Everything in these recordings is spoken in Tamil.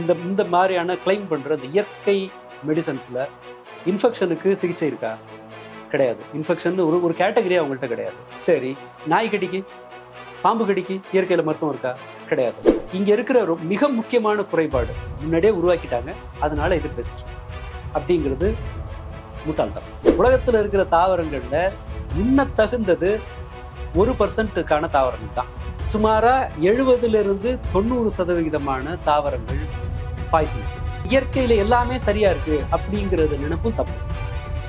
இந்த இந்த மாதிரியான கிளைம் பண்ணுற இந்த இயற்கை மெடிசன்ஸில் இன்ஃபெக்ஷனுக்கு சிகிச்சை இருக்கா? கிடையாது. இன்ஃபெக்ஷன் ஒரு கேட்டகரி அவங்கள்ட்ட கிடையாது. சரி, நாய் கடிக்கு, பாம்பு கடிக்கு இயற்கையில் மருத்துவம் இருக்கா? கிடையாது. இங்கே இருக்கிற மிக முக்கியமான குறைபாடு முன்னாடியே உருவாக்கிட்டாங்க, அதனால இது பெஸ்ட் அப்படிங்கிறது முட்டாள்தான். உலகத்தில் இருக்கிற தாவரங்களில் உண்ண தகுந்தது 1% தாவரங்கள் தான். சுமாராக 70-90% தாவரங்கள் பாய்சன்ஸ். இயற்கையில் எல்லாமே சரியா இருக்கு அப்படிங்கிறது நினைப்பும் தப்பு.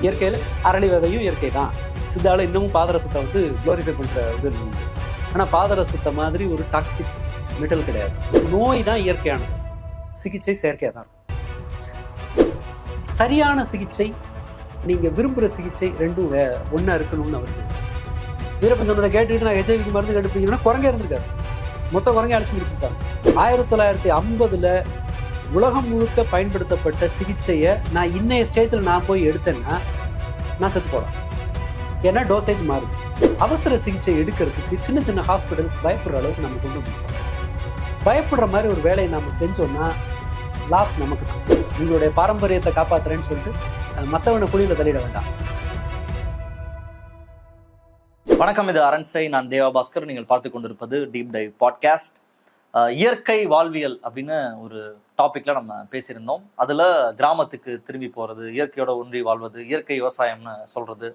இயற்கையில் அரளி விதையும் இயற்கை தான். சித்தால இன்னமும் பாதரசத்தை குளோரிஃபை பண்ற இது உண்டு. ஆனால் பாதரசத்தை மாதிரி ஒரு டாக்ஸிக் மெட்டல் கிடையாது. நோய் தான் இயற்கையானது, சிகிச்சை செயற்கையாக தான் இருக்கும். சரியான சிகிச்சை, நீங்க விரும்புகிற சிகிச்சை ரெண்டும் ஒன்றா இருக்கணும்னு அவசியம். வீரப்பன் சொன்னதை கேட்டுக்கிட்டு நான் ஹெச்ஐவிக்கு மருந்து கண்டுபிடிக்கணும்னா குரங்கே இருந்திருக்காரு. மொத்த குரங்கே அடிச்சு முடிச்சிருக்காங்க. 1950 உலகம் முழுக்க பயன்படுத்தப்பட்ட சிகிச்சையை நான் இன்னைய ஸ்டேஜில் நான் போய் எடுத்தேன்னா நான் செத்து போகிறேன். ஏன்னா டோசேஜ் மாறுது. அவசர சிகிச்சை எடுக்கிறதுக்கு சின்ன சின்ன ஹாஸ்பிட்டல்ஸ் பயப்படுற அளவுக்கு நம்ம கொண்டு வந்துட்டோம். பயப்படுற மாதிரி ஒரு வேலையை நம்ம செஞ்சோம்னா லாஸ் நமக்கு தான். உங்களுடைய பாரம்பரியத்தை காப்பாற்றுறேன்னு சொல்லிட்டு மற்றவனை குழியில் தள்ளிட வேண்டாம். வணக்கம், இது அரண்சை. நான் தேவாபாஸ்கர். நீங்கள் பார்த்து கொண்டிருப்பது டீப் டைவ் பாட்காஸ்ட். இயற்கை வாழ்வியல் அப்படின்னு ஒரு டாபிக்ல நம்ம பேசியிருந்தோம். அதுல கிராமத்துக்கு திரும்பி போறது, இயற்கையோட ஒன்றி வாழ்வது, இயற்கை விவசாயம்னு சொல்றது,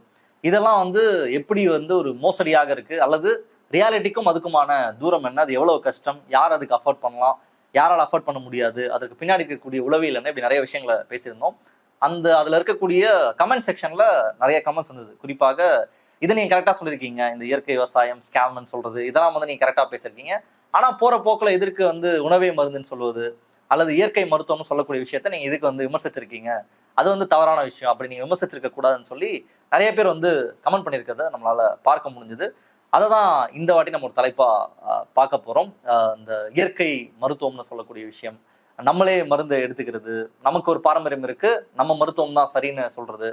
இதெல்லாம் எப்படி ஒரு மோசடியாக இருக்கு, அல்லது ரியாலிட்டிக்கும் அதுக்குமான தூரம் என்ன, அது எவ்வளவு கஷ்டம், யார் அதுக்கு அஃபோர்ட் பண்ணலாம், யாரால் அஃபோர்ட் பண்ண முடியாது, அதற்கு பின்னாடி இருக்கக்கூடிய உளவியல் என்ன, இப்படி நிறைய விஷயங்களை பேசியிருந்தோம். அதுல இருக்கக்கூடிய கமெண்ட் செக்ஷன்ல நிறைய கமெண்ட்ஸ் இருந்தது. குறிப்பாக இதை நீங்க கரெக்டா சொல்லியிருக்கீங்க, இந்த இயற்கை விவசாயம் ஸ்கேம்னு சொல்றது, இதெல்லாம் நீங்க கரெக்டா பேசியிருக்கீங்க. ஆனா போற போக்குல எதற்கு உணவே மருந்துன்னு சொல்லுவது, அல்லது இயற்கை மருத்துவம்னு சொல்லக்கூடிய விஷயத்த நீங்க இதுக்கு விமர்சிச்சிருக்கீங்க, அது தவறான விஷயம், அப்படி நீங்க விமர்சிச்சிருக்க கூடாதுன்னு சொல்லி நிறைய பேர் கமெண்ட் பண்ணியிருக்கிறத நம்மளால பார்க்க முடிஞ்சது. அதை தான் இந்த வாட்டி நம்ம ஒரு தலைப்பா பார்க்க போறோம். இந்த இயற்கை மருத்துவம்னு சொல்லக்கூடிய விஷயம், நம்மளே மருந்து எடுத்துக்கிறது, நமக்கு ஒரு பாரம்பரியம் இருக்கு, நம்ம மருத்துவம் தான் சரின்னு சொல்றது,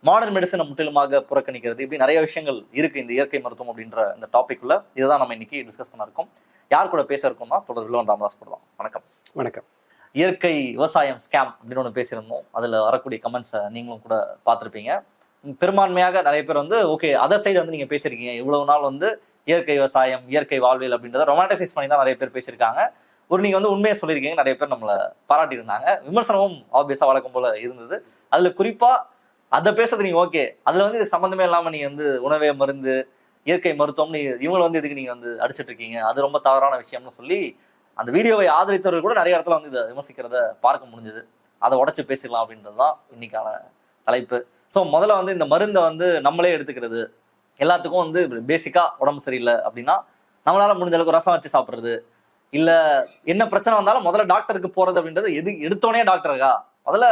மாடர்ன் மெடிசனை முற்றிலுமாக புறக்கணிக்கிறது, இப்படி நிறைய விஷயங்கள் இருக்கு இந்த இயற்கை மருத்துவம் அப்படின்ற இந்த டாபிக்ல. இதுதான் நம்ம இன்னைக்கு டிஸ்கஸ் பண்ண இருக்கோம். யார் கூட பேச இருக்கோம்னா தொடர் வில்வன் ராமதாஸ் கூட தான். வணக்கம். வணக்கம். இயற்கை விவசாயம் ஸ்கேம் அப்படின்னு ஒன்று பேசியிருந்தோம். அதுல வரக்கூடிய கமெண்ட்ஸை நீங்களும் கூட பார்த்துருப்பீங்க. பெரும்பான்மையாக நிறைய பேர் ஓகே, அதர் சைடு நீங்க பேசியிருக்கீங்க. இவ்வளவு நாள் இயற்கை விவசாயம், இயற்கை வாழ்வியல் அப்படின்றத ரொமான்டைசைஸ் பண்ணி தான் நிறைய பேர் பேசியிருக்காங்க. நீங்க உண்மையை சொல்லியிருக்கீங்க, நிறைய பேர் நம்மளை பாராட்டி இருந்தாங்க. விமர்சனமும் ஆப்வியஸா வழக்கம் போல இருந்தது. அதுல குறிப்பா அதை பேசுறது நீங்க ஓகே, அதுல இது சம்பந்தமே இல்லாம நீ உணவே மருந்து, இயற்கை மருத்துவம், இவங்க இதுக்கு நீங்க அடிச்சிட்டு இருக்கீங்க, அது ரொம்ப தவறான விஷயம்னு சொல்லி அந்த வீடியோவை ஆதரித்தவர்கள் கூட நிறைய இடத்துல இதை விமர்சிக்கிறத பார்க்க முடிஞ்சது. அதை உடைச்சு பேசிடலாம் அப்படின்றதுதான் இன்னைக்கான தலைப்பு. ஸோ முதல்ல இந்த மருந்தை நம்மளே எடுத்துக்கிறது, எல்லாத்துக்கும் பேசிக்கா உடம்பு சரியில்லை அப்படின்னா நம்மளால முடிஞ்ச அளவுக்கு ரசம் வச்சு சாப்பிட்றது, இல்ல என்ன பிரச்சனை வந்தாலும் முதல்ல டாக்டருக்கு போறது அப்படின்றது எடுத்தோடனே டாக்டருக்கா முதல்ல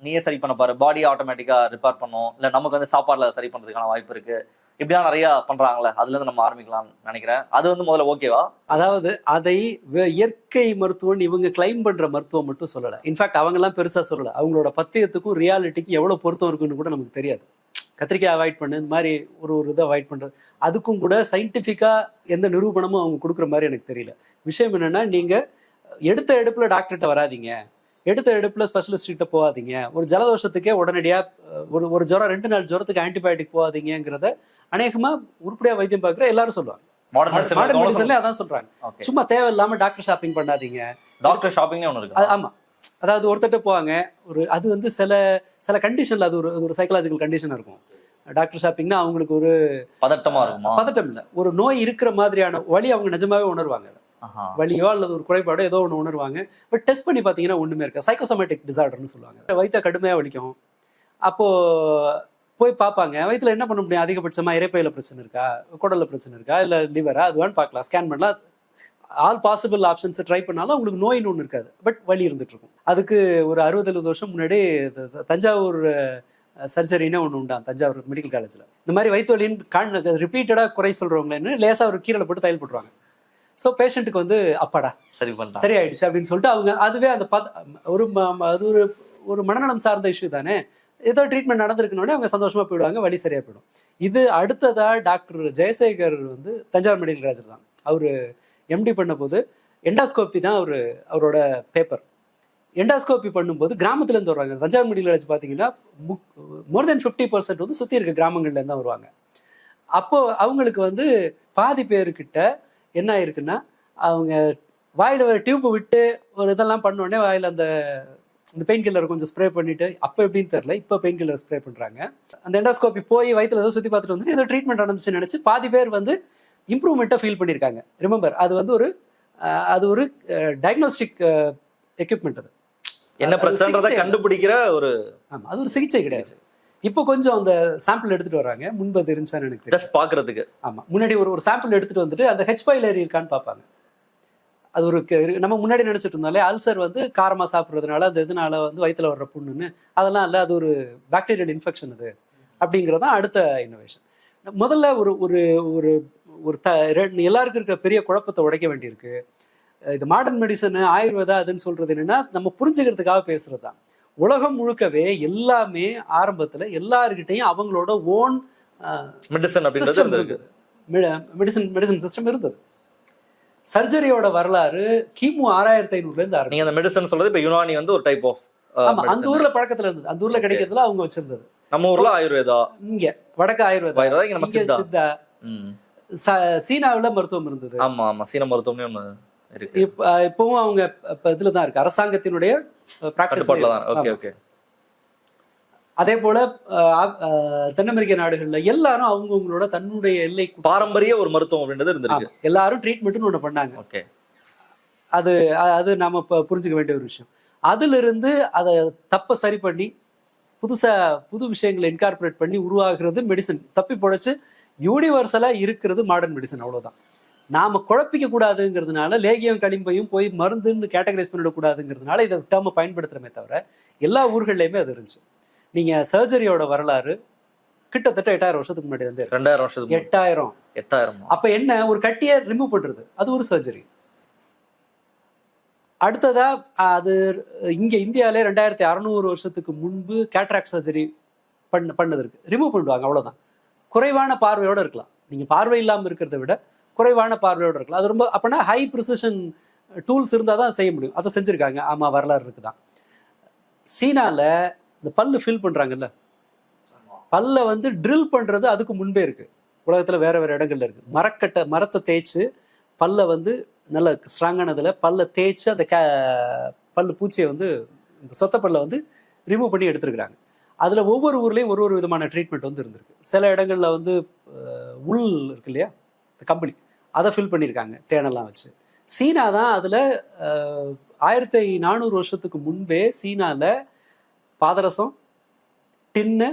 நீயே சரி பண்ண பாரு, பாடி ஆட்டோமேட்டிக்கா ரிப்பேர் பண்ணும், இல்ல நமக்கு சாப்பாடுல சரி பண்றதுக்கான வாய்ப்பு இருக்கு, இப்படியா நிறைய பண்றாங்களே, அதுல இருந்து நம்ம ஆரம்பிக்கலாம்னு நினைக்கிறேன். அது முதல்ல ஓகேவா? அதாவது அதை இயற்கை மருத்துவம் இவங்க கிளைம் பண்ற மருத்துவம் மட்டும் சொல்லல. இன்ஃபேக்ட் அவங்க எல்லாம் பெருசா சொல்லல. அவங்களோட பத்தியத்துக்கும் ரியாலிட்டிக்கும் எவ்வளவு பொருத்தம் இருக்குன்னு கூட நமக்கு தெரியாது. கத்திரிக்காய் அவாய்ட் பண்ணு, இந்த மாதிரி ஒரு இதை அவாய்ட் பண்றது, அதுக்கும் கூட சயின்டிஃபிக்கா எந்த நிரூபணமும் அவங்க கொடுக்குற மாதிரி எனக்கு தெரியல. விஷயம் என்னன்னா, நீங்க எடுத்த எடுப்புல டாக்டர்கிட்ட வராதிங்க, எடுத்த எடுப்புல ஸ்பெஷலிஸ்ட் கிட்ட போகாதீங்க, ஒரு ஜலதோஷத்துக்கே உடனடியா ஒரு ஜுரம் 2 நாள் ஜுரத்துக்கு ஆன்டிபயோட்டிக் போகாதீங்கிறத அநேகமா உருப்படியா வைத்தியம் பார்க்குற எல்லாரும் சொல்லுவாங்க. மாடர்ன் மெடிசன்ல அதான் சொல்றாங்க. சும்மா தேவையில்லாம டாக்டர் ஷாப்பிங் பண்ணாதீங்க. டாக்டர் ஷாப்பிங் ஒன்று இருக்கு. ஆமா, அதாவது ஒருத்தட்ட போவாங்க, அது சில கண்டிஷன்ல அது ஒரு சைக்கலாஜிக்கல் கண்டிஷன் இருக்கும். டாக்டர் ஷாப்பிங்னா அவங்களுக்கு ஒரு பதட்டமா இருக்குமா? பதட்டம் இல்ல, ஒரு நோய் இருக்கிற மாதிரியான வலி அவங்க நிஜமாவே உணர்வாங்க. வலியோ அல்லது ஒரு குறைபாடோ ஏதோ ஒன்று உணர்வாங்க. பட் டெஸ்ட் பண்ணி பார்த்தீங்கன்னா ஒண்ணுமே இருக்கா. சைக்கோசோமேட்டிக் டிசார்டர்னு சொல்லுவாங்க. வயிற்ற கடுமையா வலிக்கும். அப்போ போய் பார்ப்பாங்க, வயிற்றுல என்ன பண்ண முடியும், அதிகபட்சமா இரைப்பையில பிரச்சனை இருக்கா, குடல்ல பிரச்சனை இருக்கா, இல்ல லிவரா, அதுவான்னு பார்க்கலாம். ஸ்கேன் பண்ணலாம். ஆல் பாசிபிள் ஆப்ஷன்ஸை ட்ரை பண்ணாலும் அவங்களுக்கு நோயின்னு ஒன்று இருக்காது, பட் வலி இருந்துட்டு இருக்கும். அதுக்கு ஒரு 60-70 வருஷம் முன்னாடி தஞ்சாவூர் சர்ஜரின்னு ஒன்று உண்டான், தஞ்சாவூர் மெடிக்கல் காலேஜில். இந்த மாதிரி வயிற்று வலின்னு ரிப்பீட்டடாக குறை சொல்றவங்களேன்னு லேசாக ஒரு கீரை போட்டு தையல் போட்டுருவாங்க. ஸோ பேஷண்ட்டுக்கு அப்பாடா சரி ஆயிடுச்சு அப்படின்னு சொல்லிட்டு அவங்க அதுவே அந்த அது ஒரு மனநலம் சார்ந்த இஷ்யூ தானே, ஏதோ ட்ரீட்மெண்ட் நடந்திருக்கணுன்னே அவங்க சந்தோஷமா போயிடுவாங்க, வலி சரியா போயிடும். இது அடுத்ததா doctor Jayasekar Thanjavur medical college தான். அவரு எம்டி பண்ண போது எண்டாஸ்கோப்பி தான் அவரோட பேப்பர். எண்டாஸ்கோபி பண்ணும்போது கிராமத்துல இருந்து வருவாங்க. தஞ்சாவூர் மெடிக்கல் காலேஜ் பார்த்தீங்கன்னா மோர் தென் 50% வந்து சுற்றி இருக்க கிராமங்கள்ல இருந்து தான் வருவாங்க. அப்போ அவங்களுக்கு வந்து பாதி பேருக்கிட்ட என்ன ஆயிருக்குன்னா, அவங்க வாயில ஒரு டியூப் விட்டு ஒரு இதெல்லாம் பண்ண உடனே வாயில அந்த பெயின் கில்லர் கொஞ்சம் ஸ்ப்ரே பண்ணிட்டு, அப்போ எப்படின்னு தெரியல, இப்போ பெயின் கில்லர் ஸ்ப்ரே பண்றாங்க. அந்த எண்டாஸ்கோபி போய் வயிற்றுல ஏதோ சுற்றி பார்த்துட்டு வந்து ஏதோ ட்ரீட்மெண்ட் நடந்துச்சுன்னு நினைச்சு பாதி பேர் வந்து இம்ப்ரூவ்மெண்ட்டை ஃபீல் பண்ணியிருக்காங்க. ரிமெம்பர், அது வந்து ஒரு டயக்னோஸ்டிக் எக்யூப்மெண்ட். அது என்ன பிரச்சனைன்றதை கண்டுபிடிக்கிற ஒரு அது ஒரு சிகிச்சை கிடையாது. இப்போ கொஞ்சம் அந்த சாம்பிள் எடுத்துட்டு வராங்க. முன்பு அது இருந்துச்சான்னு எனக்கு ஜஸ்ட் பாக்குறதுக்கு. ஆமா, முன்னாடி ஒரு சாம்பிள் எடுத்துட்டு வந்துட்டு அந்த ஹெச் பைலரி இருக்கான்னு பார்ப்பாங்க. அது ஒரு நம்ம முன்னாடி நினைச்சிட்டு இருந்தாலே அல்சர் வந்து காரமா சாப்பிட்றதுனால அந்த இதனால வந்து வயிற்றுல வர்ற புண்ணுன்னு, அதெல்லாம் இல்லை, அது ஒரு பாக்டீரியல் இன்ஃபெக்ஷன் அது அப்படிங்கிறதான் அடுத்த இன்னோவேஷன். முதல்ல ஒரு ஒரு ஒரு ஒரு எல்லாருக்கும் இருக்கிற பெரிய குழப்பத்தை உடைக்க வேண்டியிருக்கு. இது மாடர்ன் மெடிசன் ஆயுர்வேதா அதுன்னு சொல்றது என்னன்னா, நம்ம புரிஞ்சுக்கிறதுக்காக பேசுறது தான். உலகம் முழுக்கவே எல்லாமே ஆரம்பத்துல எல்லாருக்கிட்டையும் அவங்களோட ஓன் மெடிசன் சிஸ்டம் இருந்தது. சர்ஜரியோட வரலாறு கிமு 6500 இருந்து நீங்க அந்த மெடிசன் சொல்றது இப்ப யுனானி வந்து ஒரு டைப் ஆஃப் அந்த ஊர்ல பழக்கத்துல இருந்தது. அந்த ஊர்ல கிடைக்கிறதுல அவங்க வச்சிருந்தது. நம்ம ஊர்ல ஆயுர்வேதா, இங்க வடக்கு ஆயுர்வேதா, இங்க சித்தா. சீனாவுல மருத்துவம் இருந்தது. ஆமா ஆமா, சீன மருத்துவமே ஒண்ணு இருக்கு. இப்பவும் அவங்க இதுலதான் இருக்கு, அரசாங்கத்தினுடைய கட்டுப்பாட்டுல தான். Okay okay. அதே போல தென் அமெரிக்க நாடுகள்ல எல்லாரும் அவங்கவுங்களோட தன்னுடைய எல்லை பாரம்பரிய ஒரு மருத்துவம் அப்படின்றது இருந்திருக்கு. எல்லாரும் ட்ரீட்மெண்ட்னு ஒண்ணு பண்ணாங்க. ஓகே, அது நாம புரிஞ்சுக்க வேண்டிய ஒரு விஷயம். அதுல இருந்து அதை தப்ப சரி பண்ணி புது விஷயங்களை இன்கார்பரேட் பண்ணி உருவாகிறது மெடிசன். தப்பி பொழைச்சு யூனிவர்சலா இருக்கிறது மாடர்ன் மெடிசன். அவ்வளவுதான். நாம குழப்பிக்க கூடாதுங்கிறதுனால லேகியம் களிம்பையும் போய் மருந்துன்னு கேட்டகரைஸ் பண்ணிடக்கூடாதுங்கிறதுனால இதை விட்டாம பயன்படுத்துறமே தவிர எல்லா ஊர்கள்லயுமே அது இருந்துச்சு. நீங்க சர்ஜரியோட வரலாறு கிட்டத்தட்ட 8000 வருஷத்துக்கு முன்னாடி வந்து 2000 வருஷத்துக்கு 8000. அப்ப என்ன, ஒரு கட்டியை ரிமூவ் பண்றது அது ஒரு சர்ஜரி. அடுத்ததா அது இங்க இந்தியாவிலே 2600 வருஷத்துக்கு முன்பு கேட்ராக்ட் சர்ஜரி பண்ணது இருக்கு. ரிமூவ் பண்ணுவாங்க, அவ்வளவுதான். குறைவான பார்வையோட இருக்கலாம். நீங்க பார்வை இல்லாம இருக்கிறத விட குறைவான பார்வையோட இருக்கலாம். அது ரொம்ப அப்படின்னா ஹை ப்ரிசிஷன் டூல்ஸ் இருந்தால் தான் செய்ய முடியும். அதை செஞ்சுருக்காங்க. ஆமாம், வரலாறு இருக்குதான். சீனால இந்த பல்லு ஃபில் பண்ணுறாங்கல்ல, பல்ல வந்து ட்ரில் பண்ணுறது அதுக்கு முன்பே இருக்குது. உலகத்தில் வேறு வேறு இடங்கள்ல இருக்குது. மரத்தை தேய்ச்சி பல்ல வந்து நல்ல ஸ்ட்ராங்கானதில் பல்ல தேய்ச்சி அந்த பல்லு பூச்சியை வந்து இந்த சொத்த பல்ல வந்து ரிமூவ் பண்ணி எடுத்துருக்குறாங்க. அதில் ஒவ்வொரு ஊர்லேயும் ஒரு விதமான ட்ரீட்மெண்ட் வந்து இருந்திருக்கு. சில இடங்களில் வந்து உள் இருக்கு இல்லையா, கம்பளி, அதை ஃபில் பண்ணியிருக்காங்க தேனெல்லாம் வச்சு. சீனா தான் அதில் 1400 வருஷத்துக்கு முன்பே சீனாவில் பாதரசம், டின்னு,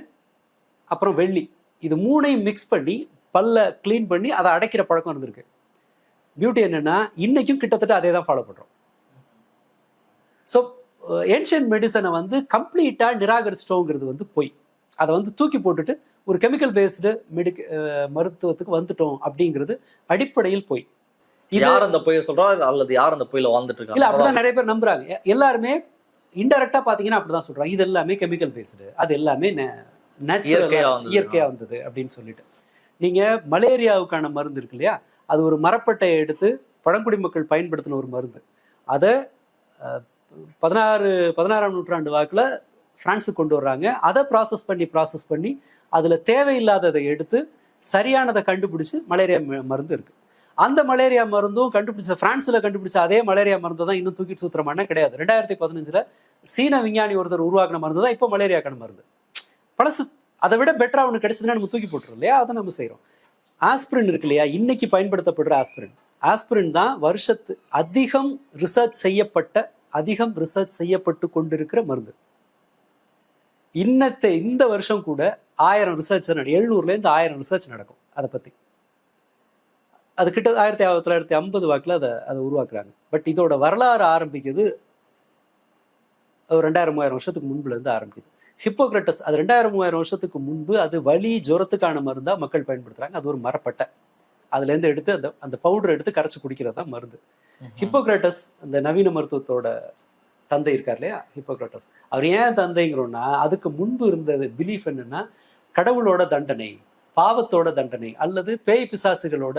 அப்புறம் வெள்ளி, இது மூணையும் மிக்ஸ் பண்ணி பல்ல கிளீன் பண்ணி அதை அடைக்கிற பழக்கம் இருந்திருக்கு. பியூட்டி என்னன்னா, இன்னைக்கும் கிட்டத்தட்ட அதே தான் ஃபாலோ பண்ணுறோம். ஸோ ஏன்ஷியன்ட் மெடிசனை வந்து கம்ப்ளீட்டாக நிராகரிச்சிட்டோங்கிறது வந்து பொய். அதை வந்து தூக்கி போட்டுட்டு ஒரு கெமிக்கல் பேஸ்டு மருத்துவத்துக்கு வந்துட்டோம் அப்படிங்கிறது அடிப்படையில் பொய். யார் அந்த பொய்யை சொல்றா அல்லது யார் அந்த பொய்யில வாழ்ந்துட்டு இருக்காங்க? இல்ல, அப்படிதான் நிறைய பேர் நம்புறாங்க. எல்லாருமே இன்டெரக்டா பாத்தீங்கன்னா அப்படிதான் சொல்றாங்க. இது எல்லாமே கெமிக்கல் பேஸ்டு, அது எல்லாமே இயற்கையா வந்தது அப்படின்னு சொல்லிட்டு. நீங்க மலேரியாவுக்கான மருந்து இருக்கு இல்லையா, அது ஒரு மரப்பட்டையை எடுத்து பழங்குடி மக்கள் பயன்படுத்தின ஒரு மருந்து. அதை 16ஆம் நூற்றாண்டு வாக்குல பிரான்ஸுக்கு கொண்டு வர்றாங்க. அதை ப்ராசஸ் பண்ணி அதுல தேவையில்லாததை எடுத்து சரியானதை கண்டுபிடிச்சு மலேரியா மருந்து இருக்கு. அந்த மலேரியா மருந்தும் பிரான்ஸ்ல கண்டுபிடிச்ச அதே மலேரியா மருந்து தான் இன்னும் தூக்கிட்டு சுத்துறமான கிடையாது. 2015 சீன விஞ்ஞானி ஒருத்தர் உருவாக்கின மருந்து தான் இப்போ மலேரியாக்கான மருந்து. பழசு அதை விட பெட்டரா ஒன்று கிடைச்சதுன்னா நம்ம தூக்கி போட்டுரும் இல்லையா, அதை நம்ம செய்யறோம். ஆஸ்பிரின் இருக்கு இல்லையா, இன்னைக்கு பயன்படுத்தப்படுற ஆஸ்பிரின் தான் அதிகம் ரிசர்ச் செய்யப்பட்டு கொண்டிருக்கிற மருந்து. இந்த வருஷம் கூட 1000 ரிசர்ச் 700லேருந்து 1000 ரிசர்ச் நடக்கும் அதை பத்தி. அது கிட்ட 1950 வாக்குல அதை உருவாக்குறாங்க. பட் இதோட வரலாறு ஆரம்பிக்குது 2000-3000 வருஷத்துக்கு முன்புல இருந்து ஆரம்பிக்குது. ஹிப்போக்ரட்டஸ், அது 2000-3000 வருஷத்துக்கு முன்பு அது வலி ஜுரத்துக்கான மருந்தா மக்கள் பயன்படுத்துறாங்க. அது ஒரு மரப்பட்டை, அதுல இருந்து எடுத்து அந்த பவுடர் எடுத்து கரைச்சு குடிக்கிறதா மருந்து. ஹிப்போக்ரட்டஸ் அந்த நவீன மருத்துவத்தோட தந்தை இருக்கார் இல்லையா, ஹிப்போக்ரட்டஸ். அவர் ஏன் தந்தைங்கிறோம்னா, அதுக்கு முன்பு இருந்தது பிலீஃப் என்னன்னா, கடவுளோட தண்டனை, பாவத்தோட தண்டனை அல்லது பேய் பிசாசுகளோட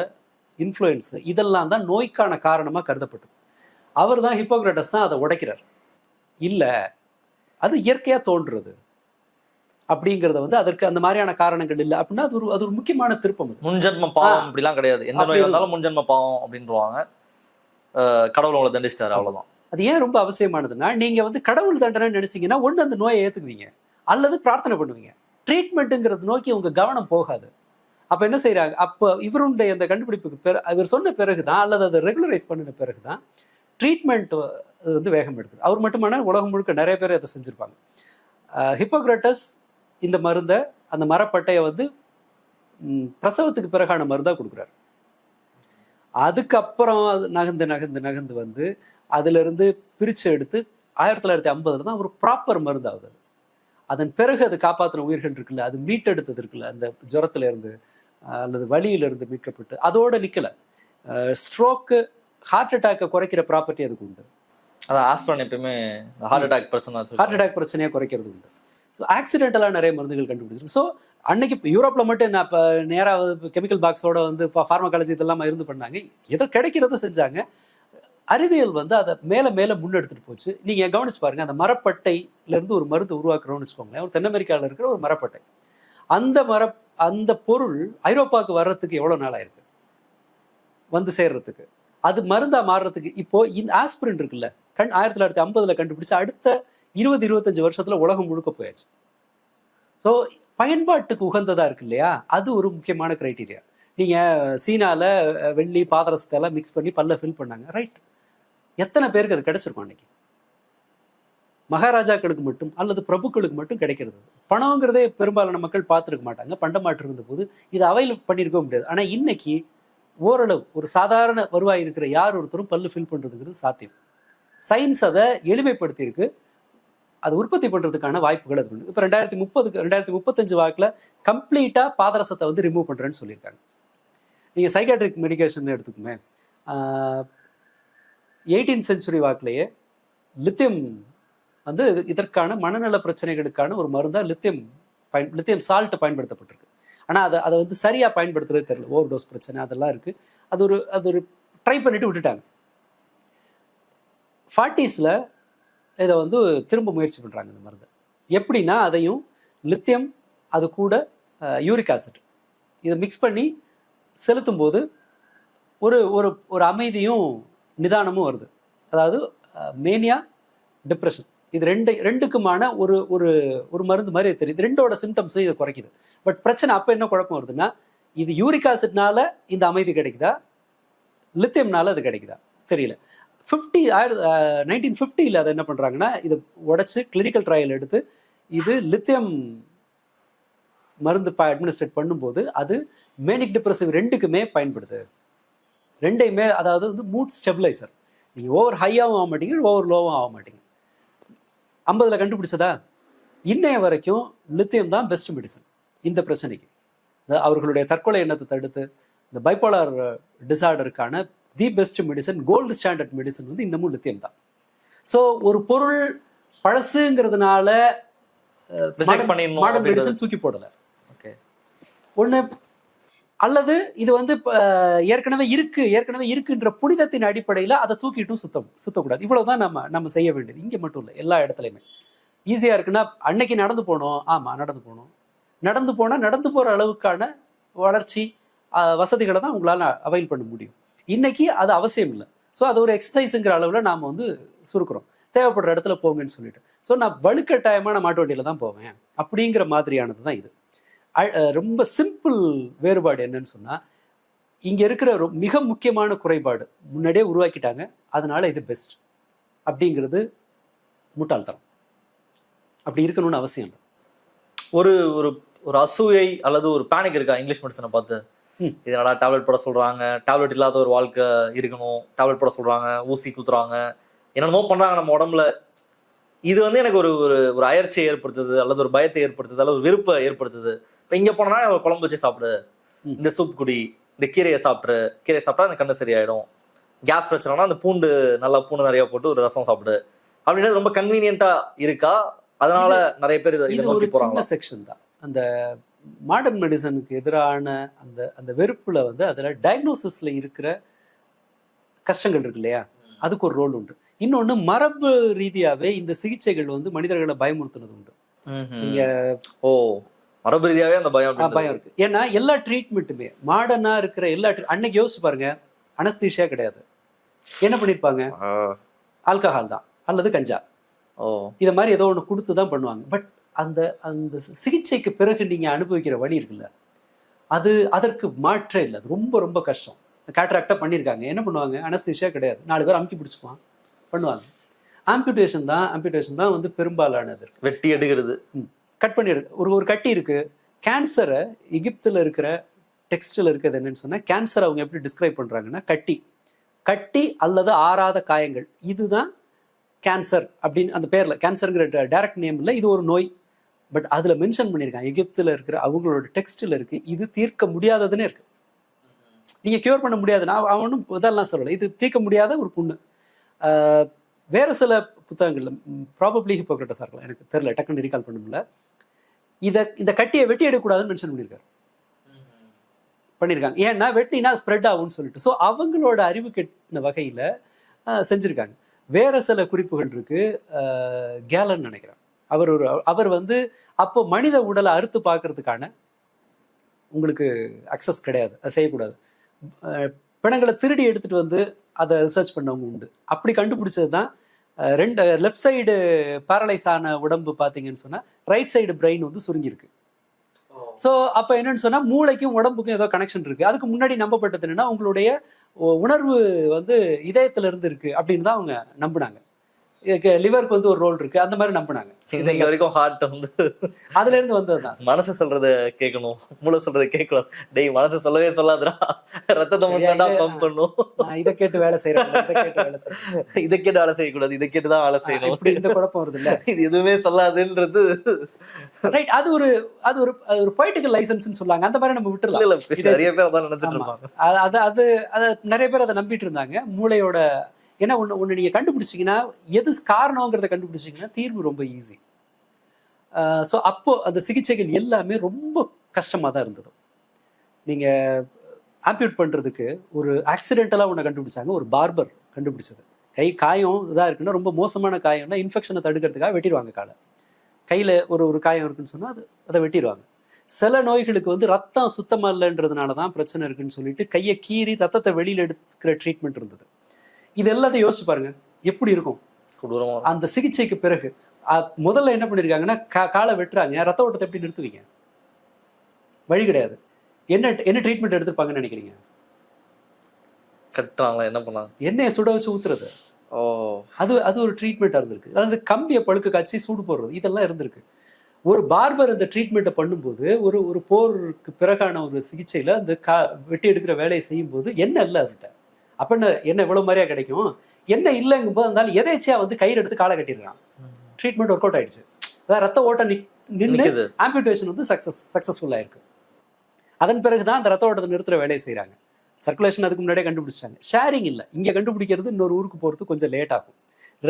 இன்ஃப்ளூயன்ஸ், இதெல்லாம் தான் நோய்க்கான காரணமா கருதப்பட்டது. அவர் தான் ஹிப்போக்ரட்டஸ் தான் அதை உடைக்கிறார். இல்லை, அது இயற்கையா தோன்றுறது அப்படிங்கறத வந்து அதற்கு அந்த மாதிரியான காரணங்கள் இல்லை அப்படின்னா அது ஒரு முக்கியமான திருப்பம். முன்ஜென்ம பாவம் அப்படிலாம் கிடையாது, எந்த நோய் வந்தாலும் முன்ஜென்ம பாவம் அப்படின்றாங்க, கடவுள் உங்களை தண்டிச்சிட்டாரு அவ்வளவுதான். அது ஏன் ரொம்ப அவசியமானதுன்னா, நீங்க வந்து கடவுள் தண்டனை நினைச்சீங்கன்னா ஒண்ணு அந்த நோயை ஏத்துக்குவீங்க அல்லது பிரார்த்தனை பண்ணுவீங்க. ட்ரீட்மெண்ட்டுங்கிறது நோக்கி உங்க கவனம் போகாது. அப்ப என்ன செய்யறாங்க, அப்ப இவருடைய அந்த கண்டுபிடிப்புக்கு இவர் சொன்ன பிறகுதான் அல்லது அதை ரெகுலரைஸ் பண்ணின பிறகுதான் ட்ரீட்மெண்ட் வந்து வேகம் எடுக்குது. அவர் மட்டுமான உலகம் முழுக்க நிறைய பேர் அதை செஞ்சிருப்பாங்க. ஹிப்போக்ரட்டஸ் இந்த மருந்தை, அந்த மரப்பட்டையை வந்து பிரசவத்துக்கு பிறகான மருந்தா கொடுக்குறாரு. அதுக்கப்புறம் அது நகர்ந்து நகர்ந்து நகர்ந்து வந்து அதுல இருந்து பிரிச்சு எடுத்து 1950 தான் ஒரு ப்ராப்பர் மருந்து ஆகுது. அதன் பிறகு அது காப்பாற்றின உயிர்கள் இருக்குல்ல, அது மீட்டெடுத்தது இருக்குல்ல, அந்த ஜுரத்துல இருந்து அல்லது வலியில இருந்து மீட்கப்பட்டு அதோட நிக்கல. ஸ்ட்ரோக்கு, ஹார்ட் அட்டாக்கை குறைக்கிற ப்ராப்பர்ட்டி அதுக்கு உண்டு. அதான் ஆஸ்பிரின் எப்பயுமே ஹார்ட் அட்டாக் பிரச்சனையை குறைக்கிறது உண்டு. ஸோ ஆக்சிடென்டலாக நிறைய மருந்துகள் கண்டுபிடிச்சிருக்கு. ஸோ அன்னைக்கு யூரோப்ல மட்டும் என்ன, இப்போ நேராக கெமிக்கல் பாக்ஸோட வந்து ஃபார்மகாலஜி இதெல்லாம் இருந்து பண்ணாங்க, ஏதோ கிடைக்கிறத செஞ்சாங்க. அறிவியல் வந்து அதை மேல மேல முன்னெடுத்துட்டு போச்சு. நீங்க கவனிச்சு பாருங்க, அந்த மரப்பட்டையில இருந்து ஒரு மருந்து உருவாக்குறோம்னு வச்சுக்கோங்களேன். ஒரு தென் அமெரிக்காவில் இருக்கிற ஒரு மரப்பட்டை, அந்த பொருள் ஐரோப்பாவுக்கு வர்றதுக்கு எவ்வளவு நாள் ஆயிருக்கு வந்து சேர்றதுக்கு, அது மருந்தா மாறுறதுக்கு. இப்போ இந்த ஆஸ்பிரின் இருக்குல்ல, 1950 கண்டுபிடிச்சு அடுத்த 20-25 வருஷத்துல உலகம் முழுக்க போயாச்சு. ஸோ பயன்பாட்டுக்கு உகந்ததா இருக்கு இல்லையா, அது ஒரு முக்கியமான கிரைட்டீரியா. நீங்க சீனால வெள்ளி பாதரசத்தை எல்லாம் மிக்ஸ் பண்ணி பல்ல ஃபில் பண்ணாங்க, ரைட். எத்தனை பேருக்கு அது கிடைச்சிருக்கும் அன்னைக்கு? மகாராஜாக்களுக்கு மட்டும் அல்லது பிரபுக்களுக்கு மட்டும் கிடைக்கிறது. பணம்ங்கிறதே பெரும்பாலான மக்கள் பார்த்துருக்க மாட்டாங்க. பண்டமாற்று இருந்த போது இதை அவைல் பண்ணியிருக்க முடியாது. ஆனா இன்னைக்கு ஓரளவு ஒரு சாதாரண வருவாய் இருக்கிற யார் ஒருத்தரும் பல்லு ஃபில் பண்றதுங்கிறது சாத்தியம். சயின்ஸ் அதை எளிமைப்படுத்தி இருக்கு. அது உற்பத்தி பண்றதுக்கான வாய்ப்புகள் அது உண்டு. இப்போ 2035 வாக்குல கம்ப்ளீட்டா பாதரசத்தை வந்து ரிமூவ் பண்றேன்னு சொல்லியிருக்காங்க. நீங்க சைக்காட்ரிக் மெடிகேஷன் எடுத்துக்குமே, 18th செஞ்சுரி வாக்குலயே லித்தியம் வந்து இதற்கான மனநல பிரச்சனைகளுக்கான ஒரு மருந்தா லித்தியம் சால்ட் பயன்படுத்தப்பட்டிருக்கு. ஆனா அதை வந்து சரியா பயன்படுத்துறது தெரியல. ஓவர் டோஸ் பிரச்சனை அதெல்லாம் இருக்கு. அது ஒரு ட்ரை பண்ணிட்டு விட்டுட்டாங்க. 40s இதை வந்து திரும்ப முயற்சி பண்றாங்க இந்த மருந்து. எப்படின்னா, அதையும் லித்தியம் அது கூட யூரிக் ஆசிட் இதை மிக்ஸ் பண்ணி செலுத்தும் போது ஒரு ஒரு அமைதியும் நிதானமும் வருது. அதாவது மேனியா, டிப்ரெஷன், இது ரெண்டுக்குமான ஒரு ஒரு மருந்து மாதிரி தெரியுது. ரெண்டோட சிம்டம்ஸும் இதை குறைக்குது. பட் பிரச்சனை அப்ப என்ன குழப்பம் வருதுன்னா, இது யூரிக் ஆசிட்னால இந்த அமைதி கிடைக்குதா, லித்தியம்னால அது கிடைக்குதா தெரியல. 1950 அதை என்ன பண்றாங்கன்னா, இதை உடைச்சு கிளினிக்கல் ட்ரையல் எடுத்து இது லித்தியம் மருந்து அட்மினிஸ்ட்ரேட் பண்ணும்போது அது மேனிக் டிப்ரெசிவ் ரெண்டுக்குமே பயன்படுது. ரெண்டையுமே, அதாவது வந்து மூட் ஸ்டெபிளைசர். நீங்க ஓவர் ஹையாகவும் ஆக மாட்டீங்க, ஓவர் லோவும் ஆக மாட்டீங்க. 50 கண்டுபிடிச்சதா, இன்னைய வரைக்கும் லித்தியம் தான் பெஸ்ட் மெடிசன் இந்த பிரச்சனைக்கு. அவர்களுடைய தற்கொலை எண்ணத்தை தடுத்து இந்த பைபோலார் டிசார்டருக்கான the best medicine, gold standard medicine வந்து இன்னமும் லித்தியம் தான். ஸோ ஒரு பொருள் பழசுங்கிறதுனால மாடர்ன் மெடிசன் தூக்கி போடலை ஒண்ணு, அல்லது இது வந்து ஏற்கனவே இருக்குன்ற புனிதத்தின் அடிப்படையில் அதை தூக்கிட்டும் சுத்தக்கூடாது. இவ்வளவுதான் நம்ம செய்ய வேண்டியது. இங்க மட்டும் இல்லை, எல்லா இடத்துலையுமே ஈஸியா இருக்குன்னா, அன்னைக்கு நடந்து போனோம், ஆமா நடந்து போனா நடந்து போற அளவுக்கான வளர்ச்சி வசதிகளை தான் உங்களால அவைல் பண்ண முடியும். இன்னைக்கு அது அவசியம் இல்லை. ஸோ அது ஒரு எக்ஸசைஸுங்கிற அளவில் நாம் வந்து சுருக்குறோம். தேவைப்படுற இடத்துல போங்கன்னு சொல்லிட்டு. ஸோ நான் வலுக்கட்டாயமான மாட்டு வண்டியில தான் போவேன் அப்படிங்கிற மாதிரியானது தான் இது. ரொம்ப சிம்பிள் வேறுபாடு என்னன்னு சொன்னா, இங்க இருக்கிற மிக முக்கியமான குறைபாடு முன்னாடியே உருவாக்கிட்டாங்க, அதனால இது பெஸ்ட் அப்படிங்கிறது முட்டாள்தனம். அப்படி இருக்கணும்னு அவசியம் இல்லை. ஒரு ஒரு அசூயை அல்லது ஒரு பேனிக் இருக்கா இங்கிலீஷ் மெடிசனை பார்த்து? இதனால டேப்லெட் போட சொல்றாங்க, டேப்லெட் இல்லாத ஒரு வாழ்க்கை இருக்கணும், டேப்லெட் போட சொல்றாங்க, ஊசி குத்துறாங்க, என்னென்னமோ பண்றாங்க நம்ம உடம்புல. இது வந்து எனக்கு ஒரு ஒரு அயற்சியை ஏற்படுத்துது, அல்லது ஒரு பயத்தை ஏற்படுத்துது, அல்லது ஒரு விருப்பை ஏற்படுத்துது. இப்போ இங்க போனா குழம்பு வச்சு சாப்பிடு, இந்த சூப் குடி, இந்த கீரையை சாப்பிட்டா அந்த கண்ணு சரியாயிடும், கேஸ் பிரச்சனைனா அந்த நல்லா பூண்டு நிறைய போட்டு ஒரு ரசம் சாப்பிடு அப்படின்றது ரொம்ப கன்வீனியன்ட்டா இருக்கா? அதனால நிறைய பேர் இதை நோக்கி போறாங்க. செக்ஷன் தான் அந்த மாடர்ன் மெடிசனுக்கு எதிரான அந்த வெறுப்புல வந்து அதுல டயக்னோசிஸ்ல இருக்கிற கஷ்டங்கள் இருக்கு இல்லையா, அதுக்கு ஒரு ரோல் உண்டு. இன்னொன்னு மரபு ரீதியாவே இந்த சிகிச்சைகள் வந்து மனிதர்களை பயமுறுத்துனது உண்டு. நீங்க மரபு ரீதியாவே அந்த பயம் இருக்கு. ஏன்னா எல்லா ட்ரீட்மெண்ட்டுமே மாடர்னா இருக்கிற அன்னைக்கு யோசிச்சு பாருங்க, அனஸ்தீஷியா கிடையாது. என்ன பண்ணிருப்பாங்க? ஆல்கஹால் தான் அல்லது கஞ்சா, இத மாதிரி ஏதோ ஒண்ணு கொடுத்து தான் பண்ணுவாங்க. பட் அந்த அந்த சிகிச்சைக்கு பிறகு நீங்க அனுபவிக்கிற வலி இருக்குல்ல, அது அதற்கு மாற்றே இல்லை. அது ரொம்ப ரொம்ப கஷ்டம். கேட்ராக்டா பண்ணியிருக்காங்க, என்ன பண்ணுவாங்க? அனஸ்தீஷியா கிடையாது, 4 பேர் அமுக்கி பிடிச்சுப்பான் பண்ணுவாங்க. ஆம்பியூட்டேஷன் தான் வந்து பெரும்பாலானது. வெட்டி எடுக்கிறது, கட் பண்ணி எடுக்க. ஒரு கட்டி இருக்கு. கேன்சரை எகிப்துல இருக்கிற டெக்ஸ்டில் இருக்கிறது என்னன்னு சொன்னா, கேன்சர் அவங்க எப்படி டிஸ்கிரைப் பண்றாங்கன்னா, கட்டி அல்லது ஆறாத காயங்கள், இதுதான் கேன்சர் அப்படின்னு அந்த பேர்ல. கேன்சருங்கிற டைரக்ட் நேம் இல்லை, இது ஒரு நோய். பட் அதுல மென்ஷன் பண்ணியிருக்காங்க, எகிப்துல இருக்கிற அவங்களோட டெக்ஸ்டில் இருக்கு, இது தீர்க்க முடியாததுன்னு இருக்கு. நீங்க கியூர் பண்ண முடியாது, நான் அவனும் இதெல்லாம் சொல்லலை, இது தீர்க்க முடியாத ஒரு புண்ணு. வேற சில புத்தகங்கள்ல ப்ராபப்ளி ஹிப்போக்ரட்டஸா இருக்கலாம், எனக்கு தெரியல, டக்குன்னு ரீகால் பண்ண முடியல, இந்த கட்டியை வெட்டி எடுக்கக்கூடாதுன்னு மென்ஷன் பண்ணியிருக்காங்க. ஏன்னா வெட்டினா ஸ்ப்ரெட் ஆகும்னு சொல்லிட்டு. ஸோ அவங்களோட அறிவு கெட்டின வகையில செஞ்சிருக்காங்க. வேற சில குறிப்புகள் இருக்கு. கேலன் நினைக்கிறேன், அவர் வந்து அப்போ மனித உடலை அறுத்து பார்க்கறதுக்கான உங்களுக்கு அக்சஸ் கிடையாது, அதை செய்யக்கூடாது. பிணங்களை திருடி எடுத்துட்டு வந்து அதை ரிசர்ச் பண்ணவங்க உண்டு. அப்படி கண்டுபிடிச்சது தான் ரெண்டு லெஃப்ட் சைடு பேரலைஸ் ஆன உடம்பு பார்த்தீங்கன்னு சொன்னா ரைட் சைடு பிரெயின் வந்து சுருங்கிருக்கு. ஸோ அப்போ என்னன்னு சொன்னா மூளைக்கும் உடம்புக்கும் ஏதோ கனெக்ஷன் இருக்கு. அதுக்கு முன்னாடி நம்பப்பட்டது என்னன்னா, உங்களுடைய உணர்வு வந்து இதயத்துல இருந்து இருக்கு அப்படின்னு தான் அவங்க நம்பினாங்க. லிவருக்கு வந்து ஒரு ரோல் இருக்கு, அந்த மாதிரி நம்பினாங்க. இன்னைக்கு வரைக்கும் ஹார்ட் வந்து அதுல இருந்து வந்ததுதான். மனசு சொல்றத கேட்கணும், மூளை சொல்றத கேட்கணும். டேய் மனசு சொல்லவே சொல்லாதடா, ரத்தத்தை மட்டும் பம்ப் பண்ணும். இதை கேட்டு வேலை செய்யறேன், இதை கேட்டு வேலை செய்யக்கூடாது, இதை கேட்டுதான் வேலை செய்யணும். இப்படி இந்த குழப்பம் வருது இல்ல, இது எதுவுமே சொல்லாதுன்றது ரைட். அது ஒரு பொலிட்டிக்கல் லைசன்ஸ் சொல்லாங்க, அந்த மாதிரி நம்ம விட்டுறலாம். நிறைய பேர் அதான் நினைச்சிட்டு இருப்பாங்க. அது நிறைய பேர் அதை நம்பிட்டு இருந்தாங்க. மூளையோட ஏன்னா ஒன்று நீங்கள் கண்டுபிடிச்சிங்கன்னா, எது காரணங்கிறத கண்டுபிடிச்சிங்கன்னா தீர்வு ரொம்ப ஈஸி. ஸோ அப்போ அந்த சிகிச்சைகள் எல்லாமே ரொம்ப கஷ்டமாக தான் இருந்தது. நீங்கள் ஆம்பியூட் பண்ணுறதுக்கு ஒரு ஆக்சிடென்டலாக ஒன்று கண்டுபிடிச்சாங்க, ஒரு பார்பர் கண்டுபிடிச்சது. கை காயம் இதாக இருக்குன்னா, ரொம்ப மோசமான காயம்னா இன்ஃபெக்ஷனை தடுக்கிறதுக்காக வெட்டிடுவாங்க காலை. கையில் ஒரு காயம் இருக்குன்னு சொன்னால் அதை வெட்டிடுவாங்க. சில நோய்களுக்கு வந்து ரத்தம் சுத்தமாக இல்லைன்றதுனால தான் பிரச்சனை இருக்குன்னு சொல்லிட்டு கையை கீறி ரத்தத்தை வெளியில் எடுக்கிற ட்ரீட்மெண்ட் இருந்தது. இது எல்லாத்தையும் யோசிச்சு பாருங்க எப்படி இருக்கும் அந்த சிகிச்சைக்கு பிறகு. முதல்ல என்ன பண்ணிருக்காங்கன்னா, காலை வெட்டுறாங்க, ரத்த ஓட்டத்தை எப்படி நிறுத்துவீங்க? வழி கிடையாது. என்ன ட்ரீட்மெண்ட் எடுத்திருப்பாங்கன்னு நினைக்கிறீங்க? கட்டுறாங்களா, என்ன பண்ணாங்க? எண்ணெயை சுட வச்சு ஊத்துறது. அது ஒரு ட்ரீட்மெண்டா இருந்திருக்கு. அதாவது கம்பியை பழுக்க காய்ச்சி சூடு போடுறது, இதெல்லாம் இருந்திருக்கு. ஒரு பார்பர் இந்த ட்ரீட்மெண்ட்டை பண்ணும்போது, ஒரு போருக்கு பிறகான ஒரு சிகிச்சையில அந்த வெட்டி எடுக்கிற வேலையை செய்யும் போது என்ன இல்லை அவர்கிட்ட. அப்ப என்ன இவ்வளவு மாதிரியா கிடைக்கும்? என்ன இல்லைங்கும் போது இருந்தாலும் எதேச்சியா வந்து கயிறு எடுத்து காலை கட்டிடுறான். ட்ரீட்மெண்ட் ஒர்க் அவுட் ஆயிடுச்சு. அதாவது ரத்த ஓட்டம் நின்று ஆம்பியூட்டேஷன் வந்து சக்சஸ்ஃபுல்லா இருக்கு. அதன் பிறகுதான் அந்த ரத்த ஓட்டத்தை நிறுத்துற வேலையை செய்யறாங்க. சர்க்குலேஷன் அதுக்கு முன்னாடியே கண்டுபிடிச்சிட்டாங்க. ஷேரிங் இல்லை, இங்க கண்டுபிடிக்கிறது இன்னொரு ஊருக்கு போறது கொஞ்சம் லேட் ஆகும்.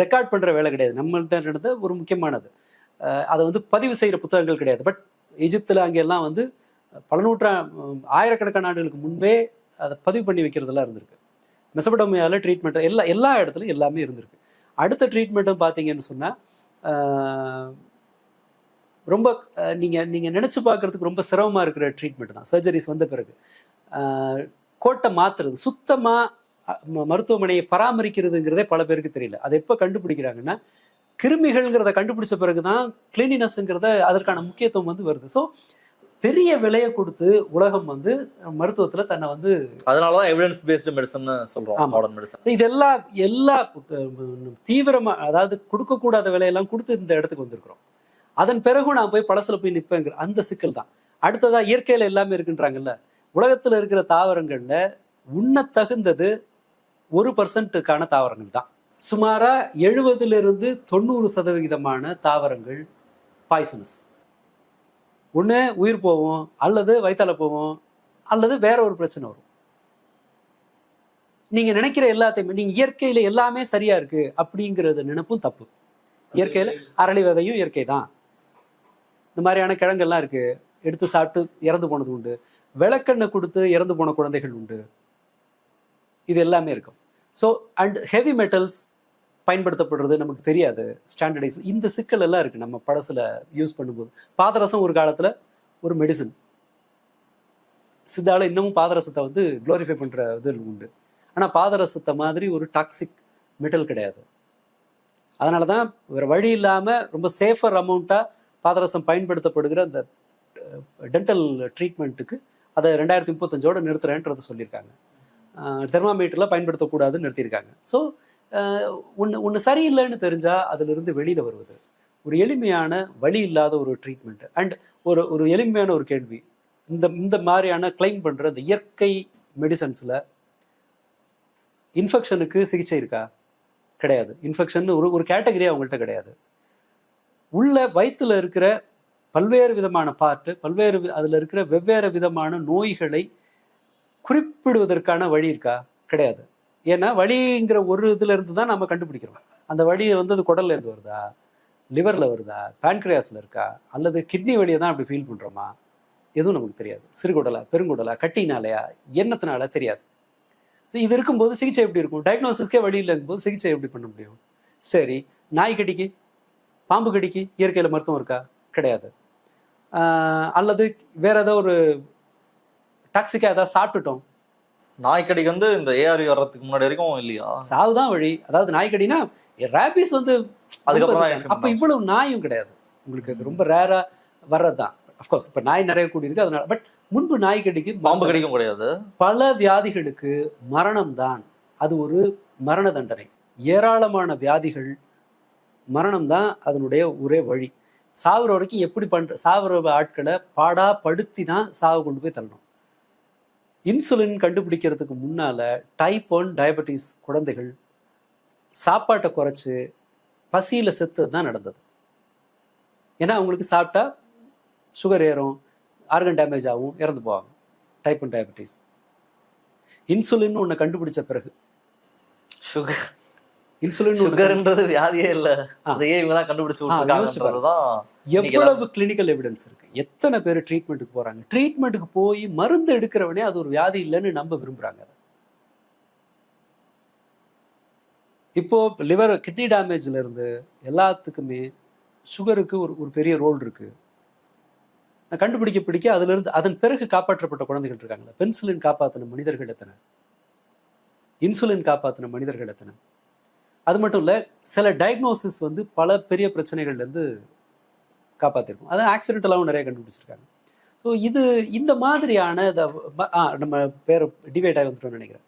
ரெக்கார்ட் பண்ற வேலை கிடையாது. நம்மள்ட்ட நடந்த ஒரு முக்கியமானது, அதை வந்து பதிவு செய்யற புத்தகங்கள் கிடையாது. பட் எகிப்துல அங்கெல்லாம் வந்து பல ஆயிரக்கணக்கான ஆண்டுகளுக்கு முன்பே அதை பதிவு பண்ணி வைக்கிறதெல்லாம் இருந்திருக்கு. மெசபடோமியாவில் ட்ரீட்மெண்ட் எல்லா இடத்துலையும் எல்லாமே இருந்திருக்கு. அடுத்த ட்ரீட்மெண்ட்டும் பார்த்தீங்கன்னு சொன்னால் ரொம்ப நீங்கள் நினச்சி பார்க்குறதுக்கு ரொம்ப சிரமமாக இருக்கிற ட்ரீட்மெண்ட் தான் சர்ஜரிஸ் வந்த பிறகு. கோட்டை மாற்றுறது, சுத்தமாக மருத்துவமனையை பராமரிக்கிறதுங்கிறதே பல பேருக்கு தெரியல. அதை எப்போ கண்டுபிடிக்கிறாங்கன்னா, கிருமிகள்ங்கிறத கண்டுபிடிச்ச பிறகு தான் கிளீனினஸ்ங்கிறத அதற்கான முக்கியத்துவம் வந்து வருது. ஸோ பெரிய விலையை கொடுத்து உலகம் வந்து மருத்துவத்துல தன்னை வந்து, அதனாலதான் எவிடன்ஸ் பேஸ்டு மெடிசன் சொல்றோம், மாடர்ன் மெடிசன். இது எல்லா தீவிரமா, அதாவது கொடுக்க கூடாத விலையெல்லாம் கொடுத்து இந்த இடத்துக்கு வந்திருக்கிறோம். அதன் பிறகு நான் போய் பழசுல போய் நிற்பேங்கிற அந்த சிக்கல் தான். அடுத்ததா இயற்கையில எல்லாமே இருக்குன்றாங்கல்ல, உலகத்துல இருக்கிற தாவரங்கள்ல உண்ண தகுந்தது 1% தாவரங்கள் தான். சுமாரா 70-90% தாவரங்கள் பாய்சனஸ். ஒன்று உயிர் போவோம், அல்லது வயிற்றால போவோம், அல்லது வேற ஒரு பிரச்சனை வரும். நீங்க நினைக்கிற எல்லாத்தையுமே, நீங்க இயற்கையில எல்லாமே சரியா இருக்கு அப்படிங்கிறது நினைப்பும் தப்பு. இயற்கையில அரளி விதையும் இயற்கை தான். இந்த மாதிரியான கிழங்கெல்லாம் இருக்கு, எடுத்து சாப்பிட்டு இறந்து போனது உண்டு. விளக்கெண்ணெய் கொடுத்து இறந்து போன குழந்தைகள் உண்டு. இது எல்லாமே இருக்கும். ஸோ அண்ட் ஹெவி மெட்டல்ஸ் பயன்படுத்தப்படுறது நமக்கு தெரியாது, ஸ்டாண்டர்டைஸ். இந்த சிக்கல் எல்லாம் இருக்கு நம்ம பழசுல யூஸ் பண்ணும்போது. பாதரசம் ஒரு காலத்துல ஒரு மெடிசன். சித்தால இன்னமும் பாதரசத்தை வந்து குளோரிஃபை பண்ற இது உண்டு. ஆனா பாதரசத்தை மாதிரி ஒரு டாக்ஸிக் மெட்டல் கிடையாது. அதனாலதான் வேற வழி இல்லாம ரொம்ப சேஃபர் அமௌண்ட்டா பாதரசம் பயன்படுத்தப்படுகிற அந்த டென்டல் ட்ரீட்மெண்ட்டுக்கு அதை 2035 நிறுத்துறேன்றதை சொல்லியிருக்காங்க. தெர்மாமீட்டர்ல பயன்படுத்தக்கூடாதுன்னு நிறுத்தியிருக்காங்க. ஸோ ஒன்று சரியில்லைன்னு தெரிஞ்சா அதுல இருந்து வெளியில வருவது ஒரு எளிமையான வழி இல்லாத ஒரு ட்ரீட்மெண்ட். அண்ட் ஒரு எளிமையான ஒரு கேள்வி, இந்த மாதிரியான கிளைம் பண்ற இந்த இயற்கை மெடிசன்ஸ்ல இன்ஃபெக்ஷனுக்கு சிகிச்சை இருக்கா? கிடையாது. இன்ஃபெக்ஷன் ஒரு கேட்டகரியா அவங்கள்ட்ட கிடையாது. உள்ள வயிற்றுல இருக்கிற பல்வேறு விதமான பார்ட்டு, அதுல இருக்கிற வெவ்வேறு விதமான நோய்களை குறிப்பிடுவதற்கான வழி இருக்கா? கிடையாது. ஏன்னா வலிங்கிற ஒரு இதுல இருந்து தான் நம்ம கண்டுபிடிக்கிறோம். அந்த வலியை வந்து அது குடல்ல இருந்து வருதா, லிவர்ல வருதா, பேன்கிரியாஸ்ல இருக்கா, அல்லது கிட்னி வலியை தான் அப்படி ஃபீல் பண்றோமா? எதுவும் நமக்கு தெரியாது. சிறுகுடலா, பெருங்குடலா, கட்டினாலையா, எண்ணத்தினால தெரியாது. இது இருக்கும்போது சிகிச்சை எப்படி இருக்கும்? டயக்னோசிஸ்க்கே வழி இல்லைங்கும் போது சிகிச்சை எப்படி பண்ண முடியும்? சரி, நாய் கடிக்கு, பாம்பு கடிக்கு இயற்கையில மருத்துவம் இருக்கா? கிடையாது. அல்லது வேற ஏதோ ஒரு டாக்ஸிக்கா ஏதாவது சாப்பிட்டுட்டோம். நாய்க்கடிக்கு வந்து இந்த ஏஆர்வி வர்றதுக்கு முன்னாடி வரைக்கும் இல்லையா? சாவுதான் வழி. அதாவது நாய்க்கடினா ரேபிஸ் வந்து அதுக்கப்புறம் அப்ப இவ்வளவு நாயும் கிடையாது. உங்களுக்கு ரொம்ப ரேரா வர்றதுதான். அப்கோர்ஸ் இப்ப நாய் நிறைய கூடி இருக்கு அதனால. பட் முன்பு நாய்க்கடிக்கு, பாம்பு கடிக்கும் கிடையாது. பல வியாதிகளுக்கு மரணம் தான் அது ஒரு மரண தண்டனை. ஏராளமான வியாதிகள் மரணம் தான் அதனுடைய ஒரே வழி. சாவுற வரைக்கும் எப்படி சாவுற ஆட்களை பாடா படுத்தி தான் சாவு கொண்டு போய் தள்ளணும். இன்சுலின் கண்டுபிடிக்கிறதுக்கு முன்னால டைப் 1 டயபெட்டிஸ் குழந்தைகள் சாப்பாட்டை குறைச்சு பசியில செத்து தான் நடந்தது. ஏன்னா அவங்களுக்கு சாப்பிட்டா சுகர் ஏறும், ஆர்கன் டேமேஜ் ஆகும், இறந்து போவாங்க. Type 1 diabetes. இன்சுலின் ஒண்ணு கண்டுபிடிச்ச பிறகு சுகர்ன்றது வியாதியே இல்ல, அதையே இவங்க தான் கண்டுபிடிச்சு விட்டுருக்காங்கன்றதுதான். எவ்வளவு கிளினிக்கல் எவிடன்ஸ் இருக்கு, எத்தனை பேர் ட்ரீட்மெண்ட்டுக்கு போறாங்க. ட்ரீட்மெண்ட்டுக்கு போய் மருந்து எடுக்கிறவனே அது ஒரு வியாதி இல்லைன்னு நம்ப விரும்புறாங்க. இப்போ லிவர் கிட்னி டேமேஜ்ல இருந்து எல்லாத்துக்குமே சுகருக்கு ஒரு பெரிய ரோல் இருக்கு. கண்டுபிடிக்க அதுல இருந்து அதன் பிறகு காப்பாற்றப்பட்ட குழந்தைகள் இருக்காங்களா? பென்சிலின் காப்பாத்தின மனிதர்கள் எத்தனை, இன்சுலின் காப்பாத்தின மனிதர்கள் எத்தனை? அது மட்டும் இல்ல, சில டயக்னோசிஸ் வந்து பல பெரிய பிரச்சனைகள்ல இருந்து காப்பாத்திருக்கும். அதான் ஆக்சிடென்டலாகவும் நிறைய கண்டுபிடிச்சிருக்காங்க. ஸோ இந்த மாதிரியான நம்ம பேர் டிவைட் ஆகி வந்துட்டோம்னு நினைக்கிறேன்.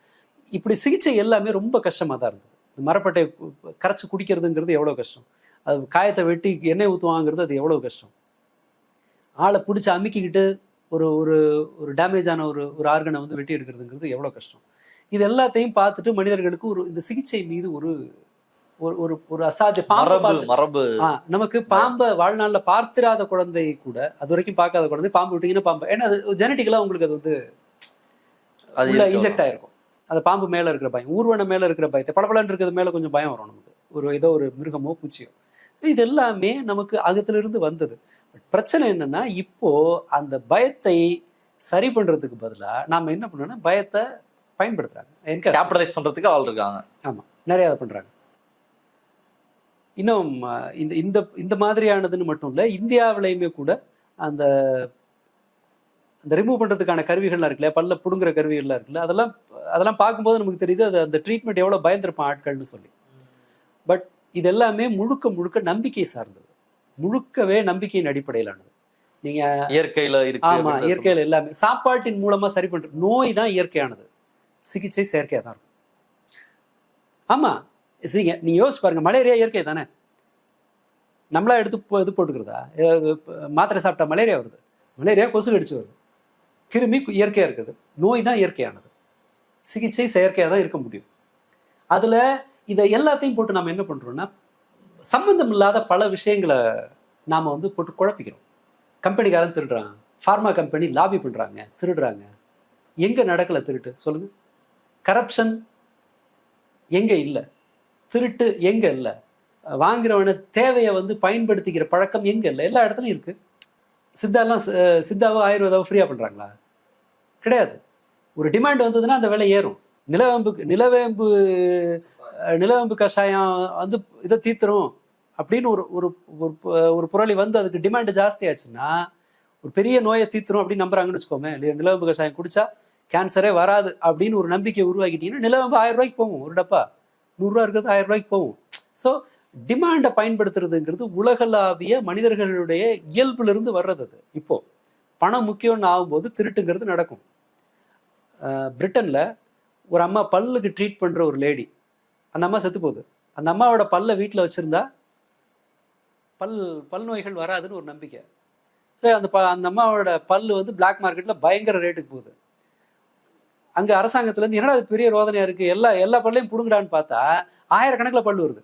இப்படி சிகிச்சை எல்லாமே ரொம்ப கஷ்டமா தான் இருந்தது. மரப்பட்டை கரைச்சி குடிக்கிறதுங்கிறது எவ்வளவு கஷ்டம், அது காயத்தை வெட்டி எண்ணெய் ஊற்றுவாங்கிறது அது எவ்வளவு கஷ்டம், ஆளை பிடிச்சி அமுக்கிக்கிட்டு ஒரு ஒரு டேமேஜ் ஆன ஒரு ஆர்கனை வந்து வெட்டி எடுக்கிறதுங்கிறது எவ்வளவு கஷ்டம். இது எல்லாத்தையும் பார்த்துட்டு மனிதர்களுக்கு இந்த சிகிச்சை மீது ஒரு ஒரு அசாத்திய மரபு. நமக்கு பாம்பை வாழ்நாள்ல பார்த்திராத குழந்தை கூட, அது வரைக்கும் பார்க்காத குழந்தை பாம்பு விட்டீங்கன்னா பாம்பு, ஏன்னா அது ஜெனட்டிக்கலா உங்களுக்கு அது வந்து இன்ஜெக்ட் ஆயிருக்கும். அந்த பாம்பு மேல இருக்கிற பயம், ஊர்வன மேல இருக்கிற பயத்தை, பளபளன்னு இருக்கிறது மேல கொஞ்சம் பயம் வரும் நமக்கு, ஏதோ ஒரு மிருகமோ பூச்சியோ. இது எல்லாமே நமக்கு அகத்துல இருந்து வந்தது. பிரச்சனை என்னன்னா, இப்போ அந்த பயத்தை சரி பண்றதுக்கு பதிலா நாம என்ன பண்ணோம்னா பயத்தை பயன்படுத்துறாங்க, கேபிட்டலைஸ் பண்றதுக்கு ஆள் இருக்காங்க. ஆமா, நிறைய அதை பண்றாங்க. இன்னும் இந்த மாதிரியானதுன்னு மட்டும் இல்ல, இந்தியாவிலையுமே கூட அந்த ரிமூவ் பண்றதுக்கான கருவிகள்லாம் இருக்குல்ல, பல்ல புடுங்குற கருவிகள்லாம் இருக்குல்ல, அதெல்லாம் பார்க்கும்போது நமக்கு தெரியுது அது அந்த ட்ரீட்மெண்ட் எவ்வளவு பயந்திருப்பான் ஆட்கள்னு சொல்லி. பட் இது எல்லாமே முழுக்க நம்பிக்கை சார்ந்தது, முழுக்கவே நம்பிக்கையின் அடிப்படையிலானது. நீங்க இயற்கையில இருக்கு. ஆமா, இயற்கையில எல்லாமே சாப்பாட்டின் மூலமா சரி பண்ற நோய் தான் இயற்கையானது, சிகிச்சை செயற்கையா தான் இருக்கும். ஆமா, சரிங்க, நீங்க யோசிச்சு பாருங்க, மலேரியா இயற்கை தானே, நம்மளா எடுத்து இது போட்டுக்கிறதா? மாத்திரை சாப்பிட்டா மலேரியா வருது, மலேரியா கொசு கடிச்சு வருது, கிருமி இயற்கையா இருக்குது, நோய் தான் இயற்கையானது, சிகிச்சை செயற்கையா தான் இருக்க முடியும். அதுல இதை எல்லாத்தையும் போட்டு நாம என்ன பண்றோம்னா, சம்பந்தம் இல்லாத பல விஷயங்களை நாம வந்து போட்டு குழப்பிக்கிறோம். கம்பெனிக்காரன் திருடுறான், ஃபார்மா கம்பெனி லாபி பண்றாங்க, திருடுறாங்க. எங்க நடக்கல திருட்டு சொல்லுங்க? கரப்ஷன் எங்க இல்லை, திருட்டு எங்க இல்லை, வாங்குறவன தேவையை வந்து பயன்படுத்திக்கிற பழக்கம் எங்க இல்லை? எல்லா இடத்துலையும் இருக்கு. சித்தாவோ ஆயுர்வேதாவோ ஃப்ரீயா பண்றாங்களா? கிடையாது. ஒரு டிமாண்ட் வந்ததுன்னா அந்த விலை ஏறும். நிலவேம்பு நிலவேம்பு கஷாயம் வந்து இதை தீர்த்துரும் அப்படின்னு ஒரு ஒரு ஒரு புரளி வந்து அதுக்கு டிமாண்ட் ஜாஸ்தி ஆச்சுன்னா ஒரு பெரிய நோயை தீர்த்துரும் அப்படின்னு நம்புறாங்கன்னு வச்சுக்கோமே. நிலவேம்பு கஷாயம் குடிச்சா கேன்சரே வராது அப்படின்னு ஒரு நம்பிக்கை உருவாக்கிட்டீங்கன்னா நிலவேம்பு 1000 ரூபாய்க்கு போகும், ஒரு டப்பா 100 ரூபா இருக்கிறது 1000 ரூபாய்க்கு போகும். ஸோ டிமாண்டை பயன்படுத்துறதுங்கிறது உலகளாவிய மனிதர்களுடைய இயல்புல இருந்து வர்றது. அது இப்போ பணம் முக்கியம்னு ஆகும்போது திருட்டுங்கிறது நடக்கும். பிரிட்டன்ல ஒரு அம்மா பல்லுக்கு ட்ரீட் பண்ற ஒரு லேடி, அந்த அம்மா செத்து போகுது. அந்த அம்மாவோட பல்ல வீட்டில் வச்சிருந்தா பல் நோய்கள் வராதுன்னு ஒரு நம்பிக்கை. ஸோ அந்த அம்மாவோட பல்லு வந்து பிளாக் மார்க்கெட்ல பயங்கர ரேட்டுக்கு போகுது. அங்க அரசாங்கத்துல இருந்து என்னடா அது பெரிய ரோதனையா இருக்கு, எல்லா பல்லையும் புடுங்கடான்னு பார்த்தா 1000கணக்கில் பல்லு வருது.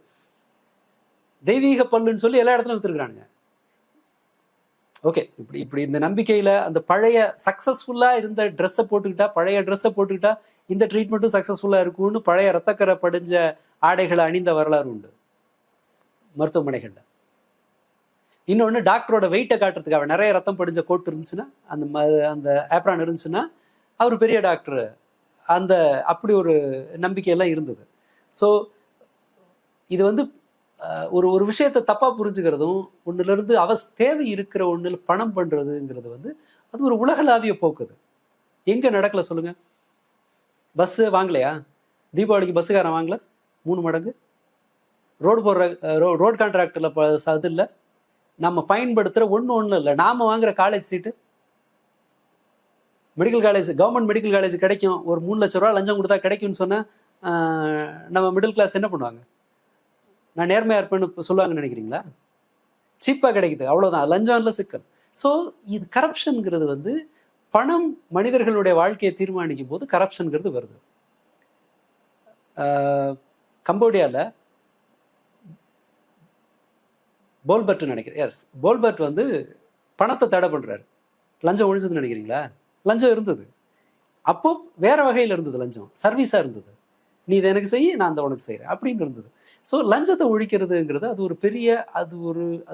தெய்வீக பல்லுன்னு சொல்லி எல்லா இடத்துலையும் வித்துருக்கானுங்க. ஓகே, இப்படி இந்த நம்பிக்கையில அந்த பழைய சக்சஸ்ஃபுல்லா இருந்த ட்ரெஸ்ஸை போட்டுக்கிட்டா, பழைய ட்ரெஸ்ஸை போட்டுக்கிட்டா இந்த ட்ரீட்மெண்ட்டும் சக்சஸ்ஃபுல்லா இருக்கும்னு பழைய ரத்தக்கரை படிஞ்ச ஆடைகளை அணிந்த வரலாறு உண்டு மருத்துவமனைகள்ல. இன்னொன்னு டாக்டரோட வெயிட்டை காட்டுறதுக்காக நிறைய ரத்தம் படிஞ்ச கோட் இருந்துச்சுன்னா, அந்த ஆப்ரான் இருந்துச்சுன்னா அவர் பெரிய டாக்டர், அப்படி ஒரு நம்பிக்கையெல்லாம் இருந்தது. ஸோ இது வந்து ஒரு விஷயத்தை தப்பா புரிஞ்சுக்கிறதும், ஒண்ணுல இருந்து தேவை இருக்கிற ஒண்ணுல பணம் பண்றதுங்கிறது வந்து அது ஒரு உலகளாவிய போக்குது. எங்க நடக்கல சொல்லுங்க? பஸ் வாங்கலையா? தீபாவளிக்கு பஸ்ஸுக்காரன் வாங்கல 3 மடங்கு. ரோடு கான்ட்ராக்டர்ல அது இல்லை. நம்ம பயன்படுத்துற ஒண்ணு இல்லை. நாம வாங்குற college seat, medical college, government medical college கிடைக்கும், ஒரு 3 லட்சம் ரூபா லஞ்சம் கொடுத்தா கிடைக்கும்னு சொன்னா நம்ம மிடில் கிளாஸ் என்ன பண்ணுவாங்க? நான் நேர்மையா இருப்பேன்னு சொல்லுவாங்கன்னு நினைக்கிறீங்களா? சீப்பா கிடைக்குது, அவ்வளவுதான். லஞ்சம் இல்லை, சிக்கல். ஸோ இது கரப்ஷன்ங்கிறது வந்து பணம் மனிதர்களுடைய வாழ்க்கையை தீர்மானிக்கும் போது கரப்ஷன்ங்கிறது வருது. கம்போடியால போல்பர்ட் நினைக்கிறேன், எஸ், போல்பர்ட் வந்து பணத்தை தடை பண்றாரு. லஞ்சம் ஒழிஞ்சதுன்னு நினைக்கிறீங்களா? லஞ்சம் இருந்தது. அப்போ வேற வகையில இருந்தது. லஞ்சம் சர்வீஸா இருந்தது. நீ இதை எனக்கு செய்ய, நான் அந்த உனக்கு செய்யறேன் அப்படின்னு இருந்தது. ஸோ லஞ்சத்தை ஒழிக்கிறதுங்கிறது அது ஒரு பெரிய, அது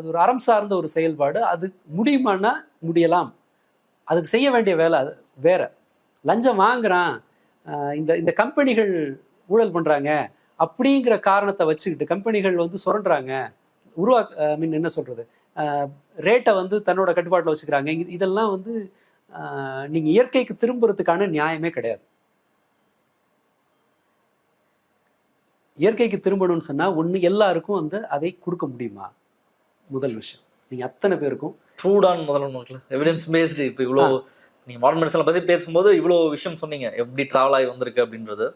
ஒரு அறம் சார்ந்த ஒரு செயல்பாடு. அது முடியுமானா முடியலாம், அதுக்கு செய்ய வேண்டிய வேலை அது வேற. லஞ்சம் வாங்குறான், இந்த கம்பெனிகள் ஊழல் பண்றாங்க அப்படிங்கிற காரணத்தை வச்சுக்கிட்டு கம்பெனிகள் வந்து சுரண்டுறாங்க, என்ன சொல்றது, ரேட்டை வந்து தன்னோட கட்டுப்பாட்டில் வச்சுக்கிறாங்க. இதெல்லாம் வந்து நீங்க இயற்கைக்கு திரும்புறதுக்கான நியாயமே கிடையாது. இயற்கைக்கு திரும்பணும்னு சொன்னா ஒண்ணு எல்லாருக்கும் வந்து அதை கொடுக்க முடியுமா? முதல் விஷயம், நீங்க அத்தனை பேருக்கும் ட்ரூடான் முதல்ல எவிடன்ஸ் பேஸ்டு. இப்போ இவ்வளோ நீங்க மாடர்ன் மெடிசனை பத்தி பேசும்போது இவ்வளோ விஷயம் சொன்னீங்க, எப்படி டிராவல் ஆகி வந்திருக்கு அப்படின்றது.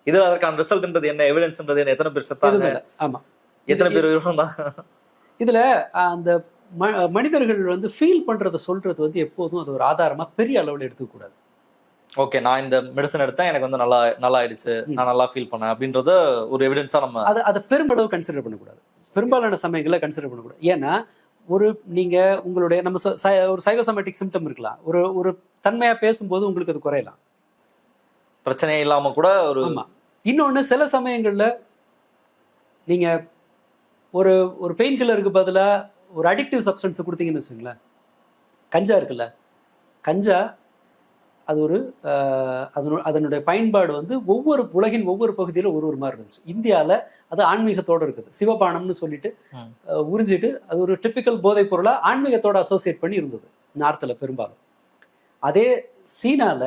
இதுல அதற்கான ரிசல்ட்ன்றது என்ன, எவிடன்ஸ்ன்றது என்ன, எத்தனை பேர் செத்தாங்க, ஆமா, எத்தனை பேர் தான். இதுல அந்த மனிதர்கள் வந்து ஃபீல் பண்றதை சொல்றது வந்து எப்போதும் அது ஒரு ஆதாரமா பெரிய அளவில் எடுத்துக்க கூடாது. ஓகே, நான் இந்த மெடிசன் எடுத்தேன், எனக்கு வந்து நல்லா ஆயிடுச்சு, நான் நல்லா ஃபீல் பண்ணேன் அப்படின்றத ஒரு எவிடன்ஸா நம்ம அதை பெரும்பளவு கன்சிடர் பண்ணக்கூடாது. பெரும்பாலான சமயங்களை கன்சிடர் பண்ணக்கூடாது. ஏன்னா நீங்க உங்களுடைய நம்ம ஒரு சைக்கோசோமேட்டிக் சிம்டம் இருக்கலாம், ஒரு தன்மையா பேசும்போது உங்களுக்கு அது குறையலாம், பிரச்சனையே இல்லாம கூட ஒரு. ஆமா. இன்னொன்னு, சில சமயங்கள்ல நீங்க ஒரு பெயின் கில்லருக்கு பதிலா ஒரு அடிக்டிவ் சப்ஸ்டன்ஸ் கொடுத்தீங்கன்னு வச்சுங்களேன். கஞ்சா இருக்குல்ல, கஞ்சா அது அதனுடைய பயன்பாடு வந்து உலகின் ஒவ்வொரு பகுதியில ஒரு மாதிரி இருந்துச்சு. இந்தியாவில் அது ஆன்மீகத்தோடு இருக்குது. சிவபானம்னு சொல்லிட்டு உறிஞ்சிட்டு அது ஒரு டிப்பிக்கல் போதைப் பொருளா ஆன்மீகத்தோட அசோசியேட் பண்ணி இருந்தது நார்த்ல பெரும்பாலும். அதே சீனால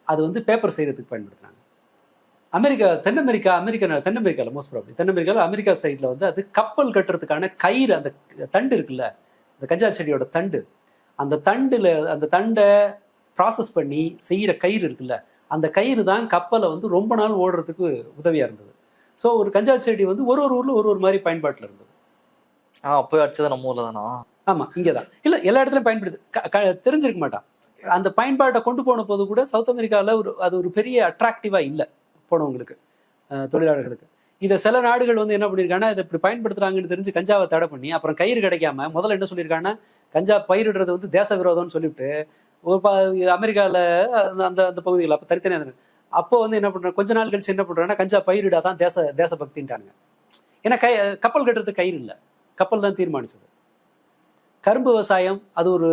அது வந்து பேப்பர் செய்யறதுக்கு பயன்படுத்தினாங்க. தென்னமெரிக்கால மோஸ்ட் ப்ராபப்லி தென்னமெரிக்கால அமெரிக்கா சைட்ல வந்து அது கப்பல் கட்டுறதுக்கான கயிறு, அந்த தண்டு இருக்குல்ல, இந்த கஞ்சா செடியோட தண்டு, அந்த தண்டை ப்ராசஸ் பண்ணி செய்யற கயிறு இருக்குல்ல, அந்த கயிறு தான் கப்பலை வந்து ரொம்ப நாள் ஓடுறதுக்கு உதவியா இருந்தது. ஸோ ஒரு கஞ்சா செடி வந்து ஒரு ஊர்ல ஒரு மாதிரி பயன்பாட்டில் இருந்தது. அப்போ அடிச்சது நம்ம ஊர்ல தானா? ஆமா, இங்கதான் இல்ல, எல்லா இடத்துலயும் பயன்படுது, தெரிஞ்சிருக்க மாட்டான். அந்த பயன்பாட்டை கொண்டு போன போது கூட சவுத் அமெரிக்காவில் அது ஒரு பெரிய அட்ராக்டிவா இல்லை போனவங்களுக்கு, தொழிலாளர்களுக்கு. இதை சில நாடுகள் வந்து என்ன பண்ணியிருக்காங்கன்னா, இதை இப்படி பயன்படுத்துறாங்கன்னு தெரிஞ்சு கஞ்சாவை தடை பண்ணி அப்புறம் கயிறு கிடைக்காம முதல்ல என்ன சொல்லியிருக்காங்கன்னா, கஞ்சா பயிரிடுறது வந்து தேச விரோதம்னு சொல்லிவிட்டு அமெரிக்காவில் அந்த பகுதிகள் அப்போ தனித்தனியாக அப்போ வந்து என்ன பண்றாங்க, கொஞ்ச நாள் கழிச்சு என்ன பண்றாங்கன்னா, கஞ்சா பயிரிடாதான் தேசபக்தின்ட்டானுங்க. ஏன்னா கப்பல் கட்டுறதுக்கு கயிறு இல்லை, கப்பல் தான் தீர்மானிச்சது. கரும்பு விவசாயம் அது ஒரு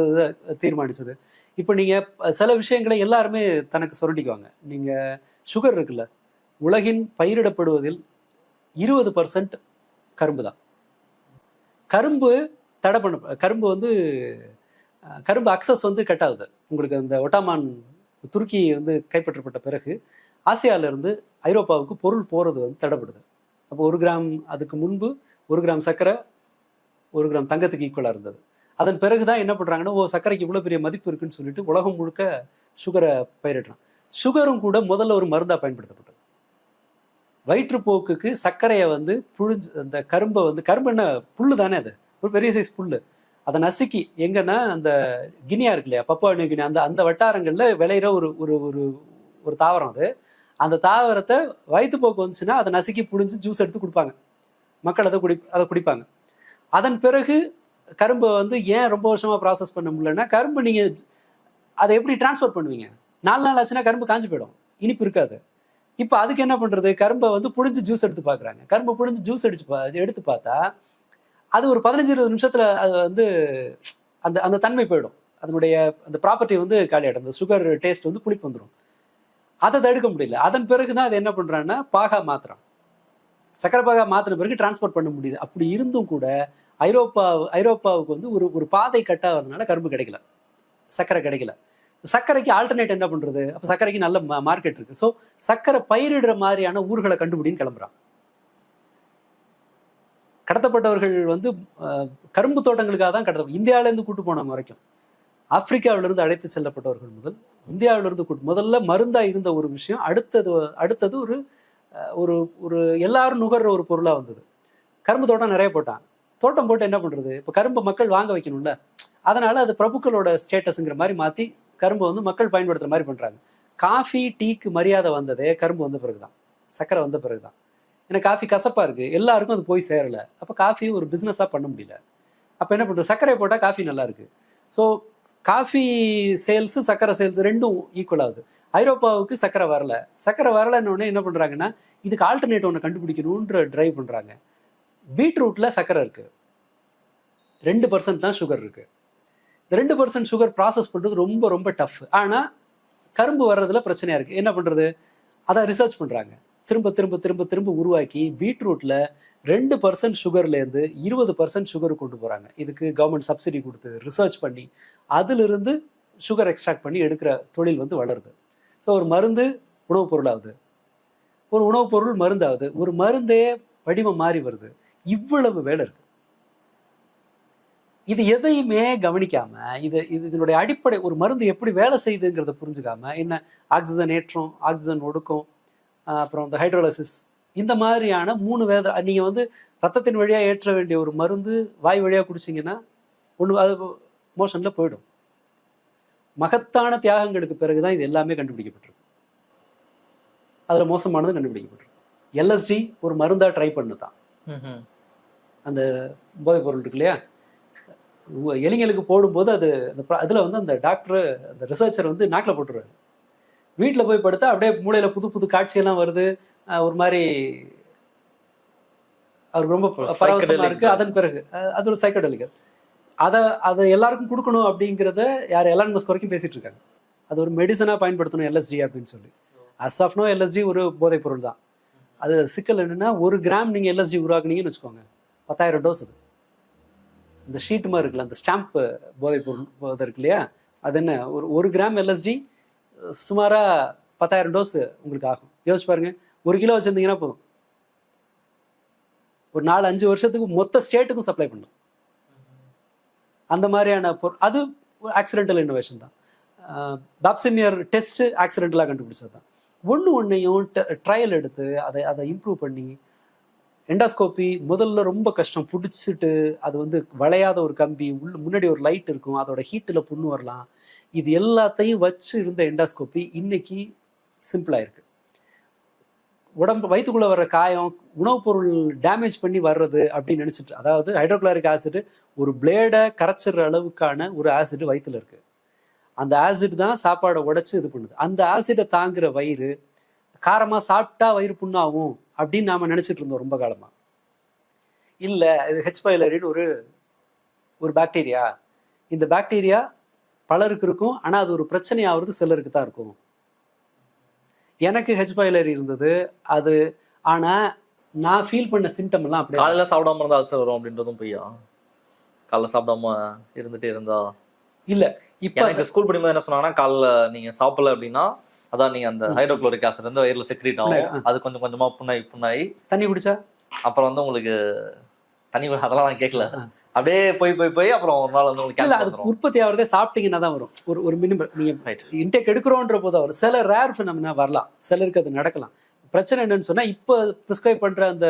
தீர்மானிச்சது. இப்போ நீங்க சில விஷயங்களை எல்லாருமே தனக்கு சுரண்டிக்குவாங்க. நீங்க சுகர் இருக்குல்ல, உலகின் பயிரிடப்படுவதில் 20% கரும்பு தான். கரும்பு தடை பண்ண கரும்பு வந்து கரும்பு அக்சஸ் வந்து கட் ஆகுது. உங்களுக்கு அந்த ஒட்டாமான் துருக்கி வந்து கைப்பற்றப்பட்ட பிறகு ஆசியாவிலிருந்து ஐரோப்பாவுக்கு பொருள் போகிறது வந்து தடைப்படுது. அப்போ 1 கிராம், அதுக்கு முன்பு 1 கிராம் சர்க்கரை 1 கிராம் தங்கத்துக்கு ஈக்குவலாக இருந்தது. அதன் பிறகு தான் என்ன பண்ணுறாங்கன்னா, சர்க்கரைக்கு இவ்வளோ பெரிய மதிப்பு இருக்குன்னு சொல்லிட்டு உலகம் முழுக்க சுகரை பயிரிடுறான். சுகரும் கூட முதல்ல ஒரு மருந்தாக பயன்படுத்தப்பட்டது. வயிற்றுப்போக்குக்கு சர்க்கரையை வந்து புழிஞ்சு, அந்த கரும்பை வந்து, கரும்பு என்ன புல்லு தானே, அது ஒரு பெரிய சைஸ் புல்லு, அதை நசுக்கி எங்கன்னா அந்த கினியா இருக்கு இல்லையா, பப்புவா நியூ கினியா, அந்த வட்டாரங்களில் விளையிற ஒரு ஒரு ஒரு ஒரு தாவரம் அது. அந்த தாவரத்தை வயிற்றுப்போக்கு வந்துச்சுன்னா அதை நசுக்கி புழிஞ்சு ஜூஸ் எடுத்து கொடுப்பாங்க. மக்கள் அதை குடிப்பாங்க. அதன் பிறகு கரும்பை வந்து ஏன் ரொம்ப வருஷமா ப்ராசஸ் பண்ண முடியலன்னா, கரும்பு நீங்க அதை எப்படி டிரான்ஸ்ஃபர் பண்ணுவீங்க? 4 நாள் ஆச்சுன்னா கரும்பு காஞ்சு போயிடும், இனிப்பு இருக்காது. இப்போ அதுக்கு என்ன பண்றது, கரும்பை வந்து புழிஞ்சு ஜூஸ் எடுத்து பார்க்குறாங்க. கரும்பை புழிஞ்சு ஜூஸ் எடுத்து பார்த்தா அது ஒரு 15-20 நிமிஷத்துல அது வந்து அந்த அந்த தன்மை போயிடும், அதனுடைய அந்த ப்ராப்பர்ட்டி வந்து காலியாயிடும், அந்த சுகர் டேஸ்ட் வந்து புளிப்பு வந்துடும். அதை தடுக்க முடியல. அதன் பிறகுதான் அது என்ன பண்றான்னா பாகா மாத்துறான். சக்கரை பாகா மாத்தின பிறகு டிரான்ஸ்போர்ட் பண்ண முடியுது. அப்படி இருந்தும் கூட ஐரோப்பாவுக்கு வந்து ஒரு பாதை கட்டாகிறதுனால கரும்பு கிடைக்கல, சர்க்கரை கிடைக்கல. சர்க்கரைக்கு ஆல்டர்னேட் என்ன பண்றது? அப்ப சர்க்கரைக்கு நல்ல மார்க்கெட் இருக்கு. ஸோ சர்க்கரை பயிரிடுற மாதிரியான ஊர்களை கண்டுபிடின்னு கிளம்புறான். கடத்தப்பட்டவர்கள் வந்து கரும்பு தோட்டங்களுக்காக தான் இந்தியாவிலேருந்து கூட்டு போனவங்க வரைக்கும், ஆப்பிரிக்காவிலிருந்து அழைத்து செல்லப்பட்டவர்கள் முதல் இந்தியாவிலிருந்து முதல்ல மருந்தா இருந்த ஒரு விஷயம் அடுத்தது ஒரு ஒரு ஒரு எல்லாரும் நுகர்ற ஒரு பொருளா வந்தது. கரும்பு தோட்டம் நிறைய போட்டான். தோட்டம் போட்டு என்ன பண்றது, இப்ப கரும்பு மக்கள் வாங்க வைக்கணும்ல, அதனால அது பிரபுக்களோட ஸ்டேட்டஸ்ங்கிற மாதிரி மாத்தி கரும்பு வந்து மக்கள் பயன்படுத்துற மாதிரி பண்றாங்க. காஃபி டீக்கு மரியாதை வந்ததே கரும்பு வந்த பிறகுதான், சர்க்கரை வந்த பிறகுதான். ஏன்னா காஃபி கசப்பா இருக்கு, எல்லாருக்கும் அது போய் சேரல. அப்ப காஃபி ஒரு பிசினஸா பண்ண முடியல. அப்ப என்ன பண்றது, சர்க்கரை போட்டா காஃபி நல்லா இருக்கு. ஸோ காஃபி சேல்ஸ் சர்க்கரை சேல்ஸ் ரெண்டும் ஈக்குவல் ஆகுது. ஐரோப்பாவுக்கு சர்க்கரை வரலன்னு என்ன பண்றாங்கன்னா, இதுக்கு ஆல்டர்னேட் ஒன்று கண்டுபிடிக்கணும்ன்ற டிரைவ் பண்றாங்க. பீட்ரூட்ல சர்க்கரை இருக்கு, 2% தான் சுகர் இருக்கு. இந்த 2% சுகர் ப்ராசஸ் பண்றது ரொம்ப ரொம்ப டஃப். ஆனா கரும்பு வர்றதுல பிரச்சனையா இருக்கு. என்ன பண்றது, அதை ரிசர்ச் பண்றாங்க. திரும்ப திரும்ப திரும்ப திரும்ப உருவாக்கி பீட்ரூட்ல 2% சுகர்ல இருந்து 20% சுகர் கொண்டு போறாங்க. இதுக்கு கவர்மெண்ட் சப்சிடி கொடுத்து ரிசர்ச் பண்ணி அதிலிருந்து சுகர் எக்ஸ்ட்ராக்ட் பண்ணி எடுக்கிற தொழில் வந்து வளருது. ஸோ ஒரு மருந்து உணவுப் பொருள் ஆகுது, ஒரு உணவுப் பொருள் மருந்தாகுது, ஒரு மருந்தே வடிவம் மாறி வருது. இவ்வளவு வேலை இருக்கு. இது எதையுமே கவனிக்காம, இதனுடைய அடிப்படை, ஒரு மருந்து எப்படி வேலை செய்யுதுங்கிறத புரிஞ்சுக்காம, என்ன ஆக்சிஜன் ஏற்றம், ஆக்சிஜன் ஒடுக்கம், அப்புறம் இந்த ஹைட்ரோலசிஸ், இந்த மாதிரியான 3 வேத, நீங்க வந்து ரத்தத்தின் வழியா ஏற்ற வேண்டிய ஒரு மருந்து வாய் வழியா குடிச்சிங்கன்னா அது மோஷன்ல போயிடும். மகத்தான தியாகங்களுக்கு பிறகுதான் இது எல்லாமே கண்டுபிடிக்கப்பட்டிருக்கு. அதுல மோசமானது கண்டுபிடிக்கப்பட்டிருக்கு. LSD ஒரு மருந்தா ட்ரை பண்ணுதான். அந்த போதைப் பொருள் இருக்கு இல்லையா, எலிங்களுக்கு போடும்போது அதுல வந்து அந்த டாக்டர், அந்த ரிசர்ச்சர் வந்து நாக்கில் போட்டுருவாரு. வீட்டில் போய் படுத்தா அப்படியே மூளையில புது புது காட்சியெல்லாம் வருது. ஒரு மாதிரி அவருக்கு ரொம்ப பரவசமா இருக்கு. அதன் பிறகு அது ஒரு சைக்கடலிக். அதை எல்லாருக்கும் கொடுக்கணும் அப்படிங்கிறத எலான் மஸ்க் வரைக்கும் பேசிட்டு இருக்காங்க. அது ஒரு மெடிசனா பயன்படுத்தணும் LSD அப்படின்னு சொல்லி. அஸ் ஆஃப் நோ LSD ஒரு போதைப் பொருள் தான். அது சிக்கல் என்னன்னா, 1 கிராம் நீங்க LSD உருவாக்குனீங்கன்னு வச்சுக்கோங்க, 10,000 டோஸ். அது இந்த ஷீட் மாதிரி இருக்குல்ல, அந்த ஸ்டாம்ப் போதைப் பொருள் இருக்கு இல்லையா, அது என்ன, ஒரு கிராம் LSD சுமாரா 10,000 டோஸ் உங்களுக்கு ஆகும். யோசிச்சு பாருங்க, 1 கிலோ வச்சிருந்தீங்கன்னா போதும், ஒரு 4-5 வருஷத்துக்கு மொத்த ஸ்டேட்டுக்கும் சப்ளை பண்ணும். அந்த மாதிரியான அது ஆக்சிடென்டல் இன்னோவேஷன் தான். பாப்சிமியர் டெஸ்ட் ஆக்சிடென்டலாக கண்டுபிடிச்சது தான். ஒன்றையும் ட்ரையல் எடுத்து அதை இம்ப்ரூவ் பண்ணி, எண்டாஸ்கோப்பி முதல்ல ரொம்ப கஷ்டம், பிடிச்சிட்டு அது வந்து வளையாத ஒரு கம்பி, முன்னாடி ஒரு லைட் இருக்கும், அதோட ஹீட்டில் புண்ணு வரலாம். இது எல்லாத்தையும் வச்சு இருந்த எண்டாஸ்கோப்பி இன்னைக்கு சிம்பிளாக இருக்கு. வயிற்றுக்குள்ள வர்ற காயம் உணவுப் பொருள் டேமேஜ் பண்ணி வர்றது அப்படின்னு நினைச்சிட்டு, அதாவது ஹைட்ரோக்ளோரிக் ஆசிட் ஒரு பிளேடை கரைச்சிடுற அளவுக்கான ஒரு ஆசிட் வயிற்றுல இருக்கு. அந்த ஆசிட் தான் சாப்பாடை உடைச்சு இது பண்ணுது. அந்த ஆசிடை தாங்குற வயிறு, காரமா சாப்பிட்டா வயிறு புண்ணாகும் அப்படின்னு நாம நினைச்சிட்டு இருந்தோம் ரொம்ப காலமா. இல்ல, இது H. pylori ஒரு பாக்டீரியா. இந்த பாக்டீரியா பலருக்கு இருக்கும், ஆனா அது ஒரு பிரச்சனை ஆகுறது சிலருக்கு தான் இருக்கும். எனக்கு H. pylori இருந்தது அது. ஆனா நான் ஃபீல் பண்ண சிம்டம் எல்லாம் அப்படியே. காலையில சாப்பிடாம இருந்தா அல்சர் வரும் அப்படின்றதும் பொய்யா? காலைல சாப்பிடாம இருந்துட்டே இருந்தா இல்ல. இப்ப எனக்கு ஸ்கூல் படிக்கும்போது என்ன சொன்னாங்கன்னா, காலைல நீங்க சாப்பிடல அப்படின்னா அதான் நீங்க அந்த ஹைட்ரோக்ளோரிக் ஆசிட் வந்து வயிறுல செக்ரீட் ஆகும், அது கொஞ்சம் கொஞ்சமா புண்ணாயி தண்ணி குடிச்சா அப்புறம் வந்து உங்களுக்கு தண்ணி அதெல்லாம் நான் கேட்கல, அப்படியே போய் அப்புறம் ஒரு நாள் வந்து உங்களுக்கு இல்ல, கேன்சர் அது வந்துரும். உற்பத்தி ஆகிறதே சாப்பிட்டீங்கன்னா தான் வரும். ஒரு மினிமம் நீங்க Right. இன்டேக் எடுக்கிறோன்ற போது வரும். சில ரேர் ஃபினாமினா வரலாம், சிலருக்கு அது நடக்கலாம். பிரச்சனை என்னன்னு சொன்னா, இப்போ ப்ரிஸ்கிரைப் பண்ற அந்த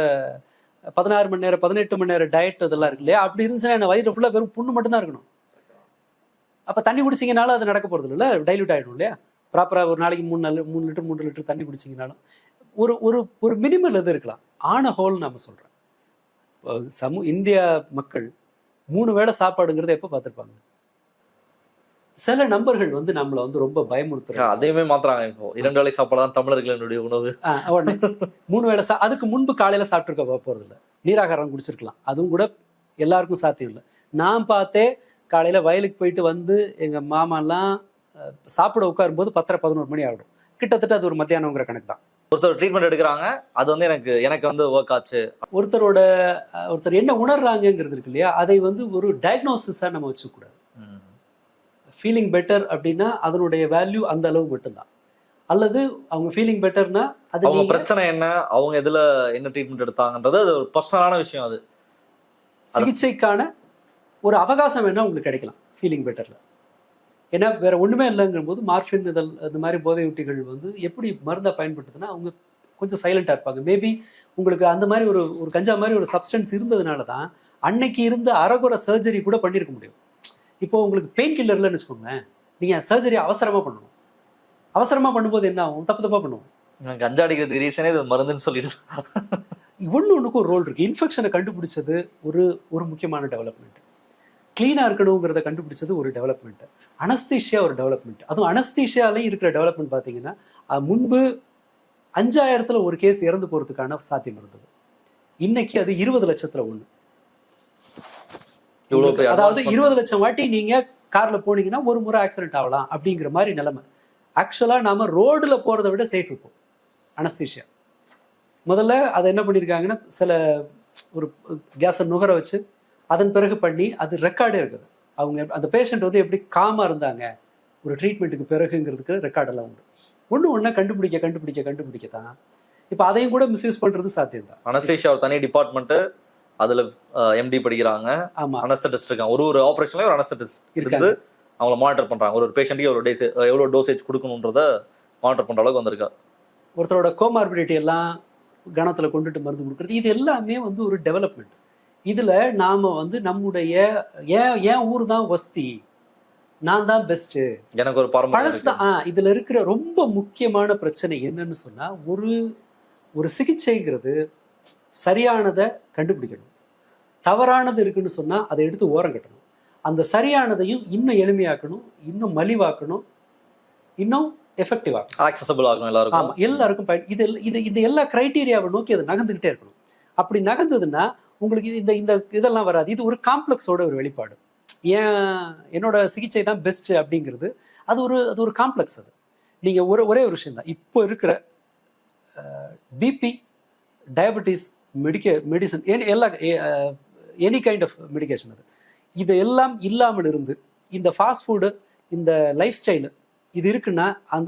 16 மணி நேரம் 18 மணி நேரம் டயட் இதெல்லாம் இருக்கு இல்லையா, அப்படி இருந்துச்சுன்னா என்ன வயிறு ஃபுல்லா வெறும் புண்ணு மட்டும் தான் இருக்கணும். அப்ப தண்ணி குடிச்சிங்கனாலும் அது நடக்க போறது இல்லை, டைல்யூட் ஆயிடும் இல்லையா. ப்ராப்பரா ஒரு நாளைக்கு 3 லிட்டர் தண்ணி குடிச்சிங்கனாலும் ஒரு ஒரு ஒரு மினிமல் இது இருக்கலாம். ஆன ஹோல் நாம சொல்றேன். இந்தியா மக்கள் 3 வேளை சாப்பாடுங்கிறத எப்ப பார்த்திருப்பாங்க? சில நம்பர்கள் வந்து நம்மள வந்து ரொம்ப பயமுறுத்துறாங்க. அதையுமே மாத்துறாங்க. இப்போ 2 வேளை சாப்பாடு தான் தமிழர்களுடைய உணவு. உடனே 3 வேளை அதுக்கு முன்பு காலையில சாப்பிட்டுருக்க போறது இல்லை, நீராகாரம் குடிச்சிருக்கலாம். அதுவும் கூட எல்லாருக்கும் சாத்தியம் இல்லை. நான் பார்த்தே காலையில வயலுக்கு போயிட்டு வந்து எங்க மாமாலாம் சாப்பிட உட்காரும் போது 10-11 மணி ஆகிடும். கிட்டத்தட்ட அது ஒரு மத்தியானங்கிற கணக்கு தான். ஒருத்தர் ட்ரீட்மெண்ட் எடுக்கிறாங்க, அது வந்து எனக்கு வந்து ஒர்க் ஆச்சு. ஒருத்தர் என்ன உணர்றாங்கிறது இருக்கு இல்லையா, அதை வந்து ஒரு டயக்னோசிஸா நம்ம வச்சுக்கூடாது. ஃபீலிங் பெட்டர் அப்படின்னா அதனுடைய வேல்யூ அந்த அளவு மட்டும்தான். அல்லது அவங்க ஃபீலிங் பெட்டர்னா அது அவங்க பிரச்சனை என்ன, அவங்க எதுல என்ன ட்ரீட்மெண்ட் எடுத்தாங்கன்றது அது ஒரு பர்சனலான விஷயம். அது சிகிச்சைக்கான ஒரு அவகாசம் வேணா உங்களுக்கு கிடைக்கலாம் ஃபீலிங் பெட்டர்ல. ஏன்னா வேற ஒண்ணுமே இல்லைங்கிற போது மார்ஃபின் இந்த மாதிரி போதை ஊட்டிகள் வந்து எப்படி மருந்தா பயன்படுத்துனா அவங்க கொஞ்சம் சைலண்டா இருப்பாங்க. மேபி உங்களுக்கு அந்த மாதிரி ஒரு கஞ்சா மாதிரி ஒரு சப்ஸ்டன்ஸ் இருந்ததுனால தான் அன்னைக்கு இருந்த அரகுற சர்ஜரி கூட பண்ணியிருக்க முடியும். இப்போ உங்களுக்கு பெயின் கில்லர்லன்னு வச்சுக்கோங்களேன், நீங்க சர்ஜரி அவசரமா பண்ணணும். அவசரமா பண்ணும்போது என்ன ஆகும்? தப்பா பண்ணுவோம். கஞ்சா அடிக்கிறதுக்கு ரீசனே இது மருந்துன்னு சொல்லிட்டு ஒண்ணுக்கு ஒரு ரோல் இருக்கு. இன்ஃபெக்ஷனை கண்டுபிடிச்சது ஒரு முக்கியமான டெவலப்மெண்ட். கிளீனா இருக்கணுங்கிறத கண்டுபிடிச்சது ஒரு டெவலப்மெண்ட். அனஸ்தீஷியா ஒரு டெவலப்மெண்ட். அதுவும் அனஸ்தீஷியாலையும் இருக்கிற டெவலப்மெண்ட் பார்த்தீங்கன்னா, முன்பு 5000த்துல ஒரு கேஸ் இறந்து போறதுக்கான சாத்தியம் இருந்தது. இன்னைக்கு அது 20 லட்சத்துல 1. அதாவது 20 லட்சம் வாட்டி நீங்க கார்ல போனீங்கன்னா ஒரு முறை ஆக்சிடென்ட் ஆகலாம் அப்படிங்கிற மாதிரி நிலைமை. ஆக்சுவலா நாம ரோடுல போறதை விட சேஃப் இப்போ அனஸ்தீஷியா. முதல்ல அதை என்ன பண்ணியிருக்காங்கன்னா, சில ஒரு கேஸை நுகர வச்சு அதன் பிறகு பண்ணி அது ரெக்கார்டே இருக்குது. அவங்க அந்த பேஷண்ட் வந்து எப்படி காமா இருந்தாங்க ஒரு ட்ரீட்மெண்ட்டுக்கு பிறகுங்கிறதுக்கு ரெக்கார்டெல்லாம் உண்டு. ஒண்ணு கண்டுபிடிக்க தான் இப்போ அதையும் கூட மிஸ்யூஸ் பண்றது சாத்தியம் தான். அனஸ்தீஷியா ஒரு தனி டிபார்ட்மெண்ட், அதுல எம்டி படிக்கிறாங்க. ஆமா, அனஸ்தட்டிஸ்ட் இருக்காங்க. ஒரு ஆபரேஷன்ல ஒரு அனஸ்தட்டிஸ்ட் இருந்து அவங்கள மானிட்டர் பண்றாங்க. ஒரு பேஷண்ட்டுக்கு எவ்வளவு டோசேஜ் கொடுக்கணுன்றத மானிட்டர் பண்ற அளவுக்கு வந்திருக்கா. ஒருத்தரோட கோமார்பிடிட்டி எல்லாம் கணத்துல கொண்டுட்டு மருந்து கொடுக்குறது, இது எல்லாமே வந்து ஒரு டெவலப்மெண்ட். இதுல நாம வந்து நம்முடைய ஏன் ஊர் தான் வஸ்தி, நான் தான் பெஸ்ட், எனக்கு ஒரு பழசு தான். இதுல இருக்கிற ரொம்ப முக்கியமான பிரச்சனை என்னன்னு சொன்னா, ஒரு சிகிச்சைங்கிறது சரியானதை கண்டுபிடிக்கணும். தவறானது இருக்குன்னு சொன்னா அதை எடுத்து ஓரம் கட்டணும். அந்த சரியானதையும் இன்னும் எளிமையாக்கணும், இன்னும் மலிவாக்கணும், இன்னும் எஃபெக்டிவ் ஆகணும், ஆக்சஸபிள் ஆகணும் எல்லாருக்கும். எல்லாருக்கும். இது எல்லா கிரைட்டீரியாவை நோக்கி அது நகர்ந்துகிட்டே இருக்கணும். அப்படி நகர்ந்ததுன்னா உங்களுக்கு இந்த இதெல்லாம் வராது. இது ஒரு காம்ப்ளெக்ஸோட ஒரு வெளிப்பாடு. என்னோட சிகிச்சை தான் பெஸ்ட் அப்படிங்கிறது அது ஒரு காம்ப்ளெக்ஸ். அது நீங்க ஒரே ஒரு விஷயம் தான். இப்போ இருக்கிற BP, diabetes, medicine, any kind of medication, இது எல்லாம் இல்லாமல் இருந்து இந்த ஃபாஸ்ட் ஃபுட்டு, இந்த லைஃப் ஸ்டைலு இது இருக்குன்னா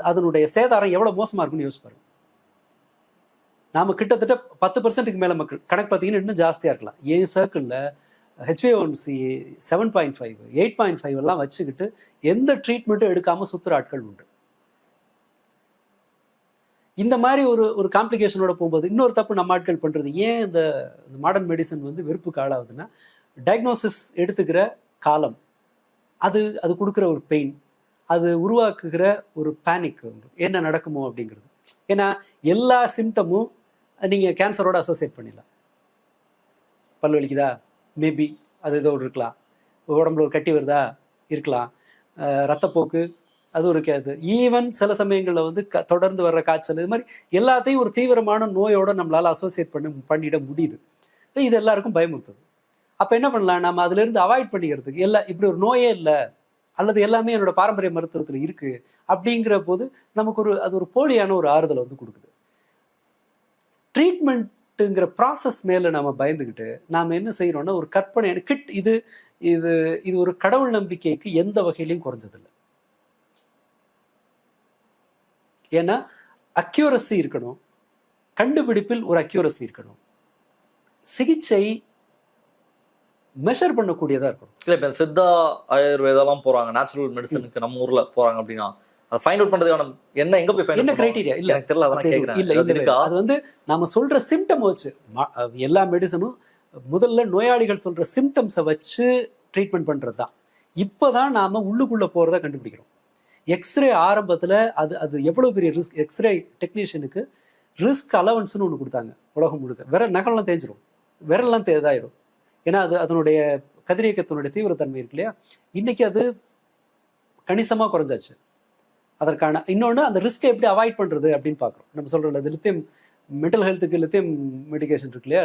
அதனுடைய சேதாரம் எவ்வளவு மோசமா இருக்குன்னு யோசிச்சு பாருங்க. நாம கிட்டத்தட்ட 10% மேல மக்கள் கணக்கு பார்த்தீங்கன்னா இன்னும் ஜாஸ்தியா இருக்கலாம். என் சர்க்கிள்ல HbA1c 7.5 8.5 எல்லாம் வச்சுக்கிட்டு எந்த ட்ரீட்மெண்ட்டும் எடுக்காம சுத்துற ஆட்கள் உண்டு. இந்த மாதிரி ஒரு காம்ப்ளிகேஷனோட போகும்போது இன்னொரு தப்பு நம்ம ஆட்கள் பண்றது, ஏன் இந்த மாடர்ன் மெடிசன் வந்து வெறுப்புக்கு ஆளாகுதுன்னா, டயக்னோசிஸ் எடுத்துக்கிற காலம், அது கொடுக்குற ஒரு பெயின், அது உருவாக்குகிற ஒரு பேனிக், என்ன நடக்குமோ அப்படிங்கிறது. ஏன்னா எல்லா சிம்டமும் நீங்க கேன்சரோட அசோசியேட் பண்ணிடலாம். பல் வலிக்குதா, மேபி அது ஏதோ இருக்கலாம். உடம்புல ஒரு கட்டி வருதா இருக்கலாம். ரத்தப்போக்கு அது ஒரு ஈவன் சில சமயங்களில் வந்து தொடர்ந்து வர்ற காய்ச்சல், இது மாதிரி எல்லாத்தையும் ஒரு தீவிரமான நோயோட நம்மளால அசோசியேட் பண்ணிட முடியுது. இது எல்லாருக்கும் பயமுறுத்துது. அப்ப என்ன பண்ணலாம், நம்ம அதுல இருந்து அவாய்ட் பண்ணிக்கிறதுக்கு இப்படி ஒரு நோயே இல்லை, அல்லது எல்லாமே என்னோட பாரம்பரிய மருத்துவத்துல இருக்கு அப்படிங்கிற போது நமக்கு அது ஒரு போலியான ஒரு ஆறுதலை வந்து கொடுக்குது. ட்ரீட்மெண்ட் ட்ரீட்மெண்ட்டுங்கிற ப்ராசஸ் மேல நம்ம பயந்துக்கிட்டு நாம என்ன செய்யறோம்னா ஒரு கற்பனை கிட் இது இது இது ஒரு கடவுள் நம்பிக்கைக்கு எந்த வகையிலையும் குறைஞ்சதில்லை. ஏன்னா அக்யூரசி இருக்கணும், கண்டுபிடிப்பில் ஒரு அக்யூரசி இருக்கணும், சிகிச்சை மெஷர் பண்ணக்கூடியதா இருக்கணும். இல்ல இப்ப சித்தா ஆயுர்வேதெல்லாம் போறாங்க, நேச்சுரல் மெடிசனுக்கு நம்ம ஊர்ல போறாங்க அப்படின்னா அதை ஃபைண்ட் அவுட் பண்றதுக்கான எங்க போய் ஃபைண்ட் என்ன கிரைட்டீரியா இல்ல எனக்கு தெரியல, அதான் கேக்குறேன். இல்ல அது வந்து நாம சொல்ற சிம்டம் வச்சு எல்லா மெடிசனும் முதல்ல நோயாளிகள் சொல்ற சிம்டம்ஸை வச்சு ட்ரீட்மெண்ட் பண்றது தான். இப்பதான் நாம உள்ளுக்குள்ள போறதா கண்டுபிடிக்கிறோம். எக்ஸ்ரே ஆரம்பத்துல அது எவ்வளவு பெரிய ரிஸ்க். எக்ஸ்ரே டெக்னீஷியனுக்கு ரிஸ்க் அலவன்ஸ்னு ஒன்று கொடுத்தாங்க உலகம் முழுக்க. நகல்லாம் தேஞ்சிரும், விரல்லாம் இதாயிடும். ஏன்னா அதனுடைய கதிரியக்கத்தினுடைய தீவிரத்தன்மை இருக்கு இல்லையா, இன்னைக்கு அது கணிசமா குறைஞ்சாச்சு. அதற்கான இன்னொன்று அந்த ரிஸ்கை எப்படி அவாய்ட் பண்றது அப்படின்னு பார்க்குறோம். நம்ம சொல்றோம்ல, அது லித்தியம் மென்டல் ஹெல்த்துக்கு லித்தியம் மெடிகேஷன் இருக்கு இல்லையா,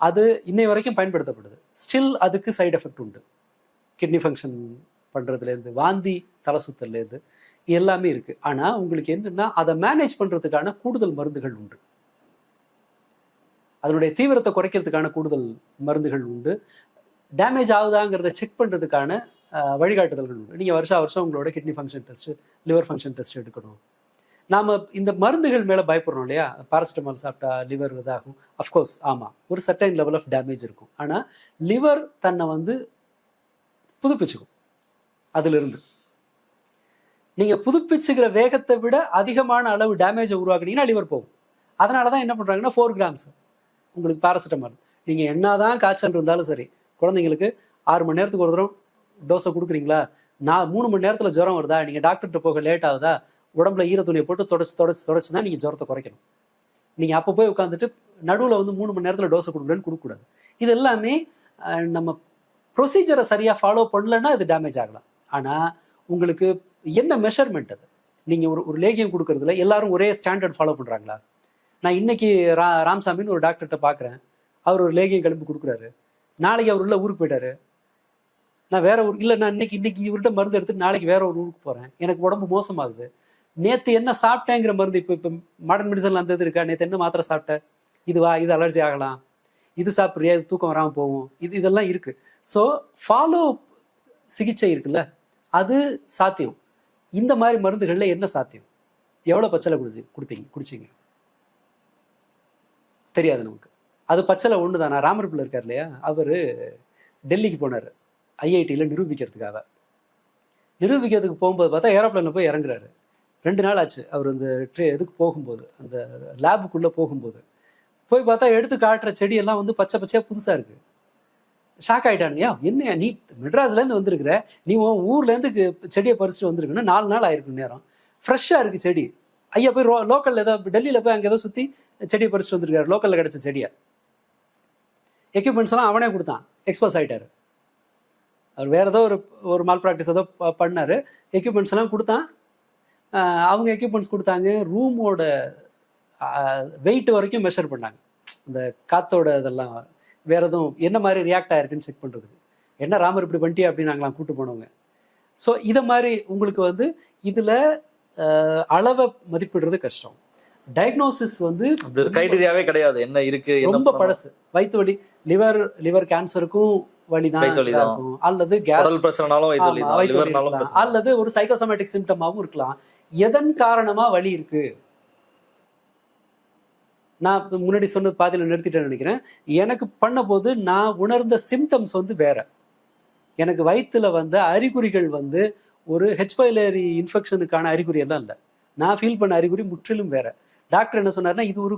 அது இன்னை வரைக்கும் பயன்படுத்தப்படுது. ஸ்டில் அதுக்கு சைடு எஃபெக்ட் உண்டு. கிட்னி ஃபங்க்ஷன் பண்றதுலேருந்து வாந்தி தலை சுத்தல்லேருந்து எல்லாமே இருக்கு. ஆனா உங்களுக்கு என்னன்னா அதை மேனேஜ் பண்றதுக்கான கூடுதல் மருந்துகள் உண்டு, அதனுடைய தீவிரத்தை குறைக்கிறதுக்கான கூடுதல் மருந்துகள் உண்டு, டேமேஜ் ஆகுதாங்கிறத செக் பண்றதுக்கான வழிகாட்டுதல்கள் உண்டு. நீங்க வருஷம் உங்களோட kidney function test, liver function test எடுக்கணும். நாம இந்த மருந்துகள் மேல பயப்படுறோம் இல்லையா, பாராசிட்டமால் சாப்பிட்டா லிவர் இதாகும். அஃப்கோர்ஸ் ஆமா, ஒரு சர்டைன் லெவல் ஆஃப் டேமேஜ் இருக்கும். ஆனா லிவர் தன்னை வந்து புதுப்பிச்சுக்கும். அதுல இருந்து நீங்க புதுப்பிச்சுக்கிற வேகத்தை விட அதிகமான அளவு டேமேஜை உருவாக்குனீங்கன்னா லிவர் போகும். அதனாலதான் என்ன பண்றாங்கன்னா 4 கிராம்ஸ் உங்களுக்கு பாராசிட்டமால். நீங்க என்னதான் காய்ச்சல் இருந்தாலும் சரி, குழந்தைங்களுக்கு 6 மணி நேரத்துக்கு ஒரு தரம் டோஸை கொடுக்குறீங்களா, 3 மணி நேரத்துல ஜுரம் வருதா, நீங்க டாக்டர்கிட்ட போக லேட் ஆகுதா, உடம்புல ஈர துணியை போட்டு தொடச்சு தான் நீங்க ஜுரத்தை குறைக்கணும். நீங்க அப்போ போய் உட்காந்துட்டு நடுவில் வந்து 3 மணி நேரத்துல டோஸை கொடுக்குறேன்னு கொடுக்கக்கூடாது. இது எல்லாமே நம்ம ப்ரொசீஜரை சரியா ஃபாலோ பண்ணலன்னா இது டேமேஜ் ஆகலாம். ஆனா உங்களுக்கு என்ன மெஷர்மெண்ட் அது? நீங்க ஒரு லேகியம் கொடுக்கறதுல எல்லாரும் ஒரே ஸ்டாண்டர்ட் ஃபாலோ பண்றாங்களா? நான் இன்னைக்கு ராமசாமின்னு ஒரு டாக்டர்கிட்ட பாக்குறேன், அவர் ஒரு லேகியம் கிளம்பி கொடுக்குறாரு, நாளைக்கு அவர் உள்ள ஊருக்கு போயிட்டாரு, நான் வேற ஊர் இல்லை, நான் இன்னைக்கு இவர்கிட்ட மருந்து எடுத்துட்டு நாளைக்கு வேற ஒரு ஊருக்கு போறேன், எனக்கு உடம்பு மோசமாகுது, நேத்து என்ன சாப்பிட்டேங்கிற மருந்து இப்போ மாடர்ன் மெடிசன்ல அந்த இது இருக்கா, நேத்து என்ன மாத்திரை சாப்பிட்டேன், இது அலர்ஜி ஆகலாம், இது சாப்பிட்றியா, இது தூக்கம் வராமல் போகும், இதெல்லாம் இருக்கு. ஸோ ஃபாலோ சிகிச்சை இருக்குல்ல, அது சாத்தியம். இந்த மாதிரி மருந்துகள்ல என்ன சாத்தியம்? எவ்வளவு பச்சளை குடிச்சீங்க தெரியாது நமக்கு. அது பச்சளை ஒன்று தானா? ராமர் பிள்ளை இருக்கார் இல்லையா, அவரு டெல்லிக்கு போனார் ஐஐடியில நிரூபிக்கிறதுக்காக. நிரூபிக்கிறதுக்கு போகும்போது பார்த்தா ஏரோப்ளேன்ல போய் இறங்குறாரு. 2 நாள் ஆச்சு அவர் அந்த இதுக்கு போகும்போது, அந்த லேபுக்குள்ள போகும்போது போய் பார்த்தா எடுத்து காட்டுற செடியெல்லாம் வந்து பச்சை பச்சையா புதுசா இருக்கு. ஷாக் ஆயிட்டானுங்க. என்ன நீ மெட்ராஸ்ல இருந்து வந்திருக்கிற, நீ உன் ஊர்ல இருந்து செடியை பறிச்சுட்டு வந்திருக்குன்னு 4 நாள் ஆயிருக்கு நேரம், ஃப்ரெஷ்ஷா இருக்கு செடி. ஐயா போய் லோக்கல்ல ஏதோ டெல்லியில போய் அங்கே ஏதோ சுத்தி செடியை பறிச்சுட்டு வந்திருக்காரு, லோக்கல்ல கிடைச்ச செடியை. எக்யூப்மெண்ட்ஸ் எல்லாம் அவனே கொடுத்தான், எக்ஸ்போஸ் ஆயிட்டாரு. அவர் வேற ஏதோ ஒரு மால் ப்ராக்டிஸ் ஏதோ பண்ணாரு, எக்யூப்மெண்ட்ஸ் எல்லாம் கொடுத்தான். அவங்க எக்யூப்மெண்ட்ஸ் கொடுத்தாங்க, ரூமோட வெயிட் வரைக்கும் மெஷர் பண்ணாங்க, இந்த காத்தோட இதெல்லாம் வேற எதுவும் என்ன மாதிரி ரியாக்ட் ஆயிருக்குன்னு செக் பண்றதுக்கு. என்ன ராமர் இப்படி பண்ணிட்டியா அப்படின்னு நாங்களாம் கூட்டு போனவங்க. ஸோ இதை மாதிரி உங்களுக்கு வந்து இதுல அளவை மதிப்பிடுறது கஷ்டம். டயக்னோசிஸ் வந்து கிரைட்டீரியாவே கிடையாது, என்ன இருக்கு ரொம்ப பழசு. வயிற்று வலி, லிவர் கேன்சருக்கும் வலிதான் இருக்கும், அல்லது கேஸ் பிரச்சனைனாலும், அல்லது ஒரு சைக்கோசோமேட்டிக் சிம்டமாவும் இருக்கலாம். எதன் காரணமா வலி இருக்கு? நான் முன்னாடி சொன்ன பாதியில நிறுத்திட்டேன்னு நினைக்கிறேன். எனக்கு பண்ண போது நான் உணர்ந்த சிம்டம்ஸ் வந்து வேற. எனக்கு வயிற்றுல வந்த அறிகுறிகள் வந்து ஒரு ஹெச் பைலரி இன்ஃபெக்ஷனுக்கான அறிகுறி எல்லாம் இல்லை. நான் ஃபீல் பண்ண அறிகுறி முற்றிலும் வேற. டாக்டர் என்ன சொன்னார்னா, இது ஒரு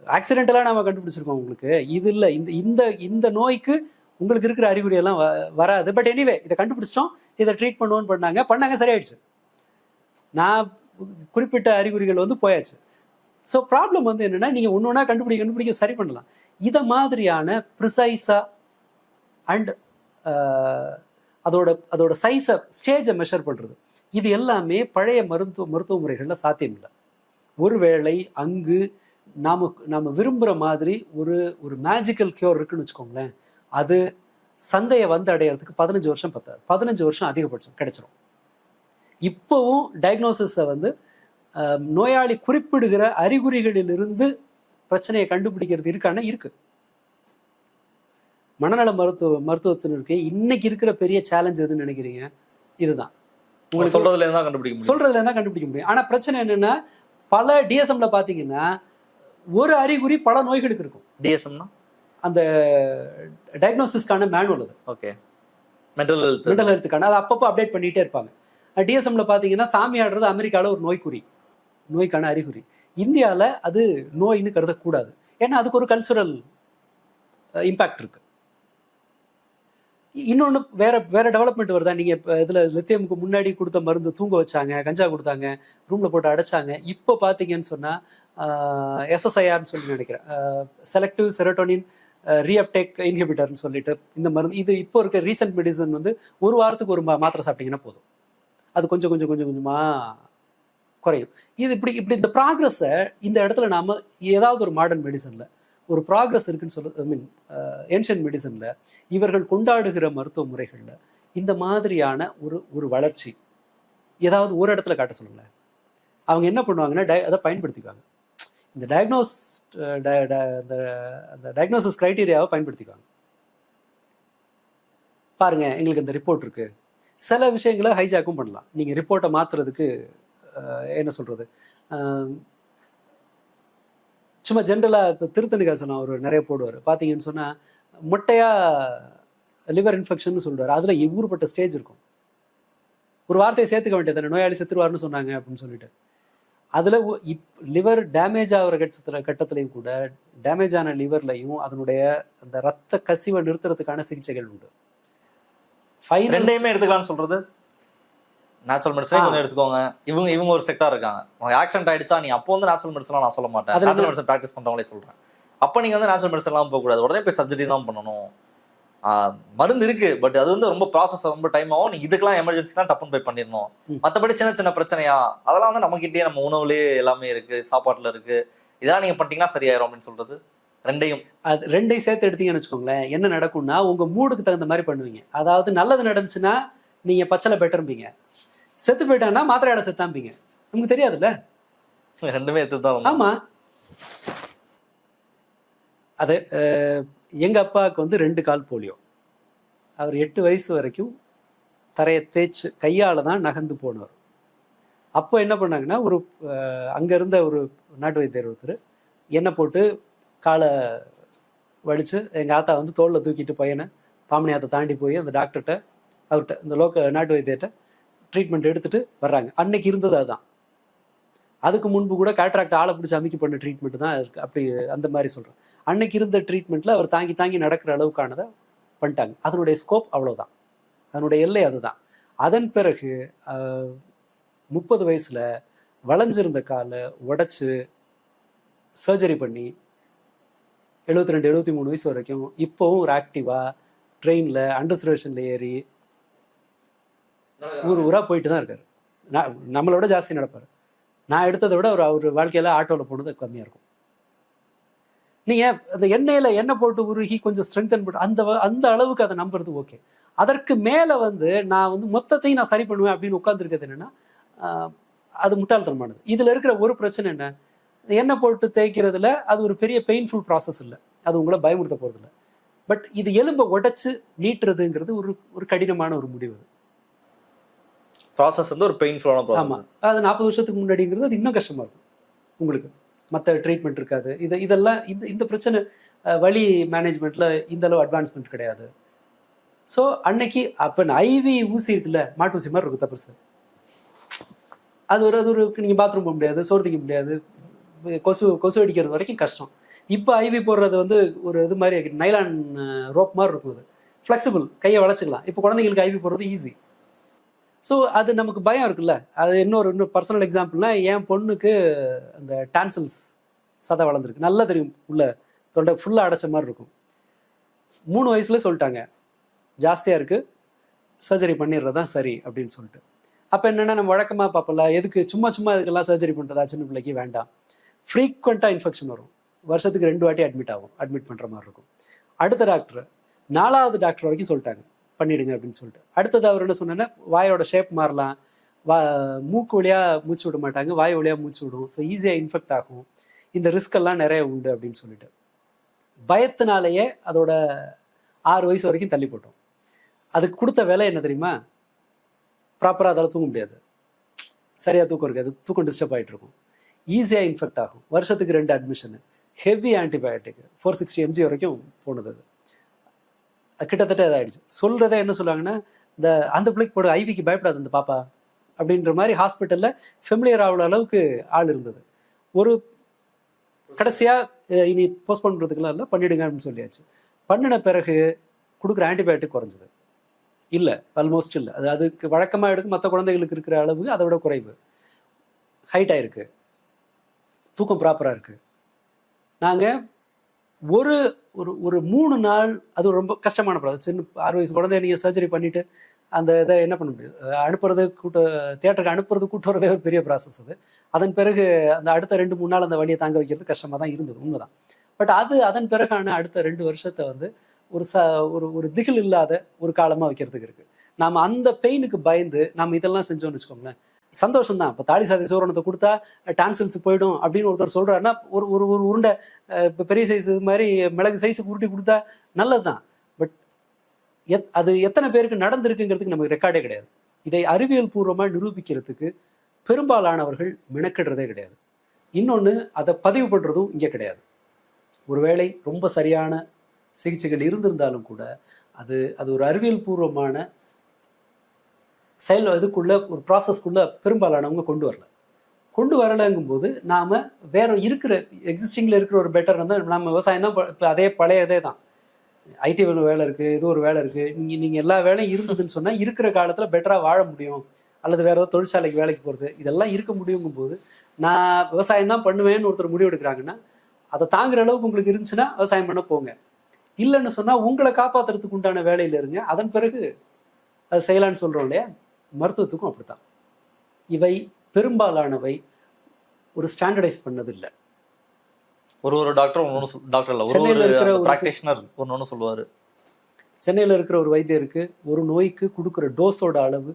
ஆக்சிடென்டலா நாம கண்டுபிடிச்சிருக்கோம் உங்களுக்கு, இது இல்லை, இந்த நோய்க்கு உங்களுக்கு இருக்கிற அறிகுறி எல்லாம் வராது. பட் எனிவே இதை கண்டுபிடிச்சிட்டோம், இதை ட்ரீட் பண்ணுவோன்னு பண்ணாங்க, சரியாயிடுச்சு. நான் குறிப்பிட்ட அறிகுறிகள் வந்து போயாச்சு. ஸோ ப்ராப்ளம் வந்து என்னன்னா, நீங்க ஒன்னொன்னா கண்டுபிடிக்க சரி பண்ணலாம். இதை மாதிரியான ப்ரிசைஸா அண்ட் அதோட சைஸை, ஸ்டேஜை மெஷர் பண்றது, இது எல்லாமே பழைய மருத்துவ முறைகள்ல சாத்தியம் இல்லை. ஒருவேளை அங்கு நாம விரும்புற மாதிரி ஒரு மேஜிக்கல் கியூர் இருக்குன்னு வச்சுக்கோங்களேன், அது சந்தையை வந்து அடையிறதுக்கு 15 வருஷம் பத்தாது, 15 வருஷம் அதிகபட்சம் கிடைச்சிடும். இப்போவும் டயக்னோசிஸை வந்து நோயாளி குறிப்பிடுகிற அறிகுறிகளிலிருந்து பிரச்சனையை கண்டுபிடிக்கிறது இருக்கான்னா இருக்கு. மனநல மருத்துவத்தினருக்கு இன்னைக்கு இருக்கிற பெரிய சேலஞ்ச் எதுன்னு நினைக்கிறீங்க? இதுதான். உங்களுக்கு சொல்றதுல இருந்தா கண்டுபிடிக்க முடியும். ஆனா பிரச்சனை என்னன்னா, பல டிஎஸ்எம்ல பாத்தீங்கன்னா ஒரு அறிகுறி பல நோய்களுக்கு இருக்கும். டிஎஸ்எம்னா அந்த டயக்னோசிஸ்க்கான மேனுவல். அது ஓகே, மென்டல் ஹெல்த்துக்கான அதை அப்பப்போ அப்டேட் பண்ணிட்டே இருப்பாங்க. டிஎஸ்எம்ல பாத்தீங்கன்னா சாமி ஆடுறது அமெரிக்கால ஒரு நோய்க்கான அறிகுறி. இந்தியால அது நோயின்னு கருதக்கூடாது. ஏன்னா அதுக்கு ஒரு கல்ச்சுரல் இம்பாக்ட் இருக்கு. இன்னொன்று வேற டெவலப்மெண்ட் வருதா? நீங்க இதுல லித்தியமுக்கு முன்னாடி கொடுத்த மருந்து தூங்க வச்சாங்க, கஞ்சா கொடுத்தாங்க, ரூம்ல போட்டு அடைச்சாங்க. இப்போ பாத்தீங்கன்னு சொன்னா எஸ்எஸ்ஐஆர்னு சொல்லி நினைக்கிறேன், செலக்டிவ் செரோட்டோனின் ரீஅப்டேக் இன்ஹிபிட்டர்னு சொல்லிட்டு இந்த மருந்து. இது இப்போ இருக்க ரீசெண்ட் மெடிசன் வந்து ஒரு வாரத்துக்கு ஒரு மாத்திரை சாப்பிட்டீங்கன்னா போதும், அது கொஞ்சம் கொஞ்சமா குறையும். இது இப்படி இந்த ப்ராக்ரஸை இந்த இடத்துல நாம ஏதாவது ஒரு மாடர்ன் மெடிசன்ல ஒரு ப்ராக்ரஸ் இருக்குன்னு சொல்ல, ஐ மீன் ஏன்ஷியன்ட் மெடிசன்ல இவர்கள் கொண்டாடுகிற மருத்துவ முறைகள்ல இந்த மாதிரியான ஒரு வளர்ச்சி ஏதாவது ஒரு இடத்துல காட்ட சொல்லுங்களேன். அவங்க என்ன பண்ணுவாங்கன்னா அதை பயன்படுத்திக்குவாங்க. இந்த டயக்னோசிஸ் கிரைட்டீரியாவை பயன்படுத்திக்குவாங்க. பாருங்க, எங்களுக்கு இந்த ரிப்போர்ட் இருக்கு. சில விஷயங்களை ஹைஜாக்கும் பண்ணலாம். நீங்க ரிப்போர்ட்டை மாத்துறதுக்கு என்ன சொல்றது, சும்மா ஜென்ரலா இப்போ திருத்தணிகாசன் அவர் நிறைய போடுவார். பார்த்தீங்கன்னு சொன்னா மொட்டையா லிவர் இன்ஃபெக்ஷன் சொல்றாரு. அதுல ஊறுபட்ட ஸ்டேஜ் இருக்கும். ஒரு வார்த்தையை சேர்த்துக்க வேண்டியது, நோயாளி செத்துருவார்னு சொன்னாங்க அப்படின்னு சொல்லிட்டு. அதுல லிவர் டேமேஜ் ஆகிற கட்டத்திலையும் கூட டேமேஜ் ஆன லிவர்லையும் அதனுடைய அந்த ரத்த கசிவை நிறுத்துறதுக்கான சிகிச்சைகள் உண்டு. ரெண்டையுமே எடுத்துக்கலாம்னு சொல்றது. நேச்சுரல் மெடிசன் கொஞ்சம் எடுத்துக்கோங்க. இவங்க ஒரு செக்டார் இருக்காங்க. ஆக்சிடென்ட் ஆயிடுச்சா, நீ அப்போ வந்து நேச்சுரல் மெடிசன்லாம் நான் சொல்ல மாட்டேன், நேச்சுரல் மெடிசன் ப்ராக்டிஸ் பண்றவங்களே சொல்றேன். அப்போ நீங்க வந்து நேச்சுரல் மெடிசன்லாம் போகக்கூடாது, உடனே போய் சர்ஜரி தான் பண்ணணும். மருந்து இருக்கு, பட் அது வந்து ரொம்ப ப்ராசஸ், ரொம்ப டைம் ஆகும். நீங்க இதுக்கெல்லாம் எமர்ஜென்சிலாம் டப்புன்னு போய் பண்ணிடணும். மற்றபடி சின்ன பிரச்சனையா அதெல்லாம் வந்து நம்மகிட்டயே, நம்ம உணவுலேயே எல்லாமே இருக்கு, சாப்பாட்டுல இருக்கு, இதெல்லாம் நீங்க பண்ணிட்டீங்கன்னா சரியாயிரும் அப்படின்னு சொல்றது. ரெண்டையும் சேர்த்து எடுத்தீங்கன்னு வச்சுக்கோங்களேன், என்ன நடக்கும்னா உங்க மூடுக்கு தகுந்த மாதிரி பண்ணுவீங்க. அதாவது நல்லது நடந்துச்சுன்னா நீங்க பச்சளை பெட்டர்ம்பீங்க, செத்து போயிட்டாங்கன்னா மாத்திரையாட செத்தாம்பீங்க. நமக்கு தெரியாதுல்ல, ரெண்டுமே எடுத்துதான். ஆமா, அது எங்க அப்பாவுக்கு வந்து 2 கால் போலியோ. அவர் 8 வயசு வரைக்கும் தரையை தேய்ச்சி கையால தான் நகர்ந்து போனவர். அப்போ என்ன பண்ணாங்கன்னா, ஒரு அங்க இருந்த ஒரு நாட்டு வைத்தியர் ஒருத்தர் எண்ணெய் போட்டு காலை வலிச்சு எங்க ஆத்தா வந்து தோல்ல தூக்கிட்டு பையனை பாமனியாத்தை தாண்டி போய் அந்த டாக்டர்கிட்ட, அவர்கிட்ட, இந்த நாட்டு வைத்தியர்கிட்ட ட்ரீட்மெண்ட் எடுத்துட்டு வர்றாங்க. அன்னைக்கு இருந்தது அதுதான். அதுக்கு முன்பு கூட கேட்ராக்ட் ஆளை பிடிச்சி அமைக்கி பண்ண ட்ரீட்மெண்ட் தான் இருக்கு. அப்படி அந்த மாதிரி சொல்றேன். அன்னைக்கு இருந்த ட்ரீட்மெண்ட்ல அவர் தாங்கி நடக்கிற அளவுக்கானதை பண்ணிட்டாங்க. அதனுடைய ஸ்கோப் அவ்வளவுதான், அதனுடைய எல்லை அதுதான். அதன் பிறகு 30 வயசுல வளைஞ்சிருந்த காலை உடைச்சு சர்ஜரி பண்ணி 72 73 வயசு வரைக்கும் இப்போவும் ஒரு ஆக்டிவா ட்ரெயின்ல அண்டர்சர்வேஷன்ல ஏறி ஊரா போயிட்டு தான் இருக்காரு. நம்மளோட ஜாஸ்தி நடப்பாரு. நான் எடுத்ததை விட அவர் வாழ்க்கையில ஆட்டோல போனது கம்மியா இருக்கும். நீங்க அந்த எண்ணெய் போட்டு உருகி கொஞ்சம் ஸ்ட்ரெங்தன் போட்டு அந்த அளவுக்கு அதை நம்புறது ஓகே. அதற்கு மேல வந்து நான் வந்து மொத்தத்தையும் நான் சரி பண்ணுவேன் அப்படின்னு உட்கார்ந்துருக்கிறது என்னன்னா, அது முட்டாள்தனமானது. இதுல இருக்கிற ஒரு பிரச்சனை என்ன, எண்ணெய் போட்டு தேய்க்கிறதுல அது ஒரு பெரிய பெயின்ஃபுல் ப்ராசஸ் இல்லை, அது உங்களை பயமுறுத்த போறது இல்லை. பட் இது எலும்பை உடைச்சு நீட்டுறதுங்கிறது ஒரு கடினமான ஒரு முடிவு. ப்ராசஸ் வந்து ஒரு பெயின்ஃபுல்லான ப்ராசஸ். ஆமா, அது 40 வருஷத்துக்கு முன்னாடிங்கிறது அது இன்னும் கஷ்டமா இருக்கும் உங்களுக்கு. மற்ற ட்ரீட்மெண்ட் இருக்காது. இதெல்லாம் இந்த பிரச்சனை வலி மேனேஜ்மெண்ட்ல இந்த அளவு அட்வான்ஸ்மெண்ட் கிடையாது. ஸோ அன்னைக்கு அப்போ ஐவி ஊசி இருக்குல்ல, மாட்டு ஊசி மாதிரி இருக்கும் தப்பு. அது ஒரு நீங்க பாத்ரூம் போக முடியாது, சோறு திங்க முடியாது, கொசு அடிக்கிறது வரைக்கும் கஷ்டம். இப்போ ஐவி போடுறது வந்து ஒரு இது மாதிரி நைலான் ரோப் மாதிரி இருக்கும், அது ஃப்ளெக்சிபிள், கையை வளைச்சிக்கலாம். இப்போ குழந்தைங்களுக்கு ஐவி போடுறது ஈஸி. ஸோ அது நமக்கு பயம் இருக்குல்ல. அது இன்னொரு பர்சனல் எக்ஸாம்பிள்னா, என் பொண்ணுக்கு அந்த டான்சில்ஸ் சதை வளர்ந்துருக்கு, நல்லா தெரியும், உள்ள தொண்டை ஃபுல்லாக அடைச்ச மாதிரி இருக்கும். 3 வயசுல சொல்லிட்டாங்க ஜாஸ்தியாக இருக்குது, சர்ஜரி பண்ணிடுறது தான் சரி அப்படின்னு சொல்லிட்டு. அப்போ என்னென்னா, நம்ம வழக்கமாக பார்ப்பல, எதுக்கு சும்மா இதுக்கெல்லாம் சர்ஜரி பண்ணுறதா, சின்ன பிள்ளைக்கு வேண்டாம். ஃப்ரீக்வெண்ட்டாக இன்ஃபெக்ஷன் வரும், வருஷத்துக்கு 2 வாட்டி அட்மிட் பண்ணுற மாதிரி இருக்கும். அடுத்த டாக்டர் 4வது டாக்டர் வரைக்கும் சொல்லிட்டாங்க பண்ணிடுங்க அப்படின்னு சொல்லிட்டு. அடுத்தது அவர் என்ன சொன்னா, வாயோட ஷேப் மாறலாம், மூக்கு வழியாக மூச்சு விட மாட்டாங்க, வாய் வழியாக மூச்சு விடும், ஸோ ஈஸியாக இன்ஃபெக்ட் ஆகும். இந்த ரிஸ்க் எல்லாம் நிறைய உண்டு அப்படின்னு சொல்லிட்டு பயத்தினாலேயே அதோட 6 வயசு வரைக்கும் தள்ளி போட்டோம். அதுக்கு கொடுத்த வேலை என்ன தெரியுமா? ப்ராப்பராக அதால் தூங்க முடியாது, சரியாக தூக்கம் இருக்காது, தூக்கம் டிஸ்டர்ப் ஆகிட்டு இருக்கும், ஈஸியாக இன்ஃபெக்ட் ஆகும், வருஷத்துக்கு 2 அட்மிஷனு, ஹெவி ஆன்டிபயோட்டிக் 460 mg வரைக்கும் போனது. அது கிட்டத்தட்ட இதாகிடுச்சு. சொல்கிறதே என்ன சொல்லுவாங்கன்னா, அந்த பிள்ளைக்கு போட ஐவிக்கு பயப்படாது அந்த பாப்பா அப்படின்ற மாதிரி ஹாஸ்பிட்டலில் ஃபெமிலியர் ஆகிற அளவுக்கு ஆள் இருந்தது. ஒரு கடைசியாக இனி போஸ்ட்போன் பண்ணுறதுக்குலாம் இல்லை, பண்ணிடுங்க அப்படின்னு சொல்லியாச்சு. பண்ணின பிறகு கொடுக்குற ஆன்டிபயோட்டிக் குறைஞ்சது இல்லை, ஆல்மோஸ்ட் இல்லை. அதுக்கு வழக்கமாக எடுக்கும் மற்ற குழந்தைகளுக்கு இருக்கிற அளவு அதை விட குறைவு. ஹைட் ஆயிருக்கு, தூக்கம் ப்ராப்பராக இருக்குது. நாங்கள் ஒரு ஒரு 3 நாள், அது ரொம்ப கஷ்டமான ப்ராசஸ். சின்ன 6 வயசு குழந்தைய நீங்கள் சர்ஜரி பண்ணிவிட்டு அந்த இதை என்ன பண்ண முடியாது, அனுப்புறது தியேட்டருக்கு அனுப்புறது கூட்டு வரதே ஒரு பெரிய ப்ராசஸ் அது. அதன் பிறகு அந்த அடுத்த 2-3 நாள் அந்த வழியை தாங்க வைக்கிறது கஷ்டமாக தான் இருந்தது, உண்மைதான். பட் அதன் பிறகான அடுத்த 2 வருஷத்தை வந்து ஒரு திகில் இல்லாத ஒரு காலமாக வைக்கிறதுக்கு இருக்குது. நாம் அந்த பெயினுக்கு பயந்து நாம் இதெல்லாம் செஞ்சோம்னு வச்சுக்கோங்களேன், சந்தோஷம் தான். இப்போ தாலி சாதி சோரணத்தை கொடுத்தா டான்சில்ஸ் போயிடும் அப்படின்னு ஒருத்தர் சொல்கிறாருன்னா, ஒரு உருண்டை இப்போ பெரிய சைஸ் மாதிரி மிளகு சைஸுக்கு உருட்டி கொடுத்தா நல்லது தான். பட் அது எத்தனை பேருக்கு நடந்திருக்குங்கிறதுக்கு நமக்கு ரெக்கார்டே கிடையாது. இதை அறிவியல் பூர்வமாக நிரூபிக்கிறதுக்கு பெரும்பாலானவர்கள் மெனக்கிடுறதே கிடையாது. இன்னொன்று, அதை பதிவு பண்ணுறதும் இங்கே கிடையாது. ஒருவேளை ரொம்ப சரியான சிகிச்சைகள் இருந்திருந்தாலும் கூட அது ஒரு அறிவியல் பூர்வமான இதுக்குள்ள ஒரு ப்ராசஸ்க்குள்ள பெரும்பாலானவங்க கொண்டு வரலைங்கும்போது நாம் வேற இருக்கிற எக்ஸிஸ்டிங்கில் இருக்கிற ஒரு பெட்டர் இருந்தால் நம்ம விவசாயம் தான் இப்போ அதே பழையதே தான். ஐடி வேலை இருக்குது, இது ஒரு வேலை இருக்குது, நீங்கள் எல்லா வேலையும் இருந்ததுன்னு சொன்னால் இருக்கிற காலத்தில் பெட்டராக வாழ முடியும், அல்லது வேற ஏதாவது தொழிற்சாலைக்கு வேலைக்கு போகிறது இதெல்லாம் இருக்க முடியுங்கும் போது நான் விவசாயம் தான் பண்ணுவேன்னு ஒருத்தர் முடிவு எடுக்கிறாங்கன்னா, அதை தாங்குற அளவுக்கு உங்களுக்கு இருந்துச்சுன்னா விவசாயம் பண்ண போங்க. இல்லைன்னு சொன்னால் உங்களை காப்பாற்றுறதுக்கு உண்டான வேலையில் இருங்க, அதன் பிறகு அது செய்யலான்னு சொல்கிறோம் இல்லையா. மருத்துவத்துக்கும் அப்படித்தான். இவை பெரும்பாலானவை ஒரு ஸ்டாண்டர்டைஸ் பண்ணதில்லை. ஒரு டாக்டர் டாக்டர் இல்லை, சென்னையில் இருக்கிற ஒரு பிராக்டிஷனர் ஒன்று சொல்லுவார். சென்னையில் இருக்கிற ஒரு வைத்தியருக்கு ஒரு நோய்க்கு கொடுக்குற டோஸோட அளவு,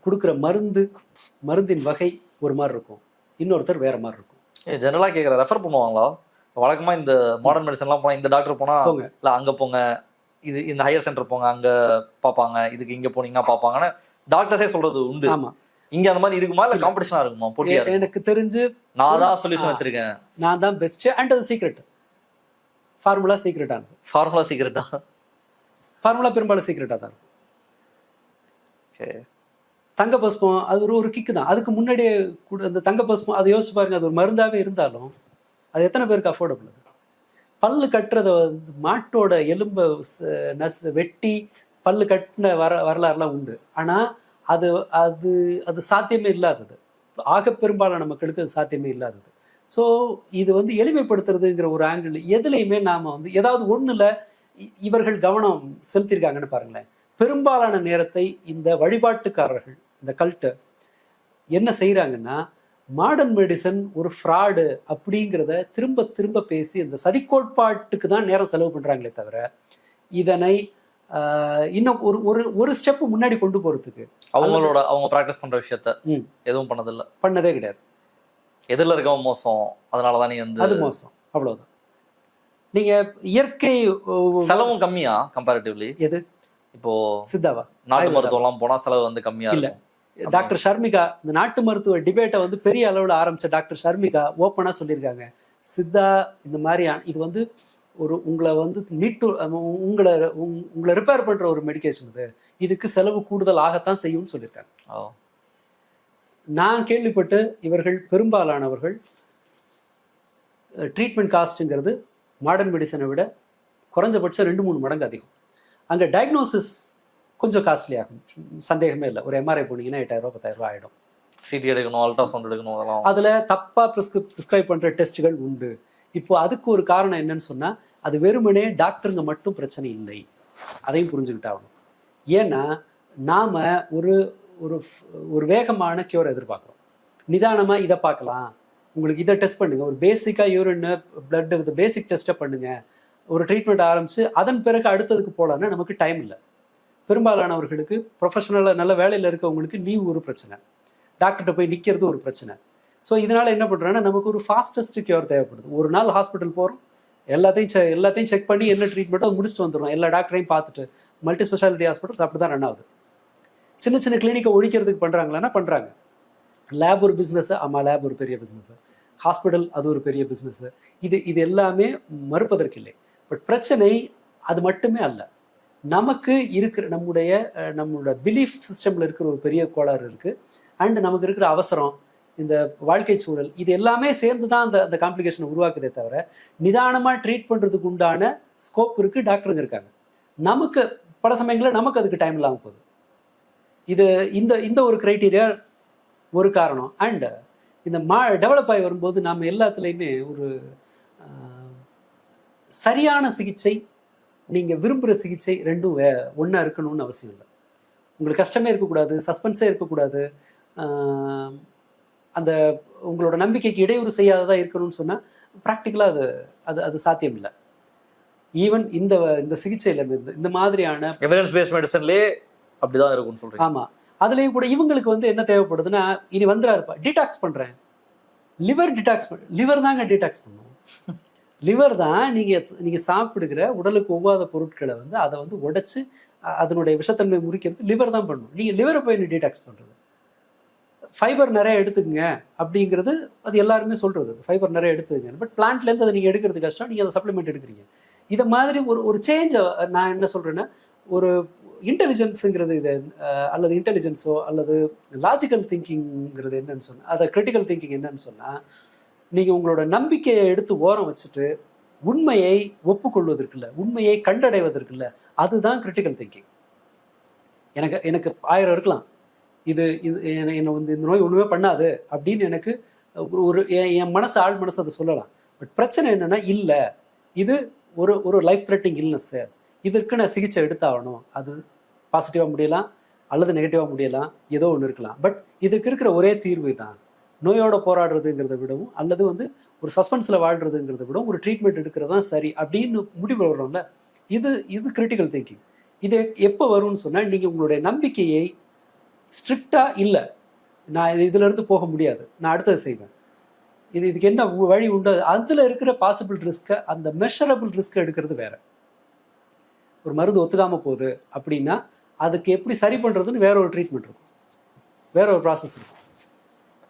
கொடுக்குற மருந்தின் வகை ஒரு மாதிரி இருக்கும், இன்னொருத்தர் வேற மாதிரி இருக்கும். ஜெனரலாக கேட்குற ரெஃபர் பண்ணுவாங்களா? வழக்கமாக இந்த மாடர்ன் மெடிசன்லாம் போனால் இந்த டாக்டர் போனால் இல்லை அங்கே போங்க, இந்த ஹையர் சென்டர் போங்க அங்கே பார்ப்பாங்க, இதுக்கு இங்கே போனீங்கன்னா பார்ப்பாங்கன்னு டாக்டர்ஸே சொல்றது உண்டு. ஆமாம். இங்க அந்த மாதிரி இருக்குமா இல்லை காம்படிஷனா இருக்குமா? போட்டியா? எனக்கு தெரிஞ்சு நான் தான் சொல்யூஷன் வச்சிருக்கேன், நான் தான் பெஸ்ட் அண்ட் அது சீக்ரெட். ஃபார்முலா சீக்ரெட்டானது. ஃபார்முலா சீக்ரெட்டா? ஃபார்முலா பெரும்பாலும் சீக்ரெட்டாக தான் இருக்கும். தங்க பஸ்பம் அது ஒரு கிக்கு தான். அதுக்கு முன்னாடியே அந்த தங்க பஸ்பம் அதை யோசிச்சு பாருங்க, அது ஒரு மருந்தாவே இருந்தாலும் அது எத்தனை பேருக்கு அஃபோர்டபுள்? அது பல்லு கட்டுறத வந்து மாட்டோட எலும்பை வெட்டி பல்லு கட்டின வரலாறுலாம் உண்டு. ஆனால் அது அது அது சாத்தியமே இல்லாதது, ஆக பெரும்பாலான மக்களுக்கு அது சாத்தியமே இல்லாதது. ஸோ இது வந்து எளிமைப்படுத்துறதுங்கிற ஒரு ஆங்கிள் எதுலையுமே நாம் வந்து ஏதாவது ஒன்றுல இவர்கள் கவனம் செலுத்தியிருக்காங்கன்னு பாருங்களேன். பெரும்பாலான நேரத்தை இந்த வழிபாட்டுக்காரர்கள், இந்த கல்ட்டு என்ன செய்கிறாங்கன்னா, மாடர்ன் மெடிசன் ஒரு ஃப்ராடு அப்படிங்கிறத திரும்ப திரும்ப பேசி இந்த சதிக்கோட்பாட்டுக்கு தான் நேரம் செலவு பண்ணுறாங்களே தவிர, இதனை இன்னும் ஒரு ஸ்டெப் முன்னாடி கொண்டு போறதுக்கு அவங்க ப்ராக்டிஸ் பண்ற விஷயத்த எதுவும் பண்ணதே கிடையாது. எதிரில் இருக்கவங்க மோசம், அதனாலதான் நீ வந்து அது மோசம், அவ்வளவுதான். நீங்க இயற்கை செலவும் கம்மியா கம்பேரிட்டிவ்லி? எது இப்போ சித்தாவா? நாட்டு மருத்துவம் எல்லாம் போனா செலவு வந்து கம்மியா இல்ல. டாக்டர் ஷர்மிகா இந்த நாட்டு மருத்துவ டிபேட்டை வந்து பெரிய அளவில் ஆரம்பிச்ச டாக்டர் ஷர்மிகா ஓப்பனா சொல்லியிருக்காங்க, சித்தா இந்த மாதிரி இது வந்து உங்களை வந்து உங்களை ரிப்பேர் பண்ற ஒரு மெடிக்கேஷன், இதுக்கு செலவு கூடுதல் ஆகத்தான் செய்யும்னு சொல்லியிருக்காங்க. நான் கேள்விப்பட்டு இவர்கள் பெரும்பாலானவர்கள் ட்ரீட்மெண்ட் காஸ்ட்டுங்கிறது மாடர்ன் மெடிசனை விட குறைஞ்சபட்சம் 2-3 மடங்கு அதிகம். அங்கே டயக்னோசிஸ் கொஞ்சம் காஸ்ட்லி ஆகும், சந்தேகமே இல்லை. ஒரு எம்ஆர்ஐ போனீங்கன்னா 8,000-10,000 ஆகிடும். சிடி எடுக்கணும், அல்ட்ராசவுண்ட் எடுக்கணும், அதெல்லாம் அதில் தப்பாக ப்ரிஸ்கிரைப் பண்ணுற டெஸ்ட்டுகள் உண்டு. இப்போ அதுக்கு ஒரு காரணம் என்னன்னு சொன்னால், அது வெறுமனே டாக்டருங்க மட்டும் பிரச்சனை இல்லை, அதையும் புரிஞ்சுக்கிட்டாகணும். ஏன்னா நாம் ஒரு வேகமான கியூர் எதிர்பார்க்குறோம். நிதானமாக இதை பார்க்கலாம், உங்களுக்கு இதை டெஸ்ட் பண்ணுங்கள், ஒரு பேசிக்காக யூரின் பிளட் வித் பேசிக் டெஸ்ட்டை பண்ணுங்கள், ஒரு ட்ரீட்மெண்ட் ஆரம்பித்து அதன் பிறகு அடுத்ததுக்கு போகலான்னா நமக்கு டைம் இல்லை. பெரும்பாலானவர்களுக்கு ப்ரொஃபஷனலாக நல்ல வேலையில் இருக்கவங்களுக்கு லீவ் ஒரு பிரச்சனை, டாக்டர்கிட்ட போய் நிற்கிறது ஒரு பிரச்சனை. ஸோ இதனால என்ன பண்ணுறோன்னா நமக்கு ஒரு ஃபாஸ்டஸ்ட் கியூர் தேவைப்படுது. ஒரு நாள் ஹாஸ்பிட்டல் போகிறோம், எல்லாத்தையும் செக் பண்ணி என்ன ட்ரீட்மெண்ட்டோ அதை முடிச்சுட்டு வந்துடுறோம், எல்லா டாக்டரையும் பார்த்துட்டு. மல்டி ஸ்பெஷாலிட்டி ஹாஸ்பிட்டல்ஸ் அப்படி தான் ரன் ஆகுது. சின்ன சின்ன கிளினிக்கை ஒழிக்கிறதுக்கு பண்ணுறாங்களான்னா பண்ணுறாங்க. லேப் ஒரு பிஸ்னஸ், ஆமாம் லேப் ஒரு பெரிய பிஸ்னஸ், ஹாஸ்பிட்டல் அது ஒரு பெரிய பிஸ்னஸ். இது எல்லாமே மறுப்பதற்கில்லை. பட் பிரச்சனை அது மட்டுமே அல்ல. நமக்கு இருக்கிற நம்மளோட பிலீஃப் சிஸ்டமில் இருக்கிற ஒரு பெரிய கோளாறு இருக்குது. அண்ட் நமக்கு இருக்கிற அவசரம், இந்த வாழ்க்கை சூழல், இது எல்லாமே சேர்ந்து தான் அந்த காம்ப்ளிகேஷனை உருவாக்குதே தவிர நிதானமாக ட்ரீட் பண்ணுறதுக்கு உண்டான ஸ்கோப் இருக்குது, டாக்டருங்க இருக்காங்க. நமக்கு பல சமயங்களில் நமக்கு அதுக்கு டைம் இல்லாமல் போகுது. இது இந்த ஒரு க்ரைட்டீரியா ஒரு காரணம். அண்ட் இந்த டெவலப் ஆகி வரும்போது நாம் எல்லாத்துலேயுமே ஒரு சரியான சிகிச்சை, நீங்கள் விரும்புகிற சிகிச்சை ரெண்டும் ஒன்றா இருக்கணும்னு அவசியம் இல்லை. உங்களுக்கு கஷ்டமே இருக்கக்கூடாது, சஸ்பென்ஸே இருக்கக்கூடாது, அந்த உங்களோட நம்பிக்கைக்கு இடையூறு செய்யாததாக இருக்கணும்னு சொன்னால் ப்ராக்டிக்கலாக அது சாத்தியம் இல்லை. ஈவன் இந்த சிகிச்சையில் இந்த மாதிரியான எவிடன்ஸ் பேஸ்ட் மெடிசன்லேயே அப்படிதான் இருக்கும்னு சொல்கிறேன். ஆமாம், அதுலேயும் கூட இவங்களுக்கு என்ன தேவைப்படுதுன்னா, இனி வந்துடாருப்பா டீடாக்ஸ் பண்ணுறேன், லிவர் தாங்க டீடாக்ஸ் பண்ணும். லிவர் தான் நீங்கள் சாப்பிடுகிற உடலுக்கு ஒவ்வாத பொருட்களை அதை உடைச்சு அதனுடைய விஷத்தன்மை முறிக்கிறது லிவர் தான் பண்ணும். நீங்கள் லிவரை போய் டீடாக்ஸ் பண்ணுறது. ஃபைபர் நிறைய எடுத்துக்கங்க அப்படிங்கிறது அது எல்லாருமே சொல்கிறது, ஃபைபர் நிறைய எடுத்துக்கங்க. பட் பிளான்ட்லேருந்து அதை நீங்கள் எடுக்கிறது கஷ்டம், நீங்கள் அதை சப்ளிமெண்ட் எடுக்கிறீங்க. இதை மாதிரி ஒரு சேஞ்சை நான் என்ன சொல்கிறேன்னா, ஒரு இன்டெலிஜென்ஸுங்கிறது இது அல்லது இன்டெலிஜென்ஸோ அல்லது லாஜிக்கல் திங்கிங்கிறது என்னன்னு சொன்னால், அதை கிரிட்டிக்கல் திங்கிங் என்னன்னு சொன்னால், நீங்கள் உங்களோட நம்பிக்கையை எடுத்து ஓரம் வச்சுட்டு உண்மையை ஒப்புக்கொள்வதற்குல்ல, உண்மையை கண்டடைவதற்குல்ல, அதுதான் கிரிட்டிக்கல் திங்கிங். எனக்கு 1000 இருக்கலாம், இது என்னை இந்த நோய் ஒன்றுமே பண்ணாது அப்படின்னு எனக்கு என் மனசு ஆள் மனசு அதை சொல்லலாம். பட் பிரச்சனை என்னன்னா, இல்லை இது ஒரு லைஃப் த்ரெட்டிங் இல்னஸ், இதற்கு நான் சிகிச்சை எடுத்தாகணும். அது பாசிட்டிவாக முடியலாம் அல்லது நெகட்டிவாக முடியலாம், ஏதோ ஒன்று இருக்கலாம். பட் இதுக்கு இருக்கிற ஒரே தீர்வு தான் நோயோட போராடுறதுங்கிறத விடவும் அல்லது ஒரு சஸ்பென்ஸில் வாழ்றதுங்கிறத விடவும் ஒரு ட்ரீட்மெண்ட் எடுக்கிறது தான் சரி அப்படின்னு முடிவு வர்றோம்ல. இது கிரிட்டிக்கல் திங்கிங். இது எப்போ வரும்னு சொன்னால், நீங்கள் உங்களுடைய நம்பிக்கையை ஸ்ட்ரிக்டாக இல்லை, நான் இதிலேருந்து போக முடியாது, நான் அடுத்தது செய்வேன், இதுக்கு என்ன வழி உண்டு, அதில் இருக்கிற பாசிபிள் ரிஸ்க்கை, அந்த மெஷரபிள் ரிஸ்க்கை எடுக்கிறது வேற. ஒரு மருந்து ஒத்துக்காமல் போகுது அப்படின்னா அதுக்கு எப்படி சரி பண்ணுறதுன்னு வேற ஒரு ட்ரீட்மெண்ட் இருக்கும், வேற ஒரு ப்ராசஸ் இருக்கும்.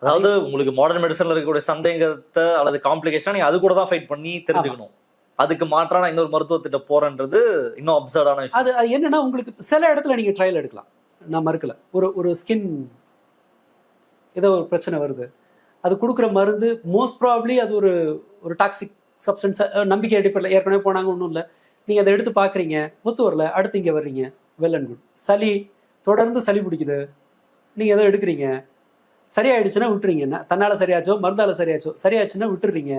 அதாவது உங்களுக்கு மாடர்ன் மெடிசன்ல இருக்கக்கூடிய சந்தேகத்தை அல்லது காம்ப்ளிகேஷன் நீங்க அது கூட தான் ஃபைட் பண்ணி தெரிஞ்சுக்கணும். அதுக்கு மாற்றான இன்னொரு மருத்துவத்திட்ட போறன்றது இன்னும் அப்சர்டான விஷயம். அது என்னன்னா, உங்களுக்கு சில இடத்துல நீங்க ட்ரையல் எடுக்கலாம், நான் மறுக்கல. ஒரு ஸ்கின் ஏதோ ஒரு பிரச்சனை வருது, அது கொடுக்குற மருந்து மோஸ்ட் ப்ராபப்ளி அது ஒரு டாக்ஸிக் சப்ஸ்டன்ஸ், நம்பிக்கை அடிப்படையில் ஏற்கனவே போனாங்க, ஒன்றும் இல்லை, நீங்கள் அதை எடுத்து பார்க்குறீங்க, ஒத்து வரல, அடுத்து இங்கே வர்றீங்க, வெல் அண்ட் குட். சளி தொடர்ந்து சளி பிடிக்குது, நீங்கள் எதோ எடுக்கிறீங்க, சரியாயிடுச்சுன்னா விட்டுறீங்க, தன்னால் சரியாச்சோ மருந்தால் சரியாச்சுன்னா விட்டுறீங்க,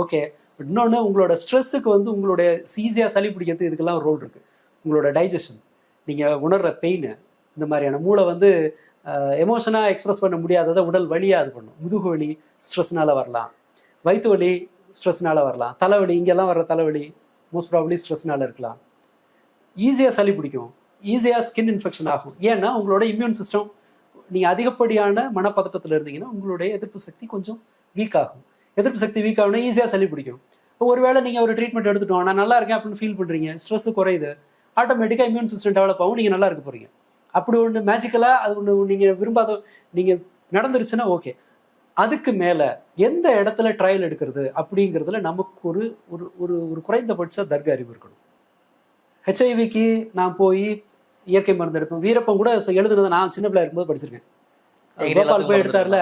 ஓகே. பட் இன்னொன்று, உங்களோட ஸ்ட்ரெஸ்ஸுக்கு உங்களுடைய ஈஸியாக சளி பிடிக்கிறது இதுக்கெல்லாம் ரோல் இருக்குது. உங்களோட டைஜஷன், நீங்கள் உணர்கிற பெயின், இந்த மாதிரியான மூளை எமோஷனாக எக்ஸ்பிரஸ் பண்ண முடியாததை உடல் வலியாக அது பண்ணும். முதுகு வலி ஸ்ட்ரெஸ்னால வரலாம், வயிற்று வலி ஸ்ட்ரெஸ்னால வரலாம், தலைவலி, இங்கெல்லாம் வர்ற தலைவலி மோஸ்ட் ப்ராபப்ளி ஸ்ட்ரெஸ்னால இருக்கலாம். ஈஸியாக சளி பிடிக்கும், ஈஸியாக ஸ்கின் இன்ஃபெக்ஷன் ஆகும். ஏன்னா உங்களோட இம்யூன் சிஸ்டம், நீங்கள் அதிகப்படியான மனப்பதட்டத்தில் இருந்தீங்கன்னா உங்களுடைய எதிர்ப்பு சக்தி கொஞ்சம் வீக் ஆகும். எதிர்ப்பு சக்தி வீக் ஆகுனா ஈஸியாக சளி பிடிக்கும். ஒருவேளை நீங்கள் ஒரு ட்ரீட்மெண்ட் எடுத்துட்டோம், நான் நல்லா இருக்கேன் அப்படின்னு ஃபீல் பண்ணுறீங்க, ஸ்ட்ரெஸ் குறையுது, ஆட்டோமேட்டிக்காக இம்யூன் சிஸ்டம் டெவலப் ஆகும், நீங்கள் நல்லா இருக்க போகிறீங்க. அப்படி ஒன்று மேஜிக்கலாக அது ஒன்று நீங்கள் விரும்பாத நீங்கள் நடந்துருச்சுன்னா ஓகே. அதுக்கு மேலே எந்த இடத்துல ட்ரையல் எடுக்கிறது அப்படிங்கிறதுல நமக்கு ஒரு ஒரு குறைந்தபட்ச தர்க்க அறிவு இருக்கணும். ஹெச்ஐவிக்கு நான் போய் இயற்கை மருந்து எடுப்பேன். வீரப்பன் கூட எழுதுனதை நான் சின்ன பிள்ளை இருக்கும்போது படிச்சிருக்கேன். கோபால் போய் எடுத்தார்ல,